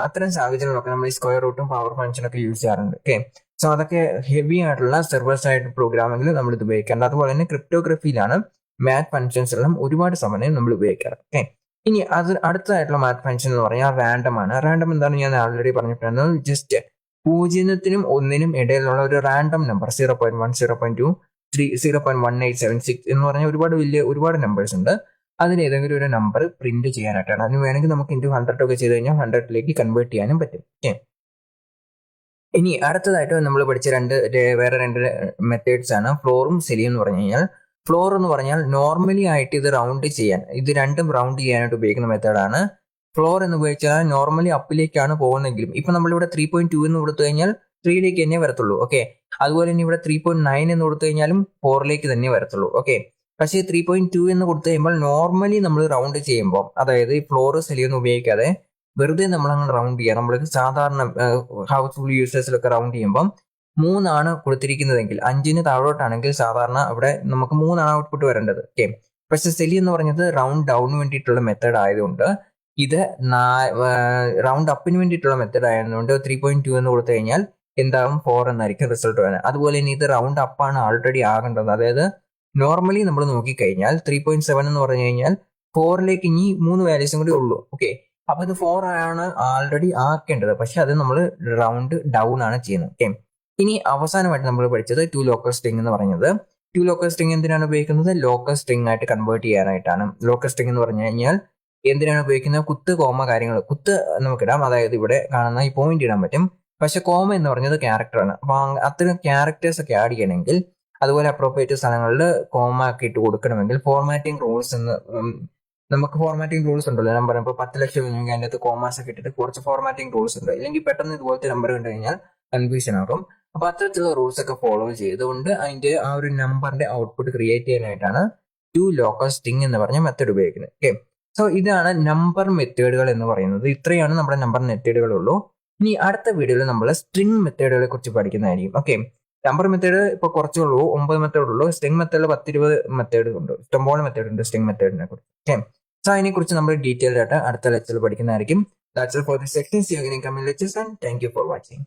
അത്തരം സാഹചര്യങ്ങളൊക്കെ നമ്മൾ ഈ സ്ക്വയർ റൂട്ടും പവർ ഫംഗ്ഷനൊക്കെ യൂസ് ചെയ്യാറുണ്ട്. ഓക്കെ, സോ അതൊക്കെ ഹെവി ആയിട്ടുള്ള സെർവർ സൈഡ് പ്രോഗ്രാമിംഗിൽ നമ്മൾ ഇത് ഉപയോഗിക്കാറുണ്ട്. അതുപോലെ തന്നെ ക്രിപ്റ്റോഗ്രഫിയിലാണ് മാത്ത് ഫംഗ്ഷൻസ് എല്ലാം ഒരുപാട് സമയം നമ്മൾ ഉപയോഗിക്കാറ്. ഓക്കെ, ഇനി അടുത്തതായിട്ടുള്ള മാത്ത് ഫംഗ്ഷൻ എന്ന് പറഞ്ഞാൽ റാൻഡം ആണ്. റാൻഡം എന്താണ് ഞാൻ ആൾറെഡി പറഞ്ഞിട്ടുണ്ടായിരുന്നു. ജസ്റ്റ് 0നും 1നും ഇടയിലുള്ള ഒരു റാൻഡം നമ്പർ 0.1, 0.2, 3, 0.1876 എന്ന് പറഞ്ഞാൽ ഒരുപാട് നമ്പേഴ്സ് ഉണ്ട്. അതിന് ഏതെങ്കിലും ഒരു നമ്പർ പ്രിന്റ് ചെയ്യാനായിട്ടാണ്. അതിന് വേണമെങ്കിൽ നമുക്ക് ഇൻറ്റു 100 ഒക്കെ ചെയ്ത് കഴിഞ്ഞാൽ 100ലേക്ക് കൺവേർട്ട് ചെയ്യാനും പറ്റും. ഓക്കെ, ഇനി അടുത്തതായിട്ട് നമ്മൾ പഠിച്ച വേറെ രണ്ട് മെത്തേഡ്സ് ആണ് ഫ്ലോറും സിലിയും എന്ന് പറഞ്ഞു കഴിഞ്ഞാൽ. ഫ്ലോർ എന്ന് പറഞ്ഞാൽ നോർമലി ആയിട്ട് ഇത് റൗണ്ട് ചെയ്യാൻ, ഇത് രണ്ടും റൗണ്ട് ചെയ്യാനായിട്ട് ഉപയോഗിക്കുന്ന മെത്തേഡാണ്. ഫ്ലോർ എന്ന് ഉപയോഗിച്ചാൽ നോർമലി അപ്പിലേക്കാണ് പോകുന്നെങ്കിലും ഇപ്പൊ നമ്മളിവിടെ 3.2 എന്ന് കൊടുത്തു കഴിഞ്ഞാൽ 3ലേക്ക് തന്നെ വരത്തുള്ളൂ. ഓക്കെ, അതുപോലെ തന്നെ ഇവിടെ 3.9 എന്ന് കൊടുത്തു കഴിഞ്ഞാലും 4ലേക്ക് തന്നെ വരത്തുള്ളൂ. ഓക്കെ, പക്ഷേ 3.2 എന്ന് കൊടുത്തു കഴിയുമ്പോൾ നോർമലി നമ്മൾ റൗണ്ട് ചെയ്യുമ്പോൾ, അതായത് ഈ ഫ്ലോർ സിലിയൊന്നും ഉപയോഗിക്കാതെ വെറുതെ നമ്മൾ അങ്ങനെ റൗണ്ട് ചെയ്യുക. നമ്മൾക്ക് സാധാരണ ഹൗസ്ഫുൾ യൂസേഴ്സിലൊക്കെ റൗണ്ട് ചെയ്യുമ്പോൾ 3 കൊടുത്തിരിക്കുന്നതെങ്കിൽ 5ന് താഴോട്ടാണെങ്കിൽ സാധാരണ അവിടെ നമുക്ക് 3 ഔട്ട്പുട്ട് വരേണ്ടത്. ഓക്കെ, പക്ഷെ സെലി എന്ന് പറഞ്ഞത് റൗണ്ട് ഡൗണിന് വേണ്ടിയിട്ടുള്ള മെത്തേഡ് ആയതുകൊണ്ട് ഇത് റൗണ്ട് അപ്പിന് വേണ്ടിയിട്ടുള്ള മെത്തേഡ് ആയതുകൊണ്ട് 3.2 എന്ന് കൊടുത്തു കഴിഞ്ഞാൽ എന്താകും 4 എന്നായിരിക്കും റിസൾട്ട് വരുന്നത്. അതുപോലെ തന്നെ ഇത് റൗണ്ട് അപ്പാണ് ആൾറെഡി ആകേണ്ടത്. അതായത് നോർമലി നമ്മൾ നോക്കിക്കഴിഞ്ഞാൽ 3.7 എന്ന് പറഞ്ഞു കഴിഞ്ഞാൽ 4ലേക്ക് ഇനി 3 വാല്യൂസും കൂടി ഉള്ളൂ. ഓക്കെ, അപ്പൊ ഇത് 4 ആണ് ആൾറെഡി ആക്കേണ്ടത്, പക്ഷെ അത് നമ്മൾ റൗണ്ട് ഡൗൺ ആണ് ചെയ്യുന്നത്. ഓക്കെ, ഇനി അവസാനമായിട്ട് നമ്മൾ പഠിച്ചത് 2 ലോക്കൽ സ്ട്രിംഗ് എന്ന് പറയുന്നത്. 2 ലോക്കൽ സ്ട്രിംഗ് എന്തിനാണ് ഉപയോഗിക്കുന്നത്? ലോക്കൽ സ്ട്രിംഗ് ആയിട്ട് കൺവേർട്ട് ചെയ്യാനായിട്ടാണ്. ലോക്കൽ സ്ട്രിംഗ് എന്ന് പറഞ്ഞു കഴിഞ്ഞാൽ എന്തിനാണ് ഉപയോഗിക്കുന്നത്? കുത്ത്, കോമ കാര്യങ്ങൾ. കുത്ത് നമുക്കിടാം, അതായത് ഇവിടെ കാണുന്ന ഈ പോയിന്റ് ഇടാൻ പറ്റും. പക്ഷെ കോമ എന്ന് പറഞ്ഞത് ക്യാരക്ടറാണ്. അപ്പൊ അത്തരം ക്യാരക്ടേഴ്സ് ഒക്കെ ആഡ് ചെയ്യണമെങ്കിൽ, അതുപോലെ അപ്രോപ്രിയേറ്റ് സ്ഥലങ്ങളിൽ കോമ ഒക്കെ ഇട്ട് കൊടുക്കണമെങ്കിൽ ഫോർമാറ്റിംഗ് റൂൾസ് നമുക്ക് ഫോർമാറ്റിംഗ് റൂൾസ് ഉണ്ടല്ലോ. നമ്പർ ഇപ്പോൾ 10 ലക്ഷം അതിൻ്റെ അകത്ത് കോമാസ് ഒക്കെ ഇട്ടിട്ട് കുറച്ച് ഫോർമാറ്റിംഗ് റൂൾസ് ഉണ്ട്. ഇല്ലെങ്കിൽ പെട്ടെന്ന് ഇതുപോലത്തെ നമ്പർ കണ്ടു കഴിഞ്ഞാൽ കൺഫ്യൂഷൻ ആകും. അപ്പൊ അത്തരത്തിലുള്ള റൂൾസ് ഒക്കെ ഫോളോ ചെയ്തുകൊണ്ട് അതിന്റെ ആ ഒരു നമ്പറിന്റെ ഔട്ട്പുട്ട് ക്രിയേറ്റ് ചെയ്യാനായിട്ടാണ് 2 ലോക്കൽ സ്ട്രിംഗ് എന്ന് പറഞ്ഞ മെത്തേഡ് ഉപയോഗിക്കുന്നത്. ഓക്കെ, സോ ഇതാണ് നമ്പർ മെത്തേഡുകൾ എന്ന് പറയുന്നത്. ഇത്രയാണ് നമ്മുടെ നമ്പർ മെത്തേഡുകളുള്ളൂ. ഇനി അടുത്ത വീഡിയോയിൽ നമ്മൾ സ്ട്രിംഗ് മെത്തേഡുകളെ കുറിച്ച് പഠിക്കുന്നതായിരിക്കും. ഓക്കെ, നമ്പർ മെത്തേഡ് ഇപ്പൊ കുറച്ചുള്ളൂ, 9 മെത്തേഡ് ഉള്ളൂ. സ്ട്രിംഗ് മെത്തേഡിൽ 10-20 മെത്തേഡ് ഉണ്ട്, ഇഷ്ടംപോലെ മെത്തേഡ് ഉണ്ട് സ്ട്രിംഗ് മെത്തേഡിനെ കുറിച്ച്. ഓക്കെ, സോ അതിനെക്കുറിച്ച് നമ്മൾ ഡീറ്റെയിൽഡ് ആയിട്ട് അടുത്ത ലെക്ചറിൽ പഠിക്കുന്നതായിരിക്കും. That's all for this section. See you again in coming lectures and thank you for watching.